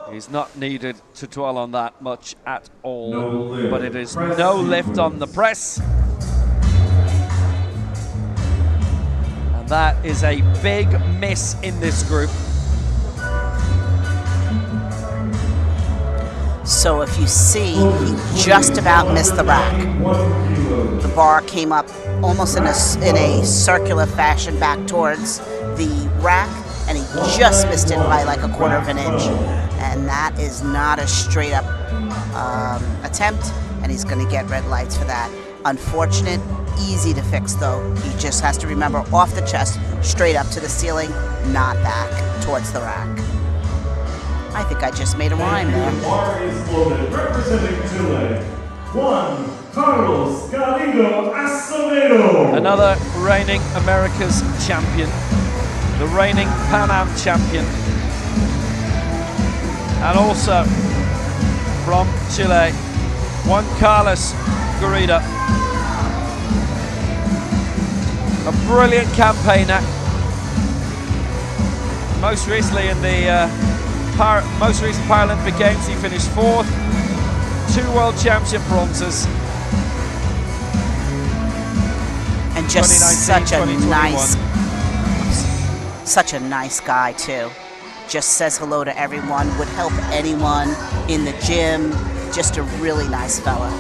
He's not needed to dwell on that much at all, No but it is no lift on the press. And that is a big miss in this group. So if you see, he just about missed the rack. The bar came up almost in a circular fashion back towards the rack, and he just missed it by like a quarter of an inch. And that is not a straight up attempt, and he's going to get red lights for that. Unfortunate, easy to fix though. He just has to remember off the chest, straight up to the ceiling, not back towards the rack. I think I just made a rhyme there. The bar is loaded, representing Chile, Juan Carlos Garrido Acevedo. Another reigning America's champion, the reigning Pan Am champion, and also from Chile, Juan Carlos Garrido. A brilliant campaigner. Most recently in the most recent Paralympic Games, he finished 4th, 2 World Championship bronzes. And just such a nice guy too. Just says hello to everyone, would help anyone in the gym. Just a really nice fella.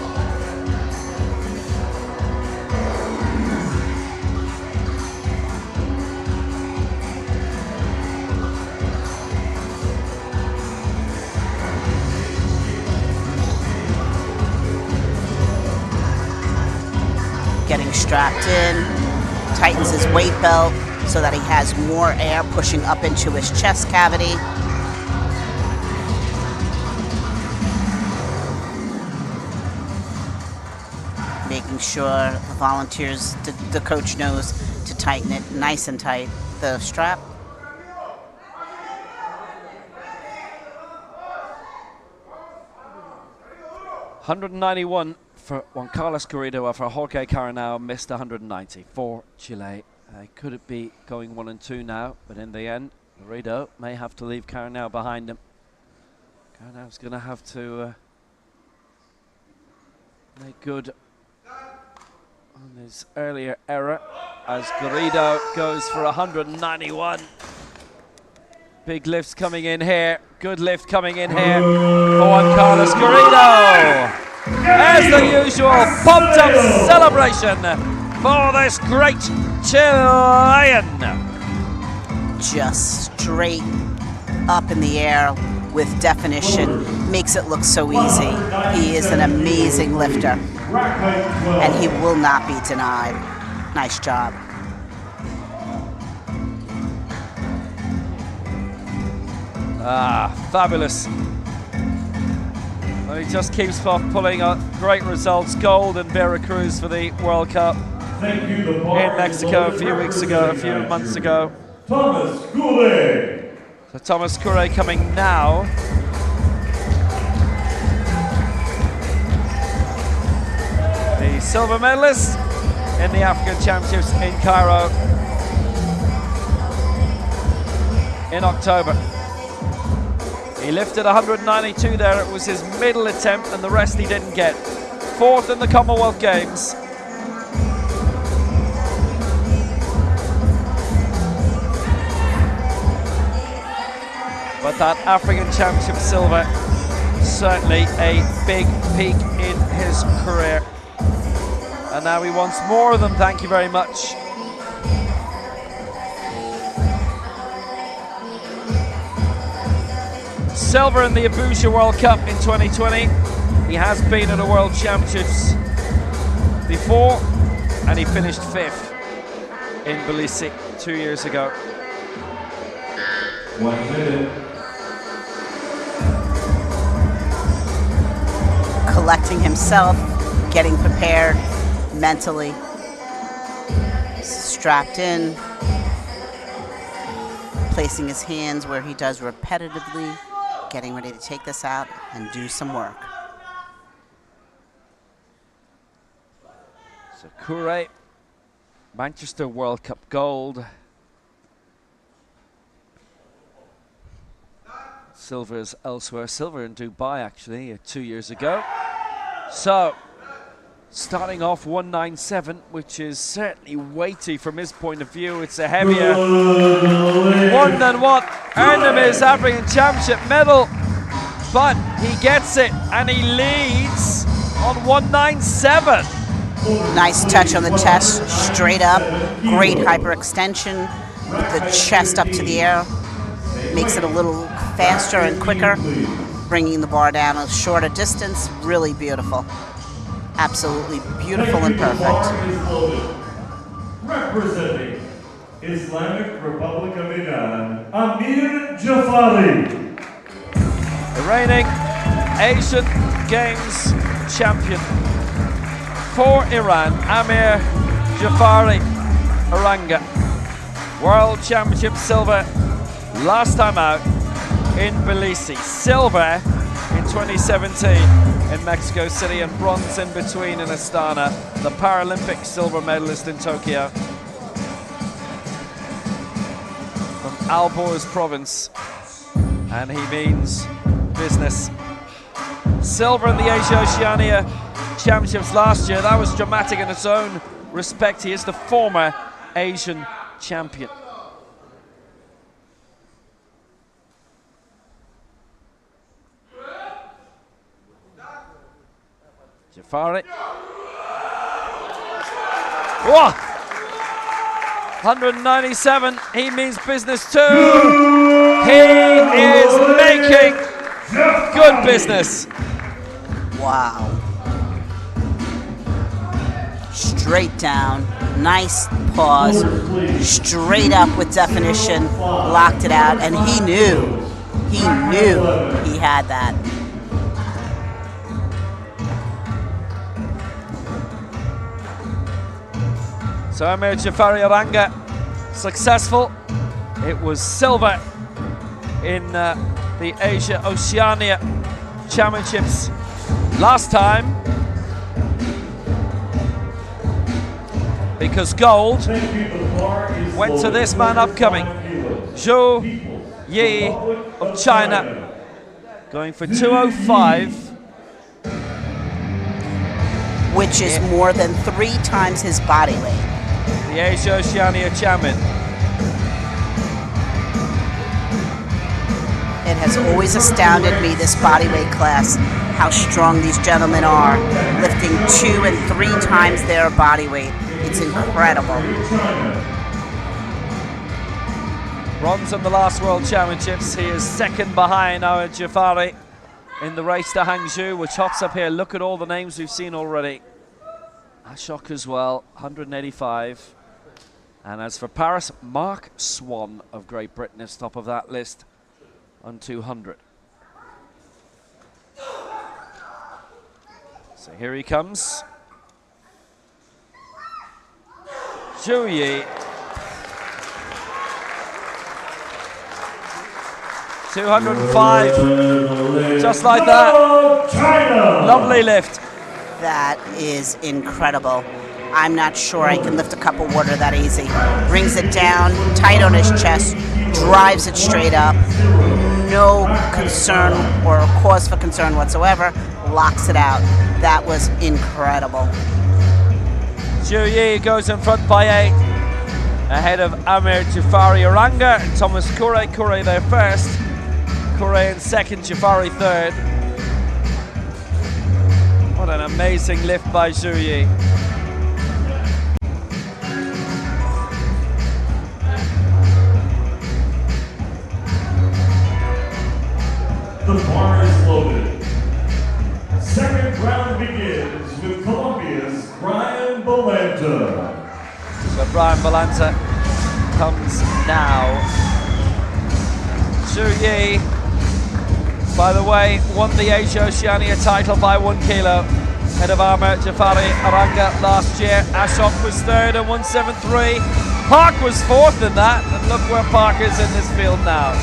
Getting strapped in, tightens his weight belt so that he has more air pushing up into his chest cavity. Making sure the volunteers, the coach knows to tighten it nice and tight, the strap. $191 for Juan Carlos Garrido, for Jorge Karanau missed 190 for Chile. Could it be going 1 and 2 now? But in the end, Garrido may have to leave Karanau behind him. Karanau's going to have to make good on his earlier error as Garrido goes for 191. Big lifts coming in here. Good lift coming in here for Juan Carlos Garrido. As the usual, pumped up celebration for this great Chilean. Just straight up in the air with definition, makes it look so easy. He is an amazing lifter, and he will not be denied. Nice job. Fabulous. Well, he just keeps off pulling out great results. Gold in Veracruz for the World Cup. Thank you, the In Mexico a few weeks ago, a few months ago. Thomas Goulet. So Thomas Goulet coming now. The silver medalist in the African Championships in Cairo in October. He lifted 192 there. It was his middle attempt, and the rest he didn't get. 4th in the Commonwealth Games. But that African Championship silver, certainly a big peak in his career. And now he wants more of them, thank you very much. Silver in the Abuja World Cup in 2020. He has been at the World Championships before, and he finished 5th in Tbilisi 2 years ago. 1 minute. Collecting himself, getting prepared mentally, strapped in, placing his hands where he does repetitively, getting ready to take this out and do some work. So Kure Manchester World Cup gold. Silver's elsewhere. Silver in Dubai, actually, 2 years ago. So, starting off 197, which is certainly weighty from his point of view. It's a heavier one than what earned him his African Championship medal. But he gets it, and he leads on 197. Nice touch on the chest, straight up. Great hyperextension with the chest up to the air. Makes it a little faster and quicker, bringing the bar down a shorter distance. Really beautiful. Absolutely beautiful and perfect. Representing Islamic Republic of Iran, Amir Jafari. The reigning Asian Games champion for Iran, Amir Jafari Aranga. World Championship silver last time out in Tbilisi. Silver in 2017 in Mexico City, and bronze in between in Astana. The Paralympic silver medalist in Tokyo. From Alborz province, and he means business. Silver in the Asia Oceania Championships last year. That was dramatic in its own respect. He is the former Asian champion. Jafari. Whoa! 197. He means business too. He is making good business. Wow. Straight down. Nice pause. Straight up with definition. Locked it out. And he knew. He had that. So Amir Jafari Aranga, successful. It was silver in the Asia Oceania Championships last time, because gold went to this man upcoming, Zhou Yi of China, going for 205. Which is more than 3 times his body weight. The Asia Oceania champion. It has always astounded me, this bodyweight class, how strong these gentlemen are, lifting 2 and 3 times their body weight. It's incredible. Bronze in the last World Championships. He is second behind Amir Jafari in the race to Hangzhou, which hots up here. Look at all the names we've seen already. Ashok as well, 185. And as for Paris, Mark Swan of Great Britain is top of that list on 200. So here he comes. Zhou Yi. 205. Just like that. Lovely lift. That is incredible. I'm not sure I can lift a cup of water that easy. Brings it down, tight on his chest, drives it straight up. No concern or cause for concern whatsoever. Locks it out. That was incredible. Zhou Yi goes in front by 8, ahead of Amir Jafari Aranga and Thomas Kure. Kure there first. Kure in second, Jafari third. What an amazing lift by Zhou Yi. The bar is loaded. Second round begins with Colombia's Brian Balanta. So Brian Balanta comes now. Zhou Yi, by the way, won the Asia Oceania title by 1 kilo, ahead of Amir Jafari Aranga last year. Ashok was third at 173. Park was fourth in that, and look where Park is in this field now.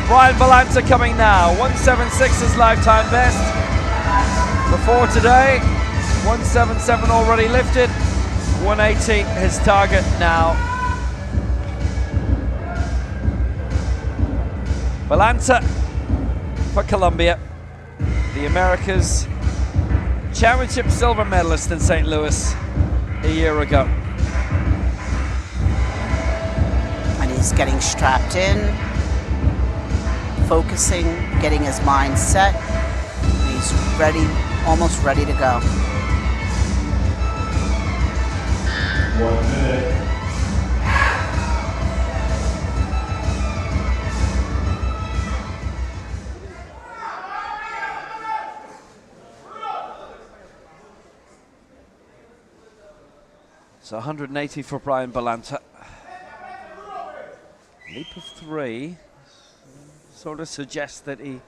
Brian Balanta coming now, 176 his lifetime best. Before today, 177 already lifted, 180 his target now. Balanta for Colombia, the Americas championship silver medalist in St. Louis a year ago. And he's getting strapped in, focusing, getting his mind set. And he's ready, almost ready to go. 1 minute. So 180 for Brian Balanta. Leap of 3 sort of suggests that he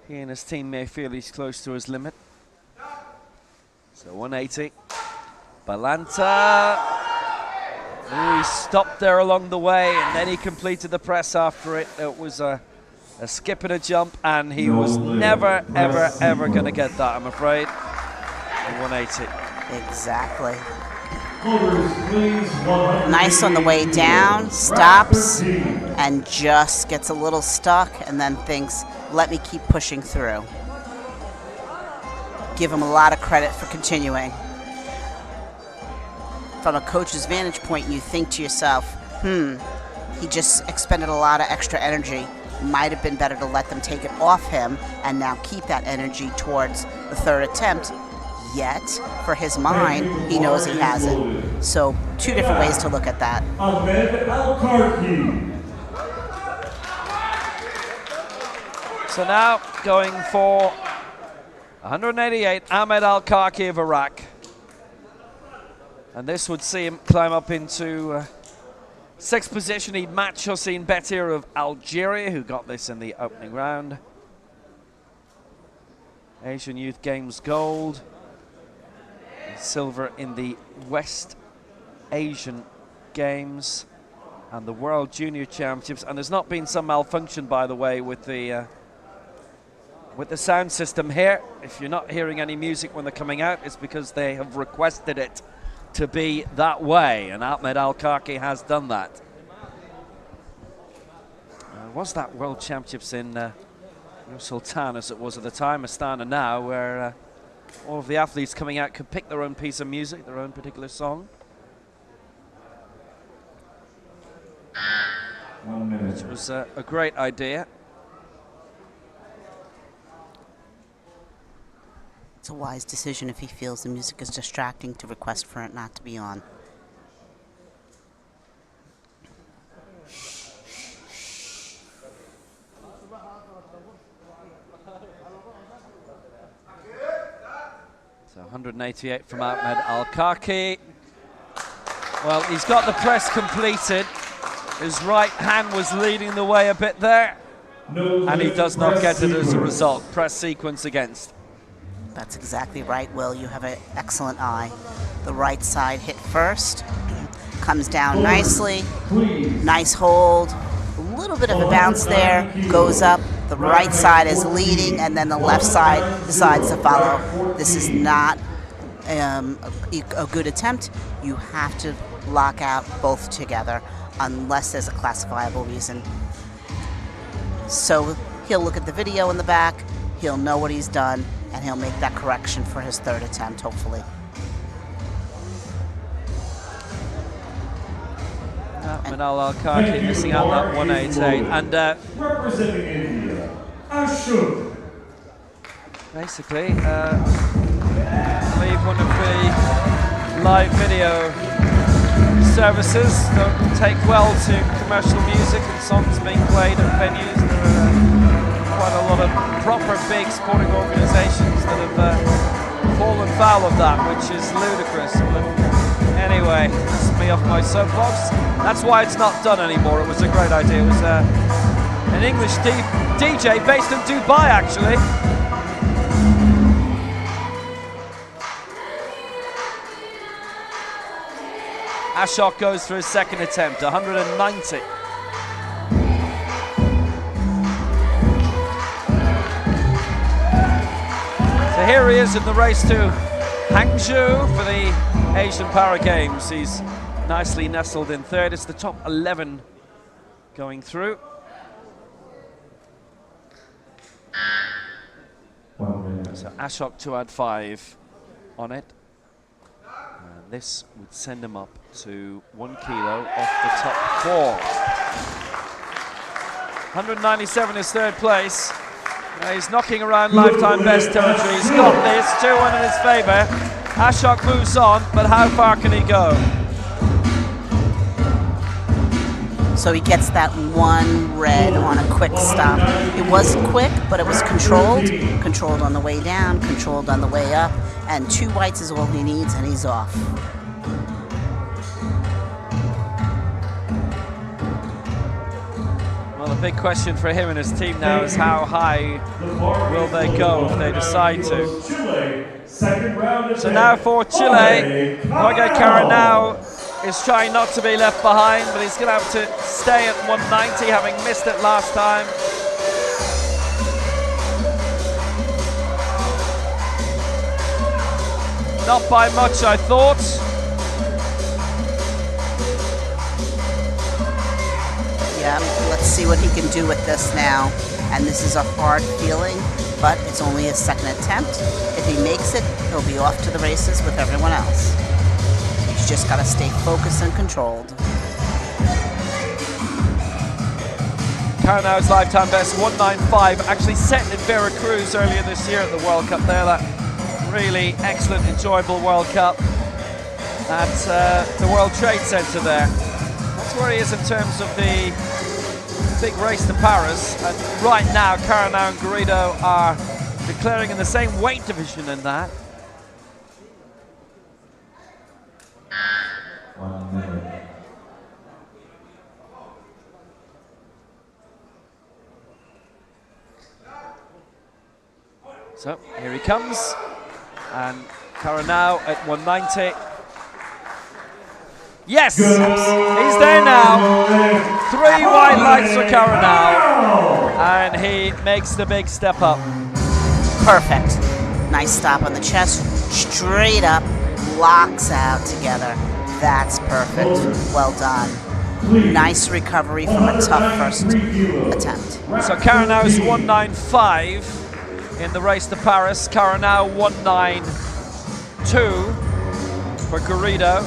and his team may feel he's close to his limit. So 180. Balanta. Ooh, he stopped there along the way, and then he completed the press after it. It was a skip and a jump, and he was never, ever, ever going to get that, I'm afraid. 180. Exactly. Orders, please. Nice on the way down, stops, and just gets a little stuck, and then thinks, let me keep pushing through. Give him a lot of credit for continuing. From a coach's vantage point, you think to yourself, he just expended a lot of extra energy. Might have been better to let them take it off him and now keep that energy towards the third attempt. Yet, for his mind, he knows he has it. So, two different ways to look at that. Ahmed Al-Karki. So now going for 188, Ahmed Al-Karki of Iraq. And this would see him climb up into 6th position. He'd match Hossein Betir of Algeria, who got this in the opening round. Asian Youth Games gold. Silver in the West Asian Games and the World Junior Championships. And there's not been some malfunction, by the way, with the sound system here. If you're not hearing any music when they're coming out, it's because they have requested it to be that way, and Ahmed Al-Karki has done that. Was that World Championships in Sultan, as it was at the time, Astana now, where all of the athletes coming out could pick their own piece of music, their own particular song. 1 minute. Which was a great idea. It's a wise decision if he feels the music is distracting to request for it not to be on. So 188 from Ahmed Al-Karki. Well, he's got the press completed. His right hand was leading the way a bit there. And he does not get it as a result. Press sequence against. That's exactly right, Will. You have an excellent eye. The right side hit first. Comes down nicely. Nice hold. A little bit of a bounce there. Goes up. The right side is leading, and then the left side decides to follow. This is not a good attempt. You have to lock out both together unless there's a classifiable reason. So he'll look at the video in the back, he'll know what he's done, and he'll make that correction for his third attempt, hopefully. Ahmed Al-Karki missing out that 188. And representing India, Ashok. basically, I believe one of the live video services don't take well to commercial music and songs being played at venues. There are quite a lot of proper big sporting organizations that have fallen foul of that, which is ludicrous. But anyway, that's me off my soapbox. That's why it's not done anymore. It was a great idea. It was an English DJ based in Dubai, actually. Ashok goes for his second attempt, 190. So here he is in the race to Hangzhou for the Asian Para Games. He's nicely nestled in third. It's the top 11 going through. So Ashok to add 5 on it. And this would send him up to 1 kilo off the top 4. 197 is third place. He's knocking around lifetime best territory. He's got this, 2-1 in his favour. Ashok moves on, but how far can he go? So he gets that 1 red on a quick stop. It wasn't quick, but it was controlled. Controlled on the way down, controlled on the way up, and 2 whites is all he needs, and he's off. Well, the big question for him and his team now is how high will they go if they decide to. So now for Chile, Jorge Caranao is trying not to be left behind, but he's going to have to stay at 190, having missed it last time. Not by much, I thought. Yeah, let's see what he can do with this now. And this is a hard feeling, but it's only his second attempt. If he makes it, he'll be off to the races with everyone else. He's just got to stay focused and controlled. Caranao's lifetime best, 195, actually set in Veracruz earlier this year at the World Cup there. That really excellent, enjoyable World Cup at the World Trade Center there. That's where he is in terms of the big race to Paris. And right now, Caranao and Garrido are declaring in the same weight division in that. 1 minute. So here he comes, and Caranao at 190. Yes, he's there now. 3 white lights for Caranao, and he makes the big step up. Perfect. Nice stop on the chest, straight up, locks out together. That's perfect. Well done. Nice recovery from a tough first attempt. So Caranao's 195 in the race to Paris. Caranao 192 for Garrido.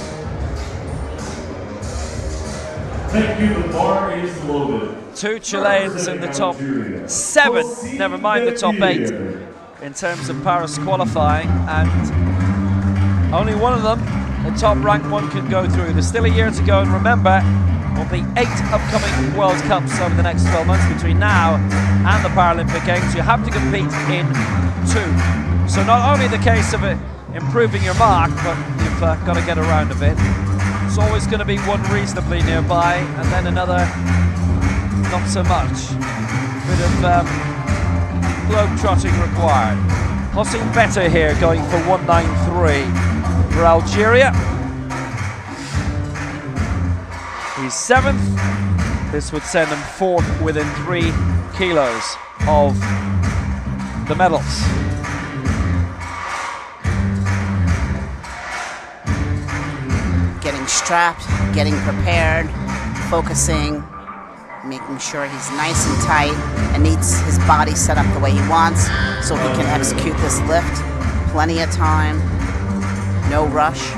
Thank you, the bar is loaded. 2 Chileans in the top 7, never mind the top 8 in terms of Paris qualifying, and only one of them, the top ranked one, can go through. There's still a year to go, and remember, there'll be 8 upcoming World Cups over the next 12 months between now and the Paralympic Games. You have to compete in 2. So not only the case of it improving your mark, but you've got to get around a bit. It's always going to be one reasonably nearby, and then another not so much. Bit of globe-trotting required. Hossein Better here going for 193 for Algeria. He's 7th. This would send him 4th within 3 kilos of the medals. Getting strapped, getting prepared, focusing, making sure he's nice and tight and needs his body set up the way he wants so he can execute this lift. Plenty of time, no rush.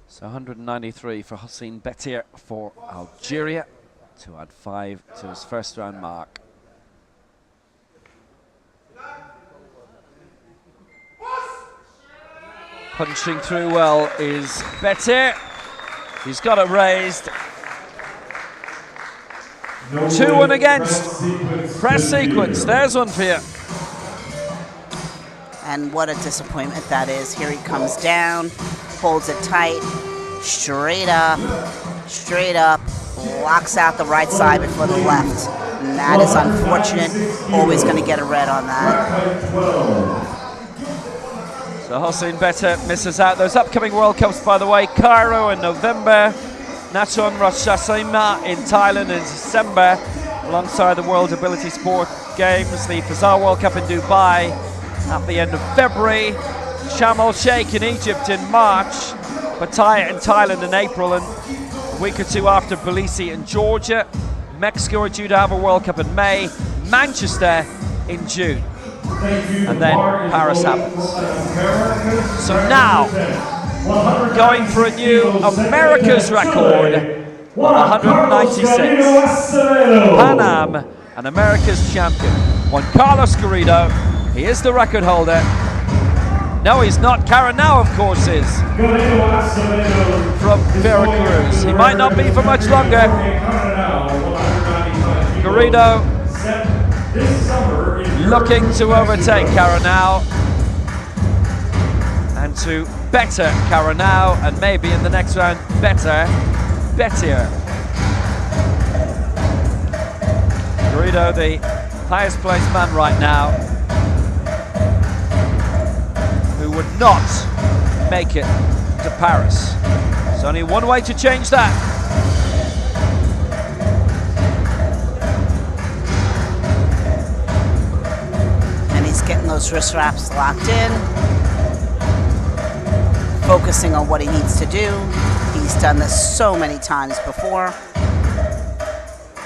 So 193 for Hossein Betir for Algeria to add 5 to his first round mark. Punching through well is Betir. He's got it raised. 2-1 against. Press sequence. There's one for you. And what a disappointment that is. Here he comes down, holds it tight, straight up, locks out the right side before the left. And that is unfortunate. Always going to get a red on that. So Hossein Betta misses out. Those upcoming World Cups, by the way, Cairo in November, Nakhon Ratchasima in Thailand in December, alongside the World Ability Sport Games, the Fazal World Cup in Dubai at the end of February, Sharm el-Sheikh in Egypt in March, Pattaya in Thailand in April, and a week or two after Tbilisi in Georgia. Mexico are due to have a World Cup in May, Manchester in June, and then Paris happens. So now, going for a new America's record on 196. Pan Am and America's champion, Juan Carlos Garrido. He is the record holder. No, he's not. Caranao, of course, is. From Veracruz. He might not be for much longer. Garrido looking to overtake Caranao and to better Caranao, and maybe in the next round bettier. Garrido, the highest placed man right now, who would not make it to Paris. There's only one way to change that. And he's getting those wrist wraps locked in, focusing on what he needs to do. He's done this so many times before.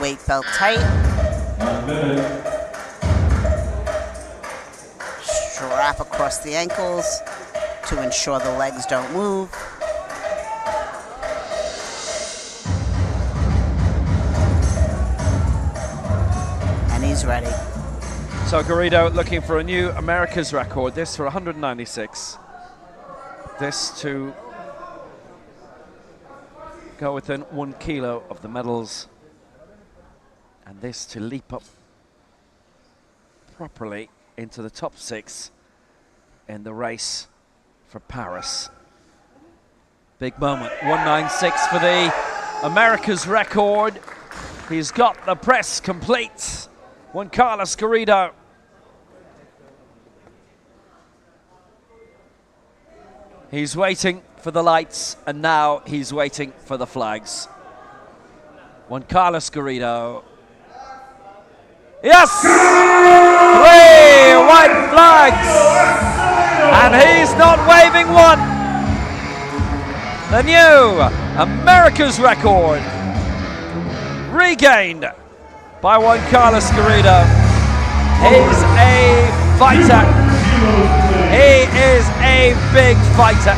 Weight belt tight. 1 minute. Strap across the ankles to ensure the legs don't move. And he's ready. So Garrido looking for a new America's record, this for 196. This to go within 1 kilo of the medals, and this to leap up properly into the top 6 in the race for Paris. Big moment, 196 for the America's record. He's got the press complete. Juan Carlos Garrido. He's waiting for the lights, and now he's waiting for the flags. Juan Carlos Garrido. Yes! 3 white flags! And he's not waving one! The new America's record, regained by Juan Carlos Garrido. He's a fighter. He is a big fighter.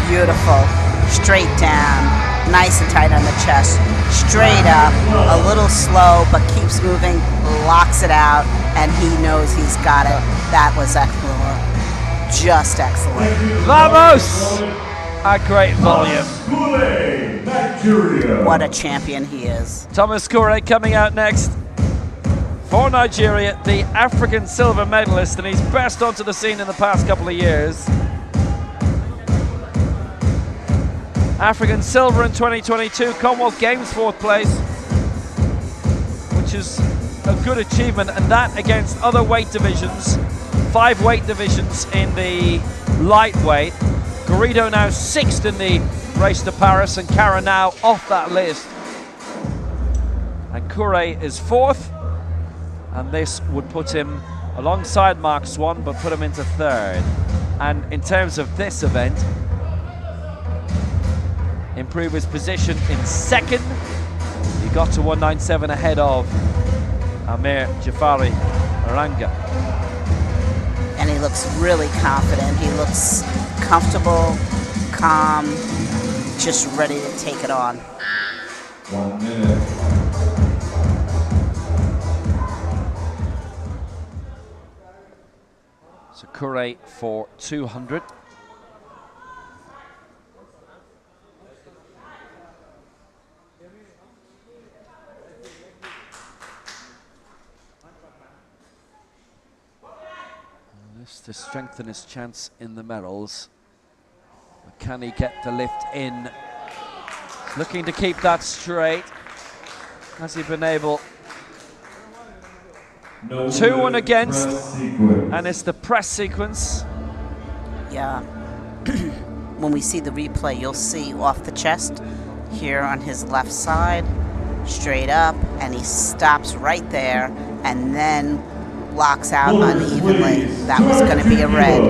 Beautiful. Straight down. Nice and tight on the chest. Straight up. A little slow, but keeps moving. Locks it out. And he knows he's got it. That was excellent. Just excellent. Vamos! A great volume. What a champion he is. Thomas Koure coming out next. For Nigeria, the African silver medalist, and he's burst onto the scene in the past couple of years. African silver in 2022, Commonwealth Games 4th place, which is a good achievement, and that against other weight divisions, 5 weight divisions in the lightweight. Garrido now 6th in the race to Paris, and Caranao off that list. And Koure is 4th. And this would put him alongside Mark Swan, but put him into 3rd. And in terms of this event, improve his position in 2nd. He got to 197 ahead of Amir Jafari Aranga. And he looks really confident. He looks comfortable, calm, just ready to take it on. 1 minute. So Koure for 200. This to strengthen his chance in the medals. But can he get the lift in? Looking to keep that straight. Has he been able? 2-1 against, and it's the press sequence. when we see the replay, you'll see off the chest here on his left side, straight up, and he stops right there and then blocks out unevenly. That was going to be a red.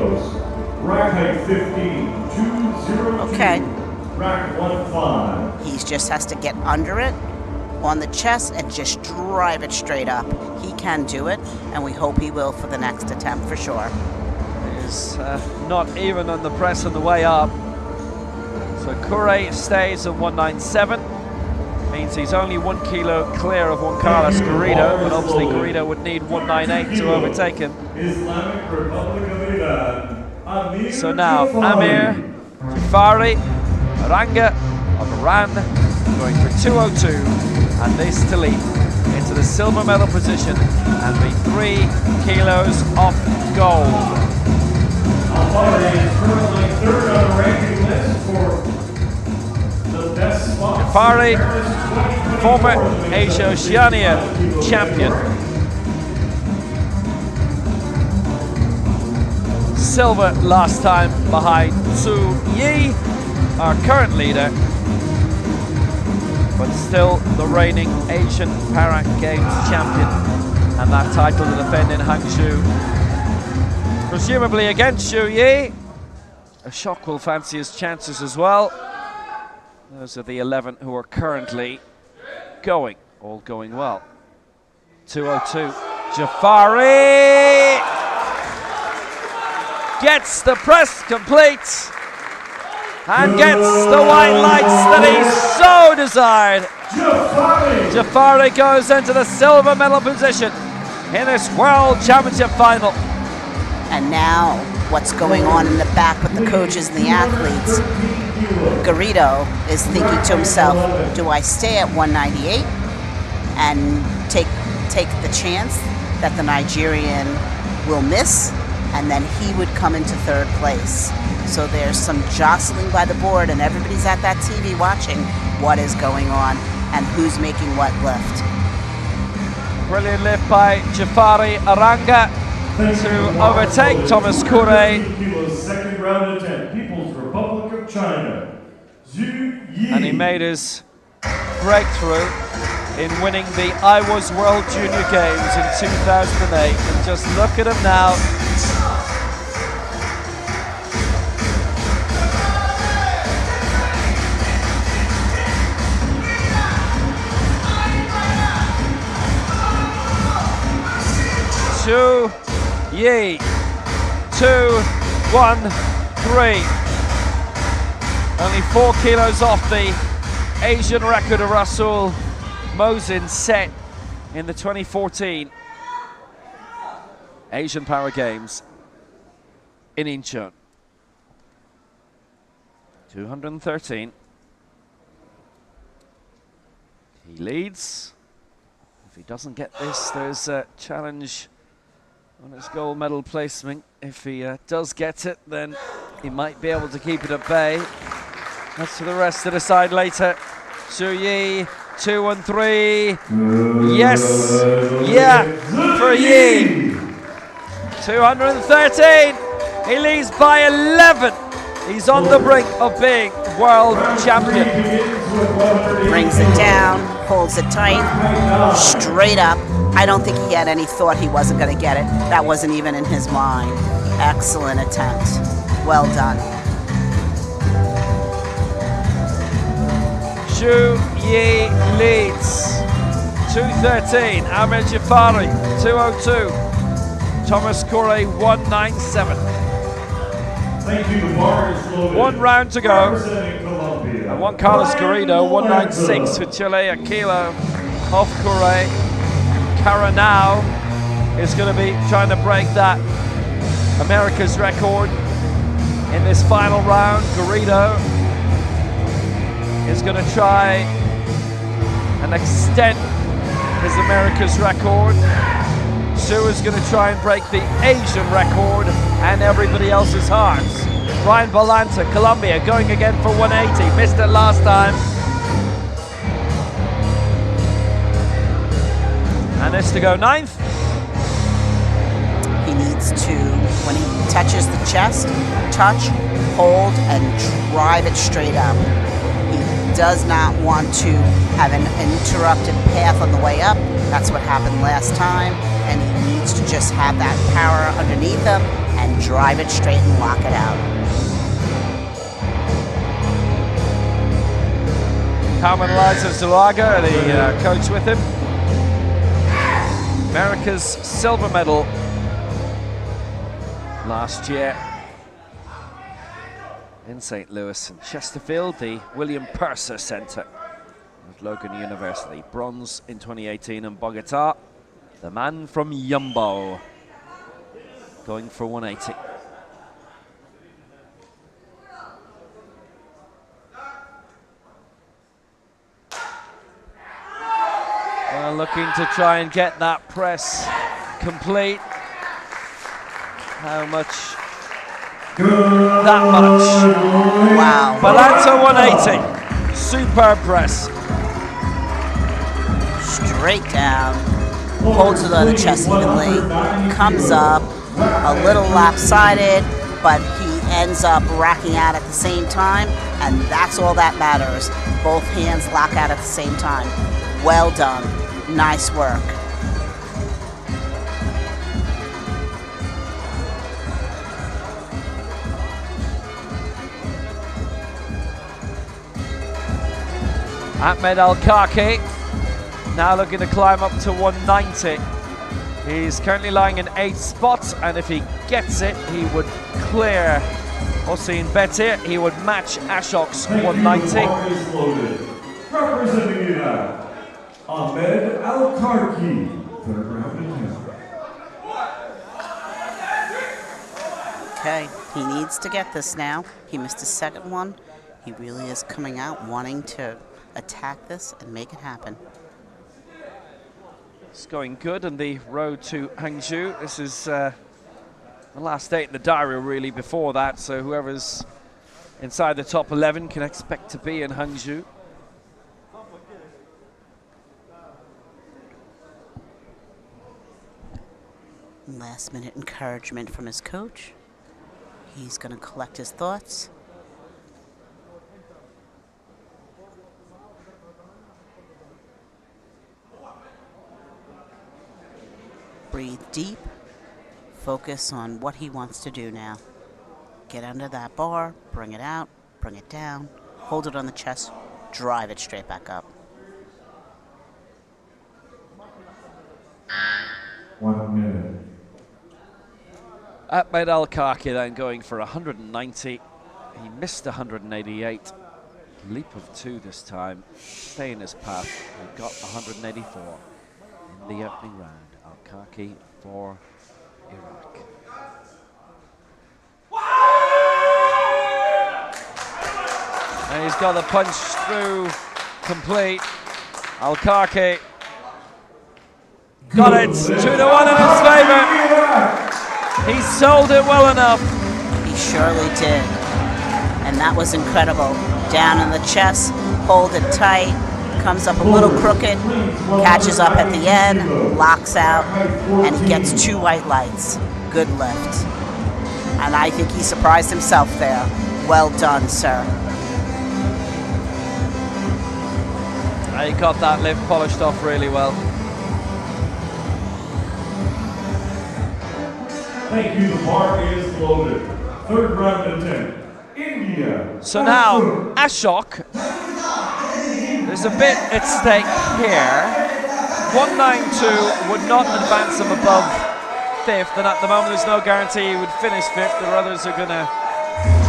Rack height 15, 202. Okay. Rack 15. He just has to get under it on the chest and just drive it straight up. He can do it, and we hope he will for the next attempt for sure. He's not even on the press on the way up. So Kure stays at 197. Means he's only 1 kilo clear of Juan Carlos Garrido, but obviously Garrido would need 198 to overtake him. Islamic Republic of Iran. Amir So now Jafari. Amir Jafari Aranga of Iran going for 202, and this to lead into the silver medal position and be 3 kilos off gold. Jafari is currently third on the ranking list for the best spot. Jafari, former Asia Oceania champion. Silver last time behind Su Yi, our current leader, but still the reigning Asian Para Games champion, and that title to defend in Hangzhou. Presumably against Xu Yi. Ashok will fancy his chances as well. Those are the 11 who are currently going, all going well. 202, Jafari gets the press complete and gets the white lights that he so desired. Jafari goes into the silver medal position in this World Championship final. And now, what's going on in the back with the coaches and the athletes? Garrido is thinking to himself, do I stay at 198 and take the chance that the Nigerian will miss, and then he would come into third place? So there's some jostling by the board, and everybody's at that TV watching what is going on and who's making what lift. Brilliant lift by Jafari Aranga to overtake Thomas Kure. Second round attempt, People's Republic of China. Zhu Yi. And he made his breakthrough in winning the I Was World Junior Games in 2008. And just look at him now. Xu Yi, 2-1-3. Only 4 kilos off the Asian record of Rasul Mosin set in the 2014 Asian Para Games in Incheon. 213. He leads. If he doesn't get this, there's a challenge on his gold medal placement. If he does get it, then he might be able to keep it at bay. That's for the rest to decide later. Xu Yi, 2-1-3. Yes, yeah, for Yi. 213. He leads by 11. He's on the brink of being world champion. Brings it down, holds it tight, straight up. I don't think he had any thought he wasn't going to get it. That wasn't even in his mind. Excellent attempt. Well done. Xu Yi leads. 213. Amir Jafari, 202. Thomas Kure, 197. Thank you, Morris Logan. 1 round to go. Representing Colombia. And Juan Carlos Garrido, 196 for Chile, a kilo off Kure. Cara now is going to be trying to break that America's record in this final round. Garrido is going to try and extend his America's record. Xu is going to try and break the Asian record and everybody else's hearts. Ryan Bolanta, Colombia, going again for 180. Missed it last time. And this to go 9th. He needs needs to, when he touches the chest, touch, hold, and drive it straight up. He does not want to have an interrupted path on the way up. That's what happened last time. And he needs to just have that power underneath him and drive it straight and lock it out. Carmen Eliza Zulaga, the coach with him. America's silver medal last year in St. Louis and Chesterfield, the William Purser Center at Logan University. Bronze in 2018 in Bogota. The man from Yumbo going for 180. Looking to try and get that press complete. How much? That much. Wow. Balanta 180. Superb press. Straight down. Holds it on the chest evenly. Comes up. A little lopsided, but he ends up racking out at the same time, and that's all that matters. Both hands lock out at the same time. Well done. Nice work. Ahmed Al-Kaki now looking to climb up to 190. He's currently lying in 8th spot, and if he gets it, he would clear Hossein Betir. He would match Ashok's 190. Representing Iran, Ahmed Al-Karki, third round attempt. Okay, he needs to get this now. He missed his second one. He really is coming out wanting to attack this and make it happen. It's going good on the road to Hangzhou. This is the last date in the diary really before that, so whoever's inside the top 11 can expect to be in Hangzhou. Last minute encouragement from his coach. He's going to collect his thoughts. Breathe deep. Focus on what he wants to do now. Get under that bar, bring it out, bring it down, hold it on the chest, drive it straight back up. 1 minute. Ahmed Al-Kaki then going for 190. He missed 188. Leap of 2 this time. Stay in his path. He got 184 in the opening round. Al-Kaki for Iraq. And he's got the punch through complete. Al-Kaki got it 2-1 in his favor. He sold it well enough. He surely did. And that was incredible. Down in the chest, hold it tight, comes up a little crooked, catches up at the end, locks out, and he gets 2 white lights. Good lift. And I think he surprised himself there. Well done, sir. He got that lift polished off really well. Thank you, the bar is loaded. Third round attempt, India. So now, Ashok, there's a bit at stake here. 192 would not advance him above 5th, and at the moment there's no guarantee he would finish 5th. The others are going to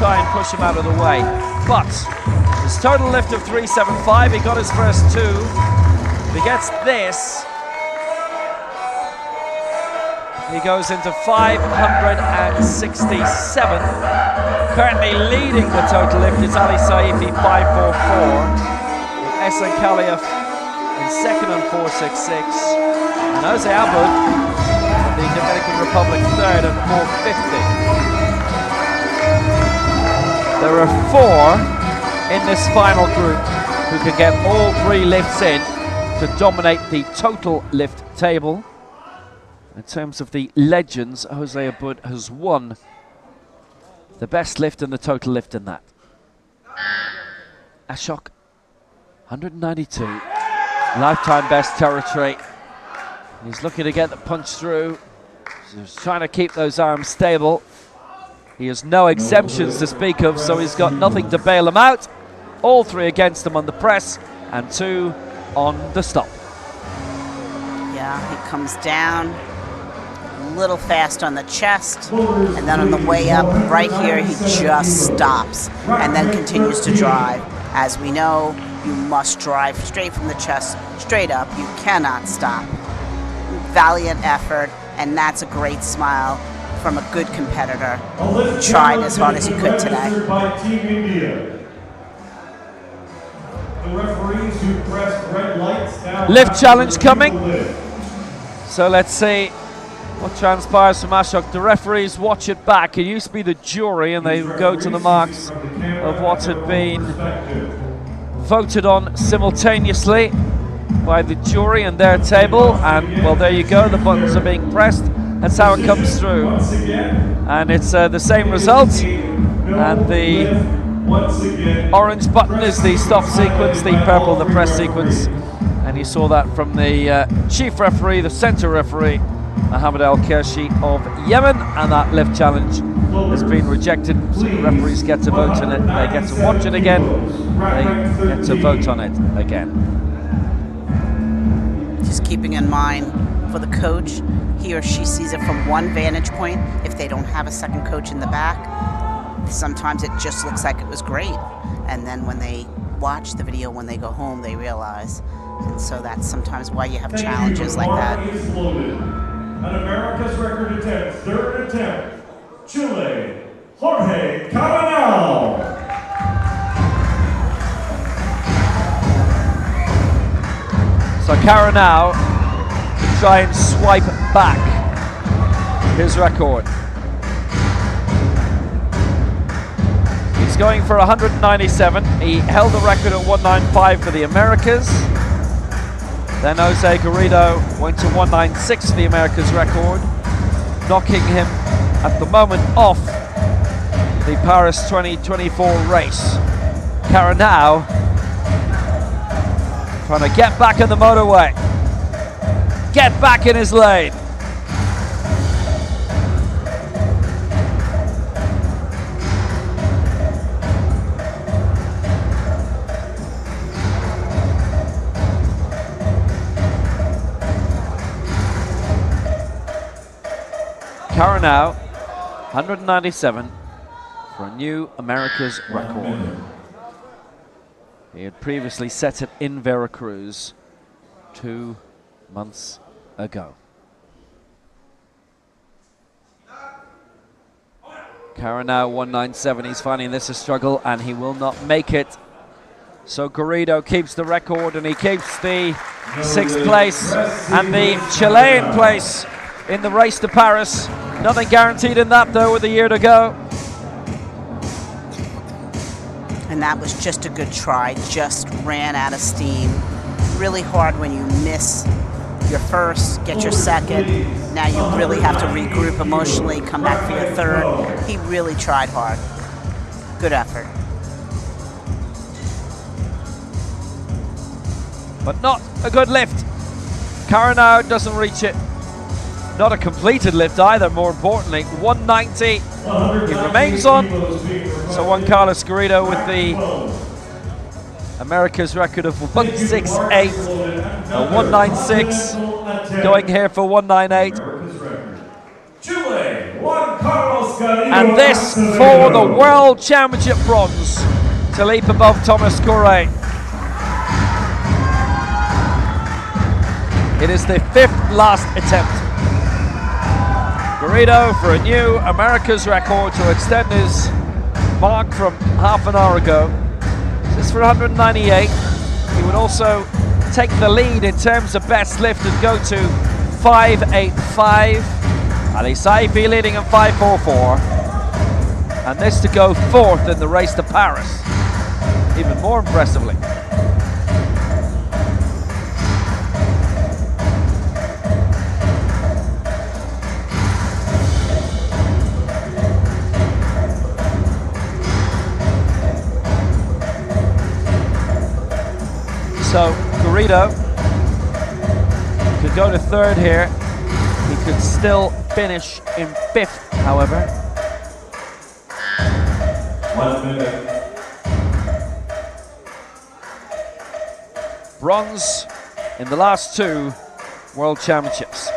try and push him out of the way. But his total lift of 375, he got his first 2. If he gets this, he goes into 567. Currently leading the total lift is Ali Saifi, 544. Esen Kaliev in second on 466. And Jose Abud, the Dominican Republic, third on 450. There are 4 in this final group who can get all 3 lifts in to dominate the total lift table. In terms of the legends, Jose Abud has won the best lift and the total lift in that. Ashok, 192, lifetime best territory. He's looking to get the punch through. He's trying to keep those arms stable. He has no exemptions to speak of, so he's got nothing to bail him out. All three against him on the press and 2 on the stop. Yeah, he comes down a little fast on the chest, and then on the way up, right here, he just stops and then continues to drive. As we know, you must drive straight from the chest, straight up. You cannot stop. Valiant effort, and that's a great smile from a good competitor who tried as hard as he could today. By Team India. The referees who pressed red lights now Lift challenge coming. So let's see what transpires from Ashok. The referees watch it back. It used to be the jury, and they go to the marks of what had been voted on simultaneously by the jury and their table. And well, there you go, the buttons are being pressed. That's how it comes through. And it's the same result. And the orange button is the stop sequence, the purple the press sequence. And you saw that from the chief referee, the center referee, Mohammed Al-Kershi of Yemen, and that lift challenge has been rejected. So the referees get to vote on it, they get to watch it again, they get to vote on it again. Just keeping in mind, for the coach, he or she sees it from one vantage point. If they don't have a second coach in the back, sometimes it just looks like it was great. And then when they watch the video, when they go home, they realize. And so that's sometimes why you have challenges like that. An America's record attempt, third attempt, Chile, Jorge Cabanal. So Cabanal can try and swipe back his record. He's going for 197. He held the record at 195 for the Americas. Then Jose Garrido went to 196 for the Americas record, knocking him at the moment off the Paris 2024 race. Cabanal trying to get back in the motorway, get back in his lane. Cabanal, 197 for a new Americas record. He had previously set it in Veracruz 2 months ago. Cabanal 197, he's finding this a struggle and he will not make it. So Garrido keeps the record and he keeps the 6th place and the Chilean place in the race to Paris. Nothing guaranteed in that though, with a year to go. And that was just a good try, just ran out of steam. Really hard when you miss your first, get your second. Now you really have to regroup emotionally, come back for your third. He really tried hard. Good effort. But not a good lift. Cabanal doesn't reach it. Not a completed lift either, more importantly. 190, he remains on. So Juan Carlos Garrido with the America's record of 168, 196, going here for 198. And this for the World Championship bronze to leap above Thomas Correa. It is the 5th last attempt. Garrido for a new America's record to extend his mark from half an hour ago. This is for 198. He would also take the lead in terms of best lift and go to 585. Ali Saifi leading in 544. And this to go 4th in the race to Paris, even more impressively. So Garrido could go to third here. He could still finish in fifth, however. 1 minute. Bronze in the last two World Championships.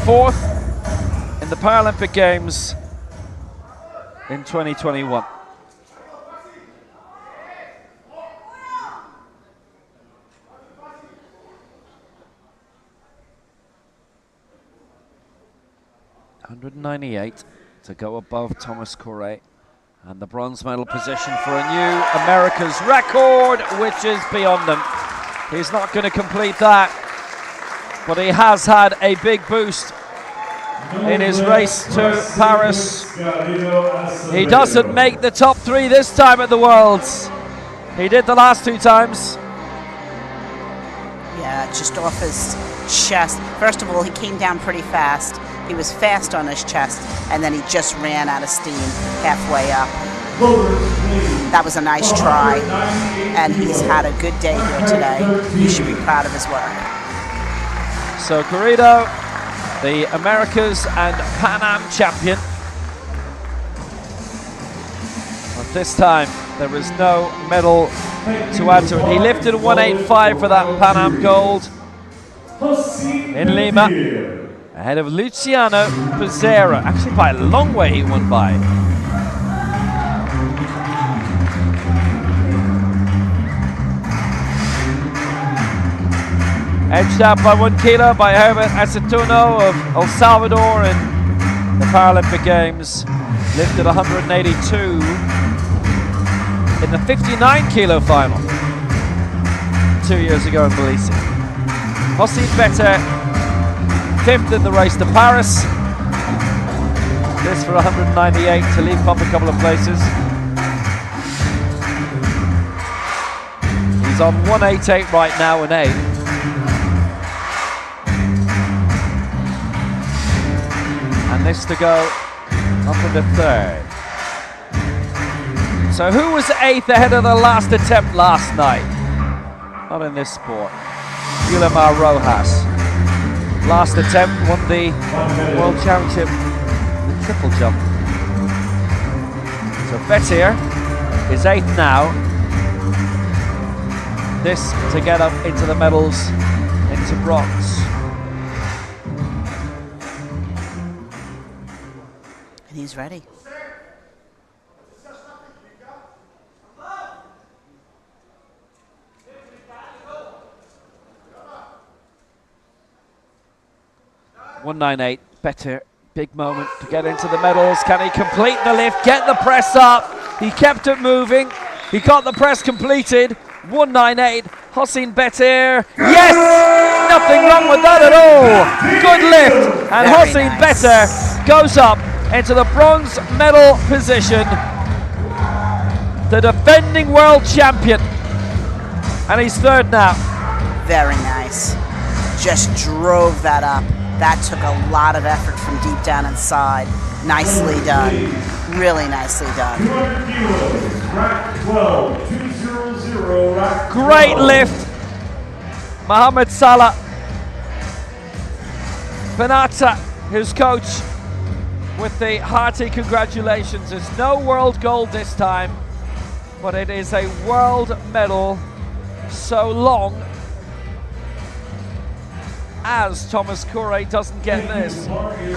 Fourth in the Paralympic Games in 2021. $198 to go above Thomas Corey, and the bronze medal position for a new America's record, which is beyond him. He's not going to complete that, but he has had a big boost in his race to Paris. He doesn't make the top three this time at the Worlds. He did the last two times. Yeah, just off his chest. First of all, he came down pretty fast. He was fast on his chest, and then he just ran out of steam halfway up. That was a nice try, and he's had a good day here today. He should be proud of his work. So Garrido, the Americas and Pan Am champion. But this time, there is no medal to add to it. He lifted 185 for that Pan Am gold in Lima, ahead of Luciano Pereira. Actually, by a long way he won by. Edged out by 1 kilo by Herbert Aceituno of El Salvador in the Paralympic Games. Lifted 182 in the 59 kilo final 2 years ago in Belize. Hossein Better, 5th in the race to Paris. This for 198 to leap up a couple of places. He's on 188 right now in 8th. And this to go up into 3rd. So who was 8th ahead of the last attempt last night? Not in this sport. Guillermo Rojas. Last attempt, won the World Championship, the triple jump. So Betir is 8th now. This to get up into the medals, into bronze. And he's ready. $198, Better, big moment to get into the medals. Can he complete the lift, get the press up? He kept it moving. He got the press completed. 198, Hossein Betir. Yes! Nothing wrong with that at all. Good lift. And Hossein Betir goes up into the bronze medal position. The defending world champion. And he's 3rd now. Very nice. Just drove that up. That took a lot of effort from deep down inside. Nicely done. Really nicely done. 200 kilos, rack 12, 200, rack 12. Great lift. Mohamed Salah. Benata, his coach, with the hearty congratulations. There's no world gold this time, but it is a world medal so long as Thomas Corey doesn't get this.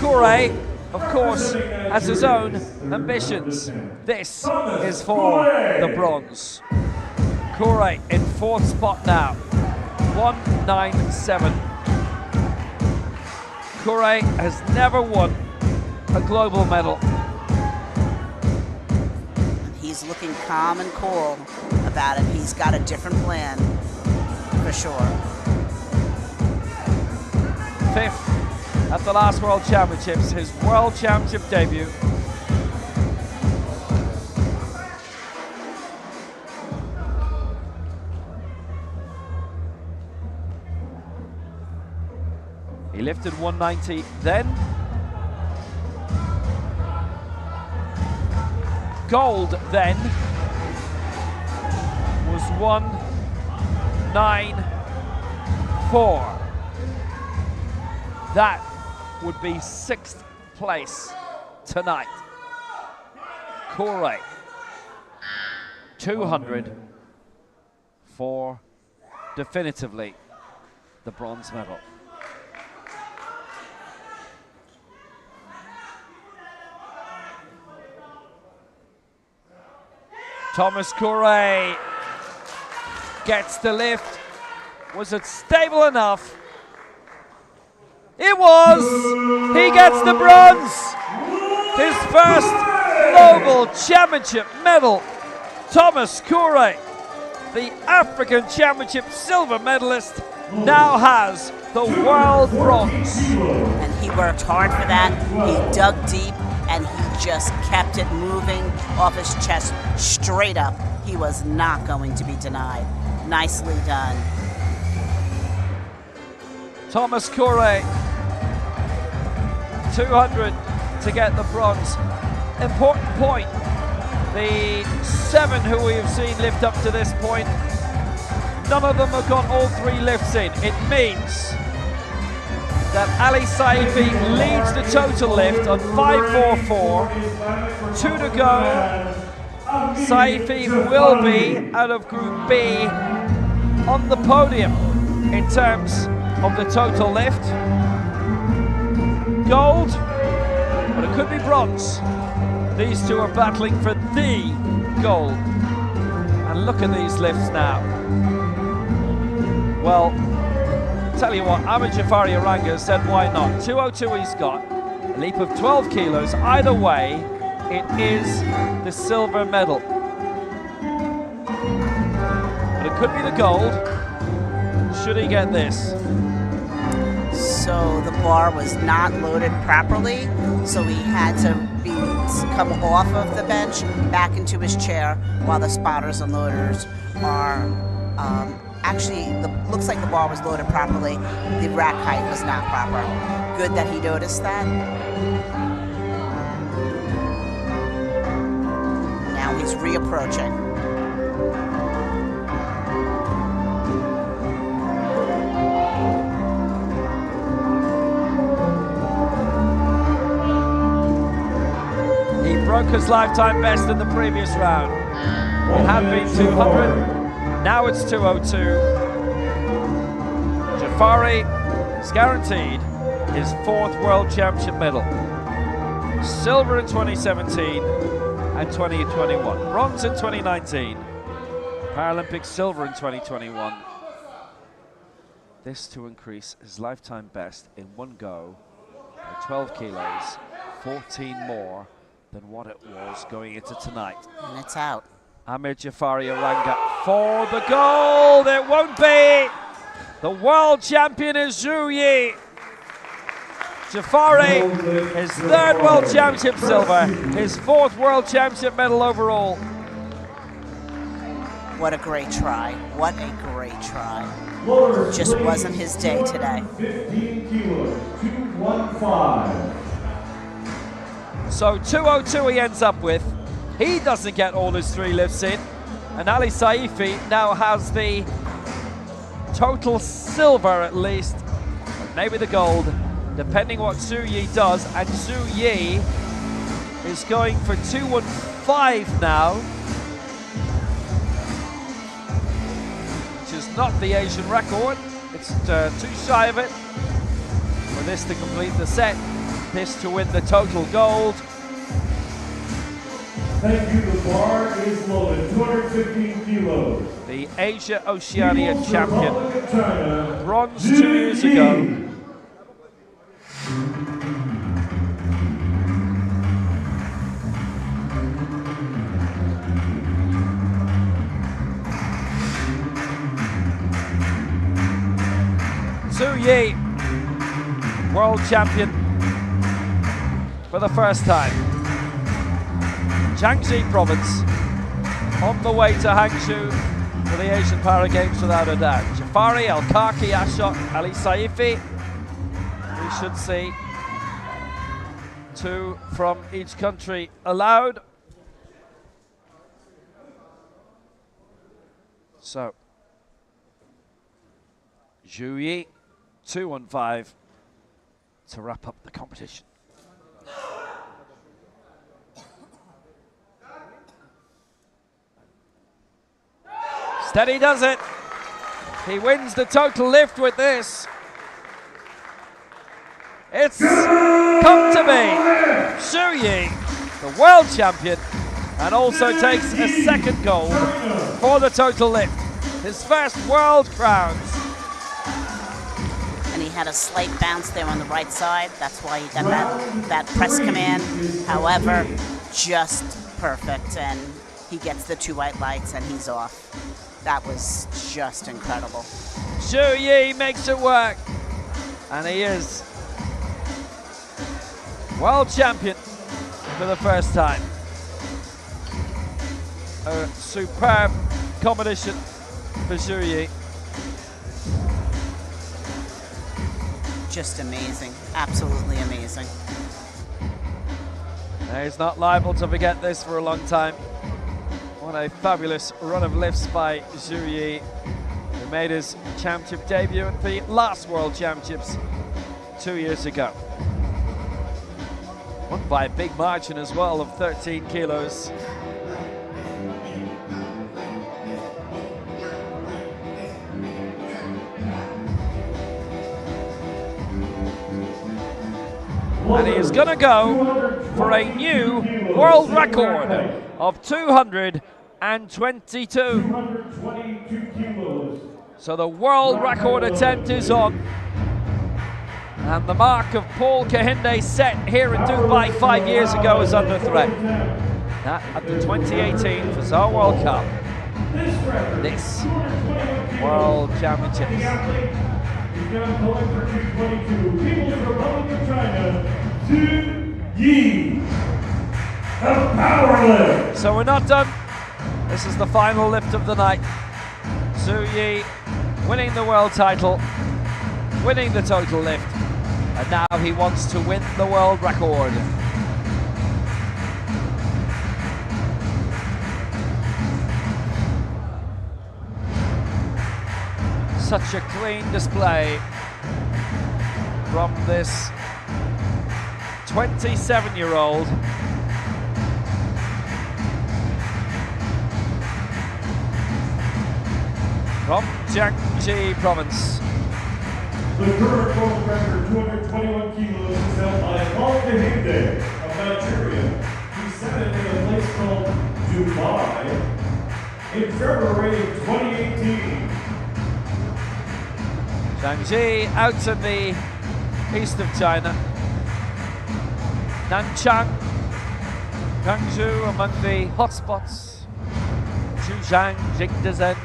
Corey, of course, has his own ambitions. This is for the bronze. Corey in 4th spot now, 197. Corey has never won a global medal. He's looking calm and cool about it. He's got a different plan, for sure. 5th at the last World Championships, his World Championship debut. He lifted 190 then. Gold then was 194. That would be 6th place tonight. Corey, 200 for definitively the bronze medal. Thomas Corey gets the lift. Was it stable enough? It was! He gets the bronze! His first global championship medal. Thomas Corey, the African Championship silver medalist, now has the world bronze. And he worked hard for that. He dug deep and he just kept it moving off his chest straight up. He was not going to be denied. Nicely done. Thomas Corey, 200 to get the bronze. Important point, the 7 who we have seen lift up to this point, none of them have got all 3 lifts in. It means that Ali Saifi leads the total lift on 544. 2 to go. Saifi will be, out of Group B, on the podium in terms of the total lift. Gold, but it could be bronze. These two are battling for the gold. And look at these lifts now. Well, tell you what, Ahmed Jafari Aranga said why not. 202 he's got, a leap of 12 kilos. Either way, it is the silver medal. But it could be the gold, should he get this. So the bar was not loaded properly, so he had to come off of the bench, back into his chair, while the spotters and loaders are actually, looks like the bar was loaded properly. The rack height was not proper. Good that he noticed that. Now he's reapproaching. He broke his lifetime best in the previous round. It had been 200. Now it's 202. Jafari is guaranteed his 4th World Championship medal. Silver in 2017 and 2021. Bronze in 2019. Paralympic silver in 2021. This to increase his lifetime best in one go by 12 kilos, 14 more than what it was going into tonight. And it's out. Ahmed Jafari Aranga for the gold. It won't be. The world champion is Zhu Yi. Jafari, his 3rd World Championship silver, his 4th World Championship medal overall. What a great try. What a great try. Just wasn't his day today. 15 kilos, 215. So 202 he ends up with. He doesn't get all his 3 lifts in. And Ali Saifi now has the total silver at least, but maybe the gold, depending what Zhu Yi does. And Zhu Yi is going for 215 now, which is not the Asian record. It's too shy of it for this to complete the set, this to win the total gold. Thank you, the bar is loaded, 215 kilos. The Asia Oceania champion, China, bronze 2 years ago. Zhu Yi, world champion for the first time. Jiangxi province, on the way to Hangzhou for the Asian Para Games without a doubt. Jafari, El Kaki, Ashok, Ali Saifi, should see 2 from each country allowed. So, Zhu Yi, 2-1-5 to wrap up the competition. Steady does it. He wins the total lift with this. It's come to be Zhu Yi, the world champion, and also takes a second gold for the total lift. His first world crowns. And he had a slight bounce there on the right side. That's why he got that press command. However, just perfect. And he gets the 2 white lights and he's off. That was just incredible. Zhu Yi makes it work. And he is world champion for the first time. A superb competition for Zhu Yi. Just amazing, absolutely amazing. He's not liable to forget this for a long time. What a fabulous run of lifts by Zhu Yi, who made his championship debut at the last World Championships 2 years ago. Won by a big margin as well of 13 kilos. And he is going to go for a new world record of 222. 222 kilos. So the world record attempt is on. And the mark of Paul Kahinde set here in Dubai 5 years ago is under threat. That at the 2018 FISA World Cup. This World Championships. He's now going for 222. People's Republic of China, Zhu Yi, a power lift. So we're not done. This is the final lift of the night. Zhu Yi winning the world title, winning the total lift, and now he wants to win the world record. Such a clean display from this 27-year-old. From Jiangxi province. The current world record, 221 kilos, is held by Paul Kahinde of Nigeria. He set it in a place called Dubai in February of 2018. Jiangxi out in the east of China. Nanchang, Guangzhou among the hotspots. Zhujiang, Jingdezhen.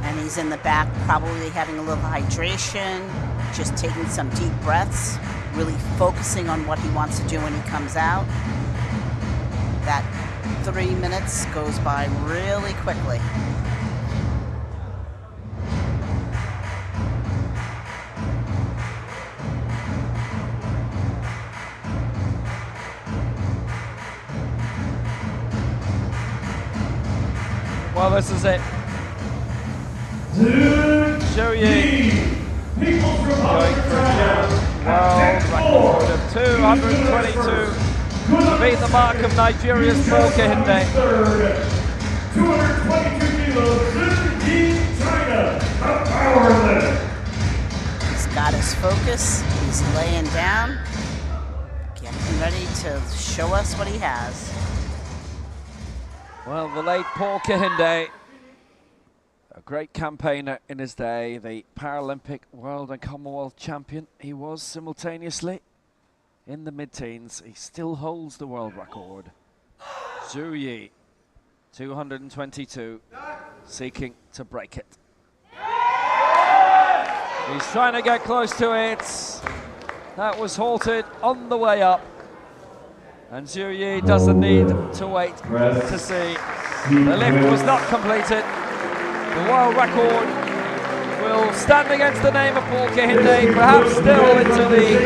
And he's in the back probably having a little hydration, just taking some deep breaths, really focusing on what he wants to do when he comes out. That 3 minutes goes by really quickly. Well, this is it. Zhu Yi People's going Republic of for a China, world record of 222 to beat the mark of Nigeria's Paul Kahinde. 222 kilos, Zhu Yi, China, a power lift. He's got his focus, he's laying down, getting ready to show us what he has. Well, the late Paul Kahinde, a great campaigner in his day, the Paralympic World and Commonwealth champion. He was simultaneously in the mid-teens. He still holds the world record. Zhu Yi, 222, seeking to break it. He's trying to get close to it. That was halted on the way up. And Zhu Yi doesn't need to wait to see. The lift was not completed. The world record will stand against the name of Paul Kahinde, perhaps still into the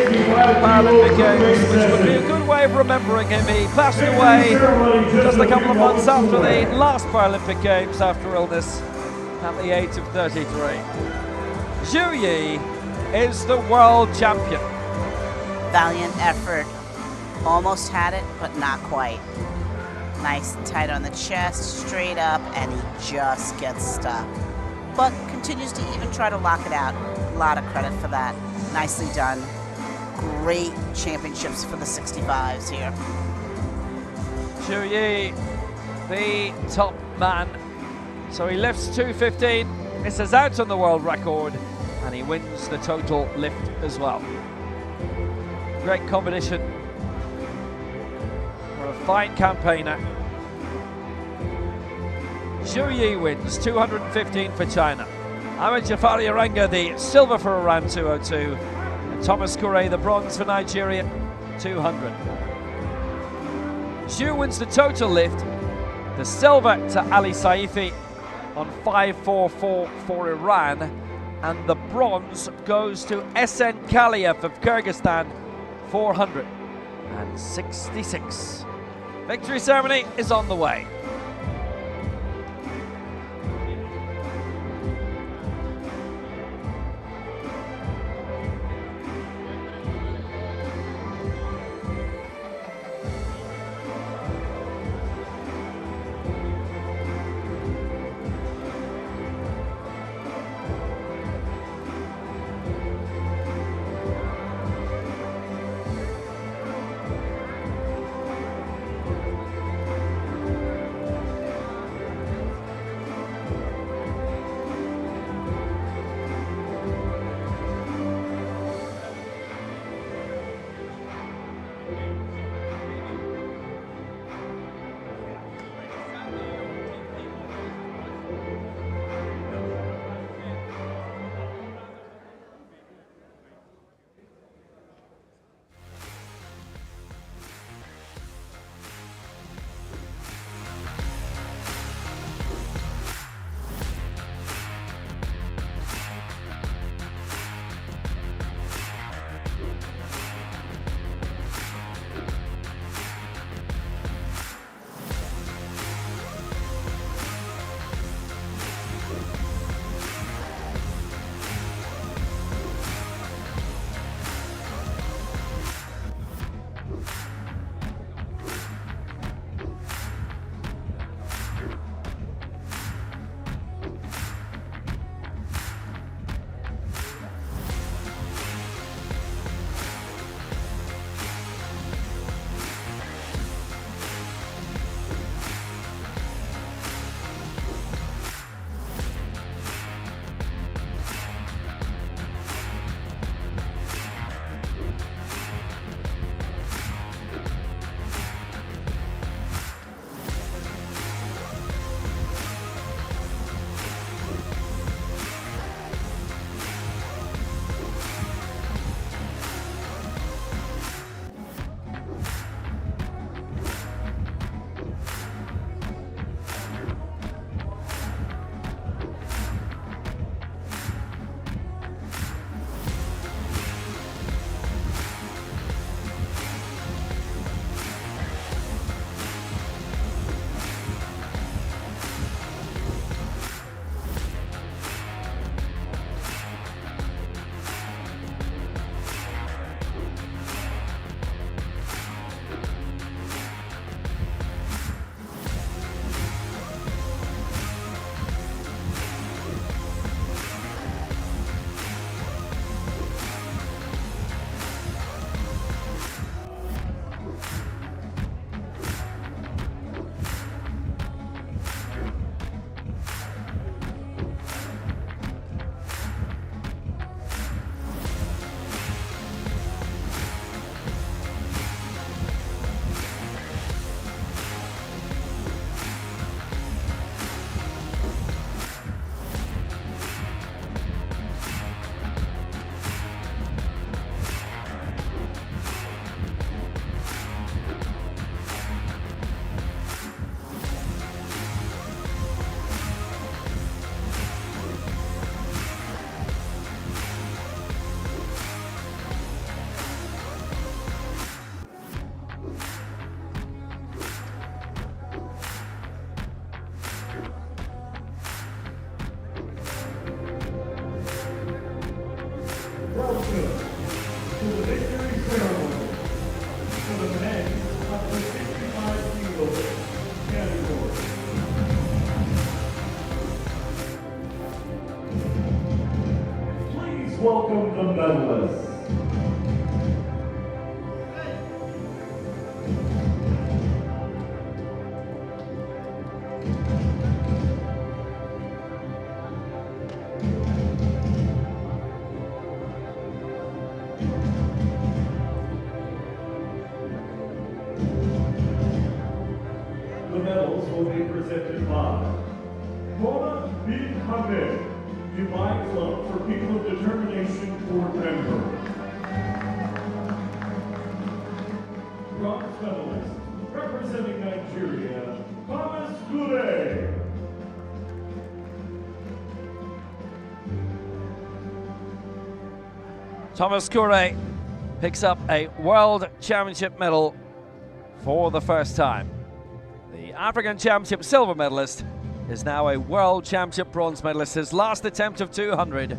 Paralympic Games, which would be a good way of remembering him. He passed away just a couple of months after the last Paralympic Games after illness at the age of 33. Zhu Yi is the world champion. Valiant effort. Almost had it, but not quite. Nice and tight on the chest, straight up, and he just gets stuck. But continues to even try to lock it out. A lot of credit for that. Nicely done. Great championships for the 65s here. Zhu Yi, the top man. So he lifts 215, misses out on the world record, and he wins the total lift as well. Great competition for a fine campaigner. Zhu Yi wins 215 for China. Ahmed Jafari Arenga the silver for Iran 202. And Thomas Kure the bronze for Nigeria 200. Zhu wins the total lift. The silver to Ali Saifi on 544 for Iran. And the bronze goes to SN Kaliev of Kyrgyzstan 466. Victory ceremony is on the way. welcome the medalists. The medals will be presented by Mona bin Hamid, Dubai Club for People of Determination for Denver. Bronze medalist, representing Nigeria, Thomas Goulet. Thomas Goulet picks up a World Championship medal for the first time. The African Championship silver medalist is now a World Championship bronze medalist. His last attempt of 200,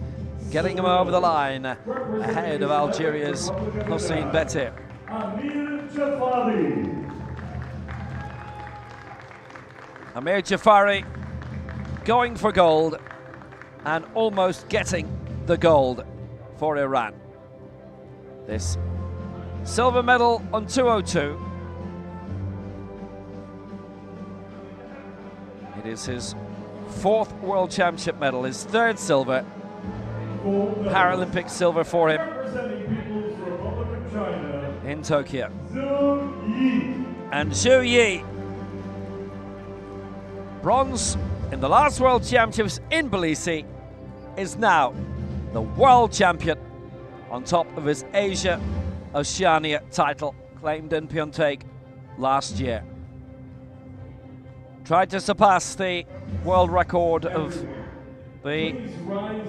getting him over the line ahead of Algeria's Hossein Beti. Amir Jafari. Amir Jafari going for gold and almost getting the gold for Iran. This silver medal on 202. It is his fourth World Championship medal, his third silver, Paralympic silver for him in Tokyo. And Zhu Yi, bronze in the last World Championships in Tbilisi, is now the world champion on top of his Asia Oceania title claimed in Pyeongtaek last year. Tried to surpass the world record of the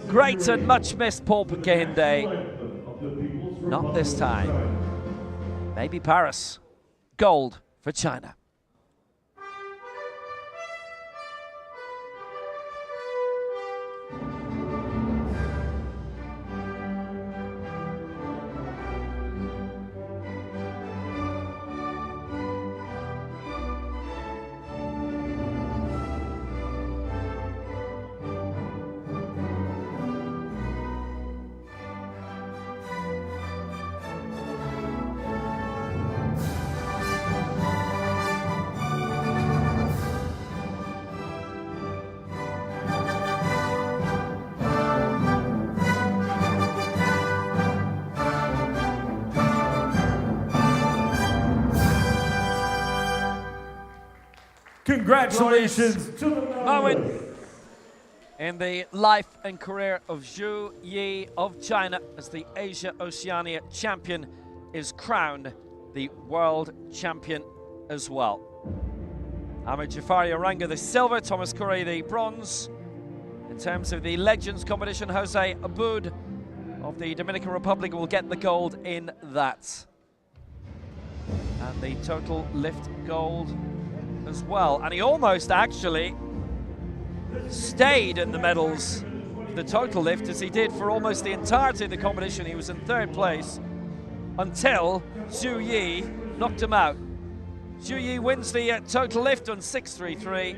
great and much missed Paul Pukehinde. Not this time. Maybe Paris. Gold for China. Congratulations to the Moment medalists. in the life and career of Zhu Yi of China as the Asia Oceania champion is crowned the world champion as well. Amir Jafari Oranga the silver, Thomas Goulet the bronze. In terms of the Legends competition, Jose Abud of the Dominican Republic will get the gold in that. And the total lift gold as well. And he almost actually stayed in the medals, the total lift, as he did for almost the entirety of the competition. He was in third place until Zhu Yi knocked him out. Zhu Yi wins the total lift on 6.33.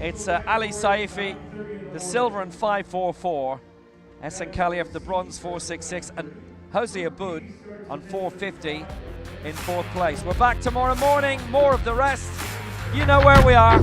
It's Ali Saifi, the silver, and 5.44. Esen Kaliev, the bronze, 4.66, and Jose Abud on 4.50 in fourth place. We're back tomorrow morning, more of the rest. You know where we are.